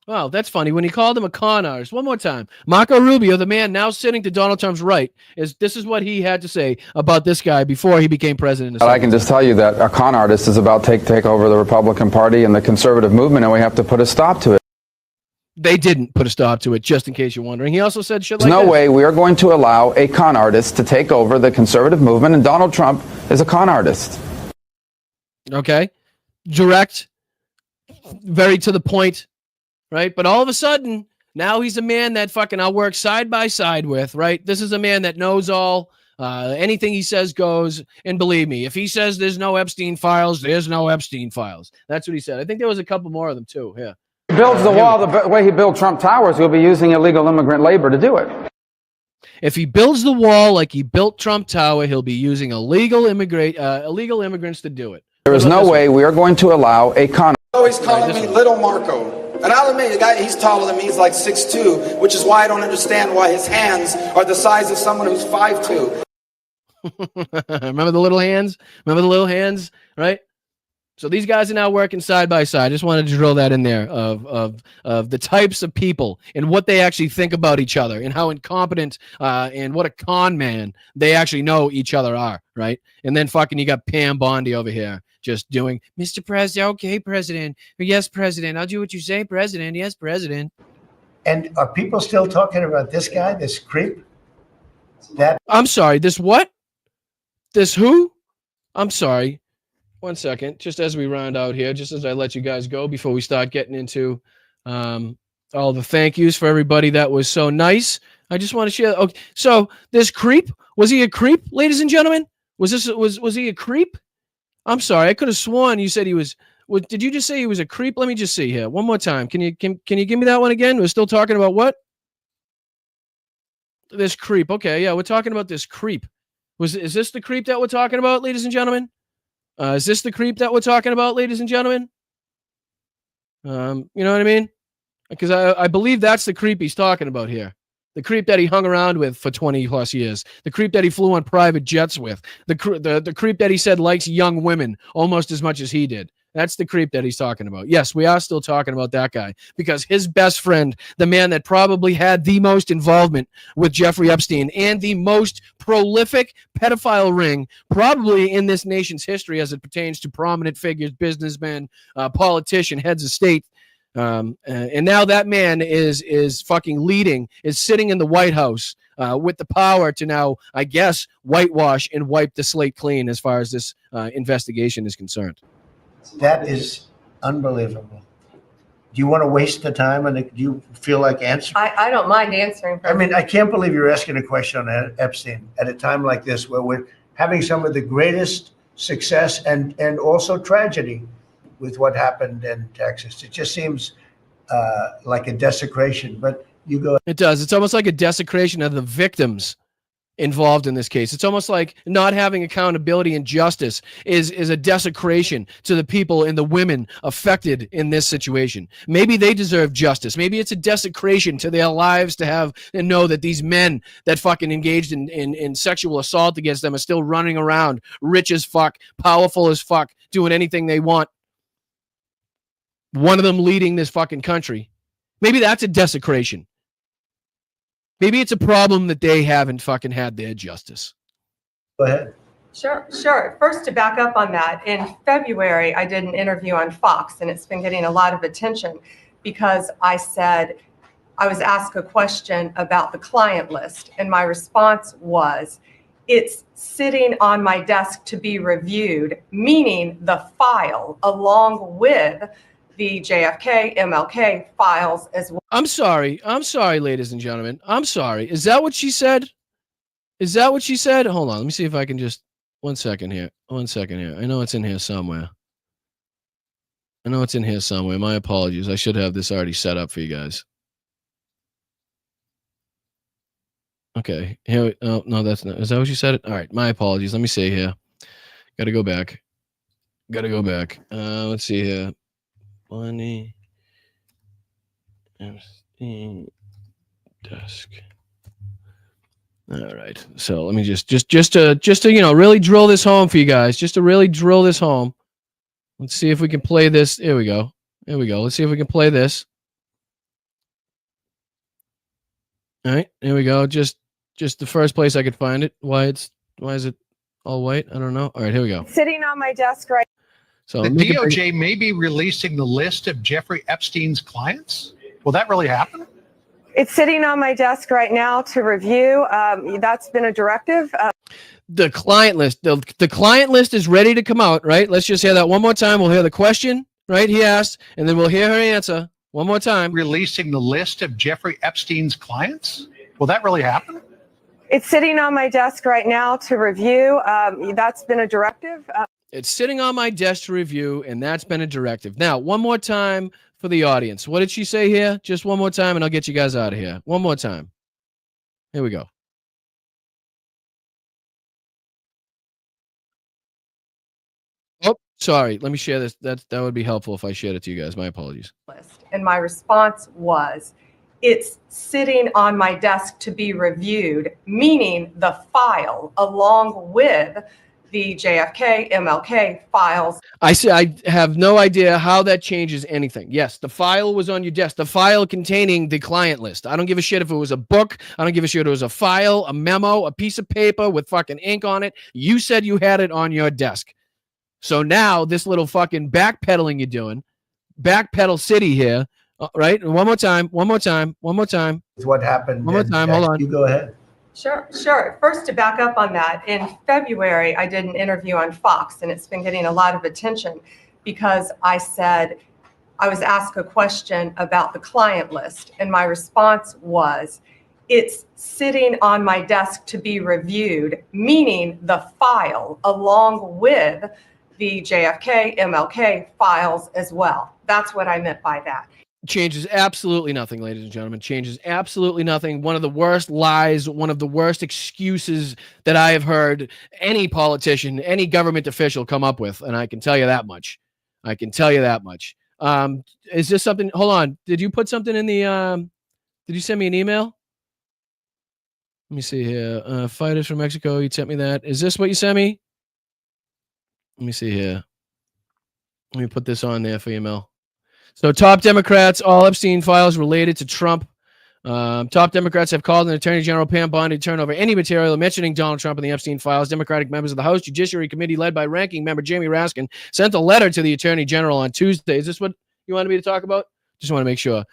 Well, that's funny. When he called him a con artist. One more time. Marco Rubio, the man now sitting to Donald Trump's right, this is what he had to say about this guy before he became president. I can just tell you that a con artist is about to take over the Republican Party and the conservative movement, and we have to put a stop to it. They didn't put a stop to it, just in case you're wondering. He also said shit like There's no this. way we are going to allow a con artist to take over the conservative movement, and Donald Trump is a con artist. Okay. Direct, very to the point, right? But all of a sudden, now he's a man that fucking I'll work side by side with, right? This is a man that knows all. Anything he says goes. And believe me, if he says there's no Epstein files, there's no Epstein files. That's what he said. I think there was a couple more of them too. Yeah. He builds the wall the way he built Trump Towers, he'll be using illegal immigrant labor to do it. If he builds the wall like he built Trump Tower, he'll be using illegal immigrants to do it. There is no way we are going to allow a con. Always calling me Little Marco. And I'll admit, the guy, he's taller than me. He's like 6'2", which is why I don't understand why his hands are the size of someone who's 5'2". Remember the little hands? Remember the little hands, right? So these guys are now working side by side. I just wanted to drill that in there of the types of people and what they actually think about each other and how incompetent and what a con man they actually know each other are, right? And then fucking you got Pam Bondi over here just doing, Mr. President, okay, President. Yes, President. I'll do what you say, President. Yes, President. And are people still talking about this guy, this creep? I'm sorry, this what? This who? I'm sorry. One second, just as we round out here, just as I let you guys go before we start getting into all the thank yous for everybody that was so nice. I just want to share. Okay, so this creep, was he a creep, ladies and gentlemen? Was he a creep? I'm sorry, I could have sworn you said he was. Did you just say he was a creep? Let me just see here one more time. Can you give me that one again? We're still talking about what? This creep. Okay, yeah, we're talking about this creep. Is this the creep that we're talking about, ladies and gentlemen? Is this the creep that we're talking about, ladies and gentlemen? You know what I mean? Because I believe that's the creep he's talking about here. The creep that he hung around with for 20 plus years. The creep that he flew on private jets with. The creep that he said likes young women almost as much as he did. That's the creep that he's talking about. Yes, we are still talking about that guy because his best friend, the man that probably had the most involvement with Jeffrey Epstein and the most prolific pedophile ring probably in this nation's history as it pertains to prominent figures, businessmen, politician, heads of state. And now that man is fucking leading, is sitting in the White House with the power to now, I guess, whitewash and wipe the slate clean as far as this investigation is concerned. That is unbelievable. Do you want to waste the time and do you feel like answering? I don't mind answering. I mean, I can't believe you're asking a question on Epstein at a time like this where we're having some of the greatest success and also tragedy with what happened in Texas. It just seems like a desecration, but you go. It does. It's almost like a desecration of the victims involved in this case. It's almost like not having accountability and justice is a desecration to the people and the women affected in this situation. Maybe they deserve justice. Maybe it's a desecration to their lives to have and know that these men that fucking engaged in sexual assault against them are still running around, rich as fuck, powerful as fuck, doing anything they want. One of them leading this fucking country. Maybe that's a desecration. Maybe it's a problem that they haven't fucking had their justice. Go ahead. Sure. First, to back up on that, in February, I did an interview on Fox, and it's been getting a lot of attention because I was asked a question about the client list, and my response was, it's sitting on my desk to be reviewed, meaning the file along with the JFK, MLK files as well. I'm sorry, ladies and gentlemen. I'm sorry. Is that what she said? Hold on. Let me see if I can just... One second here. I know it's in here somewhere. My apologies. I should have this already set up for you guys. Okay. Here. Oh no, that's not. Is that what you said? All right. My apologies. Let me see here. Got to go back. Let's see here. Bonnie. Epstein desk. All right. So let me just to really drill this home for you guys. Just to really drill this home. Let's see if we can play this. Here we go. Let's see if we can play this. All right. Here we go. Just the first place I could find it. Why is it all white? I don't know. All right. Here we go. Sitting on my desk right. So The DOJ may be releasing the list of Jeffrey Epstein's clients. Will that really happen? It's sitting on my desk right now to review. That's been a directive. The client list. The client list is ready to come out, right? Let's just hear that one more time. We'll hear the question, right? He asked, and then we'll hear her answer one more time. Releasing the list of Jeffrey Epstein's clients? Will that really happen? It's sitting on my desk right now to review. That's been a directive. It's sitting on my desk to review, and that's been a directive. Now, one more time for the audience. What did she say here? Just one more time, and I'll get you guys out of here. One more time. Here we go. Oh, sorry. Let me share this. That would be helpful if I shared it to you guys. My apologies. And my response was, it's sitting on my desk to be reviewed, meaning the file along with the JFK, MLK files. I have no idea how that changes anything. Yes, the file was on your desk. The file containing the client list. I don't give a shit if it was a book. I don't give a shit if it was a file, a memo, a piece of paper with fucking ink on it. You said you had it on your desk. So now this little fucking backpedaling you're doing, backpedal city here, right? One more time. With what happened. One more time. Hold on. You go ahead. Sure. First, to back up on that, in February, I did an interview on Fox, and it's been getting a lot of attention because I was asked a question about the client list, and my response was, it's sitting on my desk to be reviewed, meaning the file along with the JFK, MLK files as well. That's what I meant by that. Changes absolutely nothing, ladies and gentlemen. Changes absolutely nothing. One of the worst lies, one of the worst excuses that I have heard any politician, any government official come up with, and I can tell you that much. Is this something? Hold on. Did you put something in the? Did you send me an email? Let me see here. Fighters from Mexico. You sent me that. Is this what you sent me? Let me see here. Let me put this on there for email. So top Democrats, all Epstein files related to Trump. Top Democrats have called on Attorney General Pam Bondi to turn over any material mentioning Donald Trump and the Epstein files. Democratic members of the House Judiciary Committee, led by Ranking Member Jamie Raskin, sent a letter to the Attorney General on Tuesday. Is this what you wanted me to talk about? Just want to make sure.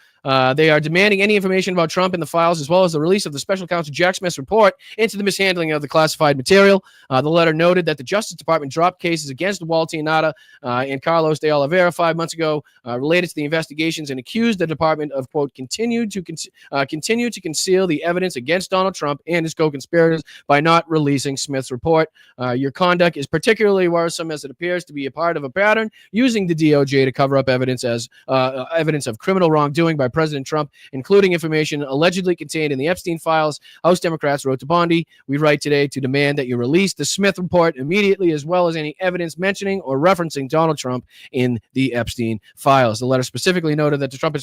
They are demanding any information about Trump in the files, as well as the release of the special counsel Jack Smith's report into the mishandling of the classified material. The letter noted that the Justice Department dropped cases against Walter Nada and Carlos de Oliveira 5 months ago related to the investigations, and accused the department of, quote, continue to conceal the evidence against Donald Trump and his co-conspirators by not releasing Smith's report. Your conduct is particularly worrisome as it appears to be a part of a pattern using the DOJ to cover up evidence of criminal wrongdoing by President Trump, including information allegedly contained in the Epstein files. House Democrats wrote to Bondi, we write today to demand that you release the Smith report immediately, as well as any evidence mentioning or referencing Donald Trump in the Epstein files. The letter specifically noted that the Trump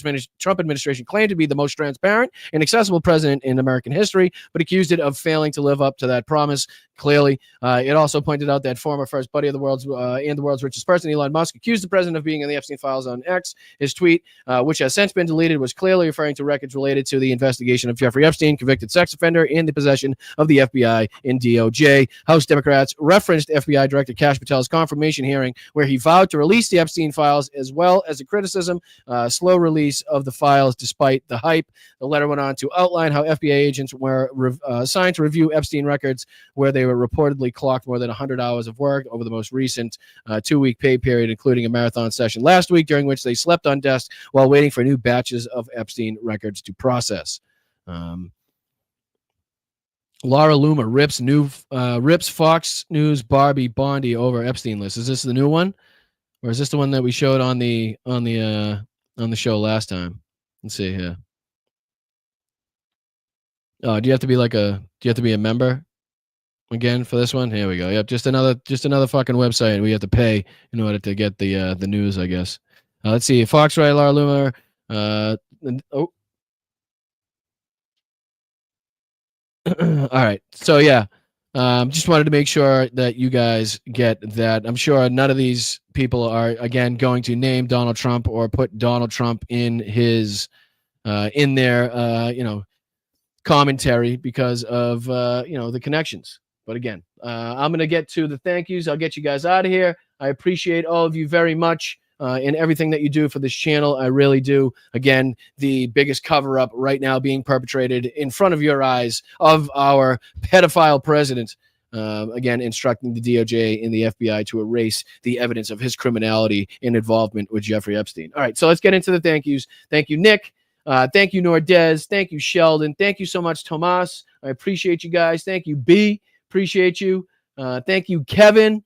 administration claimed to be the most transparent and accessible president in American history, but accused it of failing to live up to that promise. Clearly, it also pointed out that former first buddy of the world's and the world's richest person, Elon Musk, accused the president of being in the Epstein files on X. His tweet, which has since been deleted, was clearly referring to records related to the investigation of Jeffrey Epstein, convicted sex offender, in the possession of the FBI and DOJ. House Democrats referenced FBI Director Kash Patel's confirmation hearing, where he vowed to release the Epstein files, as well as a criticism, slow release of the files despite the hype. The letter went on to outline how FBI agents were assigned to review Epstein records, where they were reportedly clocked more than 100 hours of work over the most recent 2-week pay period, including a marathon session last week, during which they slept on desk while waiting for new batches of Epstein records to process. Laura Loomer rips Fox News Barbie Bondi over Epstein list. Is this the new one, or is this the one that we showed on the show last time? Let's see here. Oh, do you have to be a member again for this one? Here we go. Yep, just another fucking website we have to pay in order to get the news, I guess. Let's see. Fox Ray, Laura Loomer. All right. So yeah, just wanted to make sure that you guys get that. I'm sure none of these people are again going to name Donald Trump or put Donald Trump in his in their commentary because of the connections. But again, I'm going to get to the thank yous. I'll get you guys out of here. I appreciate all of you very much in everything that you do for this channel. I really do. Again, the biggest cover up right now being perpetrated in front of your eyes of our pedophile president. Again, instructing the DOJ and the FBI to erase the evidence of his criminality and involvement with Jeffrey Epstein. All right, so let's get into the thank yous. Thank you, Nick. Thank you, Nordez. Thank you, Sheldon. Thank you so much, Tomas. I appreciate you guys. Thank you, B. Appreciate you. Thank you, Kevin.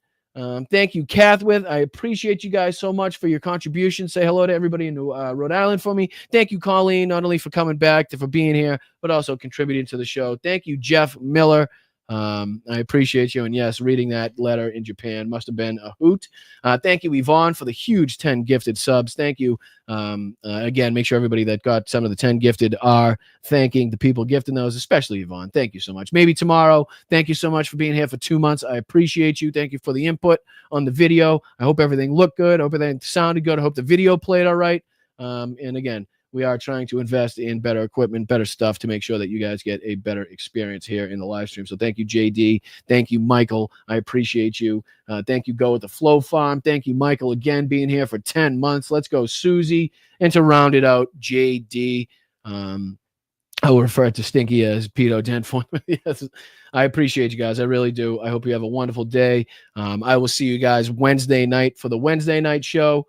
Thank you, Cathwith. I appreciate you guys so much for your contribution. Say hello to everybody in Rhode Island for me. Thank you, Colleen, not only for coming back, for being here, but also contributing to the show. Thank you, Jeff Miller. I appreciate you. And yes, reading that letter in Japan must have been a hoot. Thank you, Yvonne, for the huge 10 gifted subs. Thank you. Again, make sure everybody that got some of the 10 gifted are thanking the people gifting those, especially Yvonne. Thank you so much. Maybe tomorrow. Thank you so much for being here for 2 months. I appreciate you. Thank you for the input on the video. I hope everything looked good. I hope everything sounded good. I hope the video played all right. And again, we are trying to invest in better equipment, better stuff to make sure that you guys get a better experience here in the live stream. So thank you, JD. Thank you, Michael. I appreciate you. Thank you, Go with the Flow Farm. Thank you, Michael, again, being here for 10 months. Let's go, Susie. And to round it out, JD. I will refer to Stinky as Pedo Dent. Yes, I appreciate you guys. I really do. I hope you have a wonderful day. I will see you guys Wednesday night for the Wednesday night show.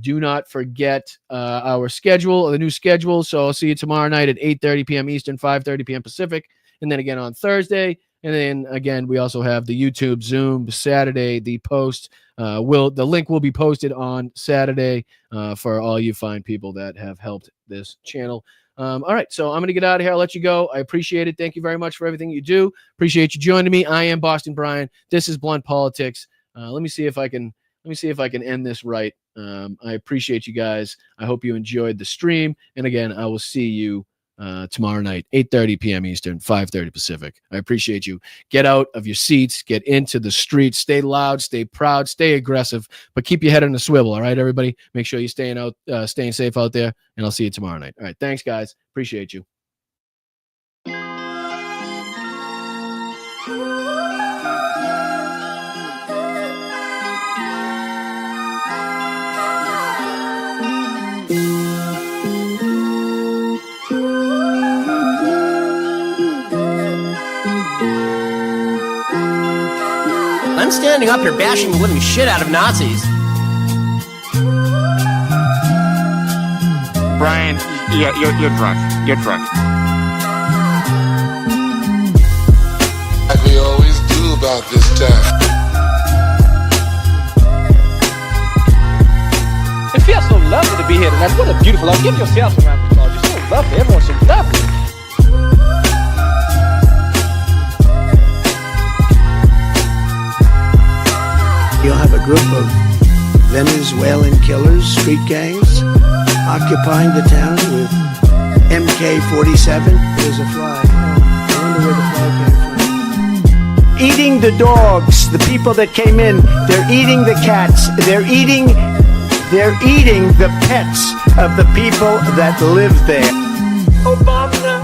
Do not forget our schedule, the new schedule. So I'll see you tomorrow night at 8:30 p.m. Eastern, 5:30 p.m. Pacific, and then again on Thursday. And then again, we also have the YouTube Zoom Saturday. The link will be posted on Saturday for all you fine people that have helped this channel. All right, so I'm going to get out of here. I'll let you go. I appreciate it. Thank you very much for everything you do. Appreciate you joining me. I am Boston Brian. This is Blunt Politics. Let me see if I can end this right. I appreciate you guys. I hope you enjoyed the stream. And again, I will see you tomorrow night, 8:30 p.m. Eastern, 5:30 Pacific. I appreciate you. Get out of your seats. Get into the streets. Stay loud. Stay proud. Stay aggressive. But keep your head on a swivel. All right, everybody? Make sure you're staying safe out there. And I'll see you tomorrow night. All right. Thanks, guys. Appreciate you. I'm standing up here bashing the living shit out of Nazis. Brian, you're drunk. You're drunk. Like we always do about this time. It feels so lovely to be here tonight. What a beautiful life. Give yourself a round of applause. You're so lovely. Everyone's so lovely. You'll have a group of Venezuelan killers, street gangs, occupying the town with MK-47. There's a flag. Oh, I wonder where the flag came from. Eating the dogs, the people that came in, they're eating the cats, they're eating the pets of the people that live there. Obama!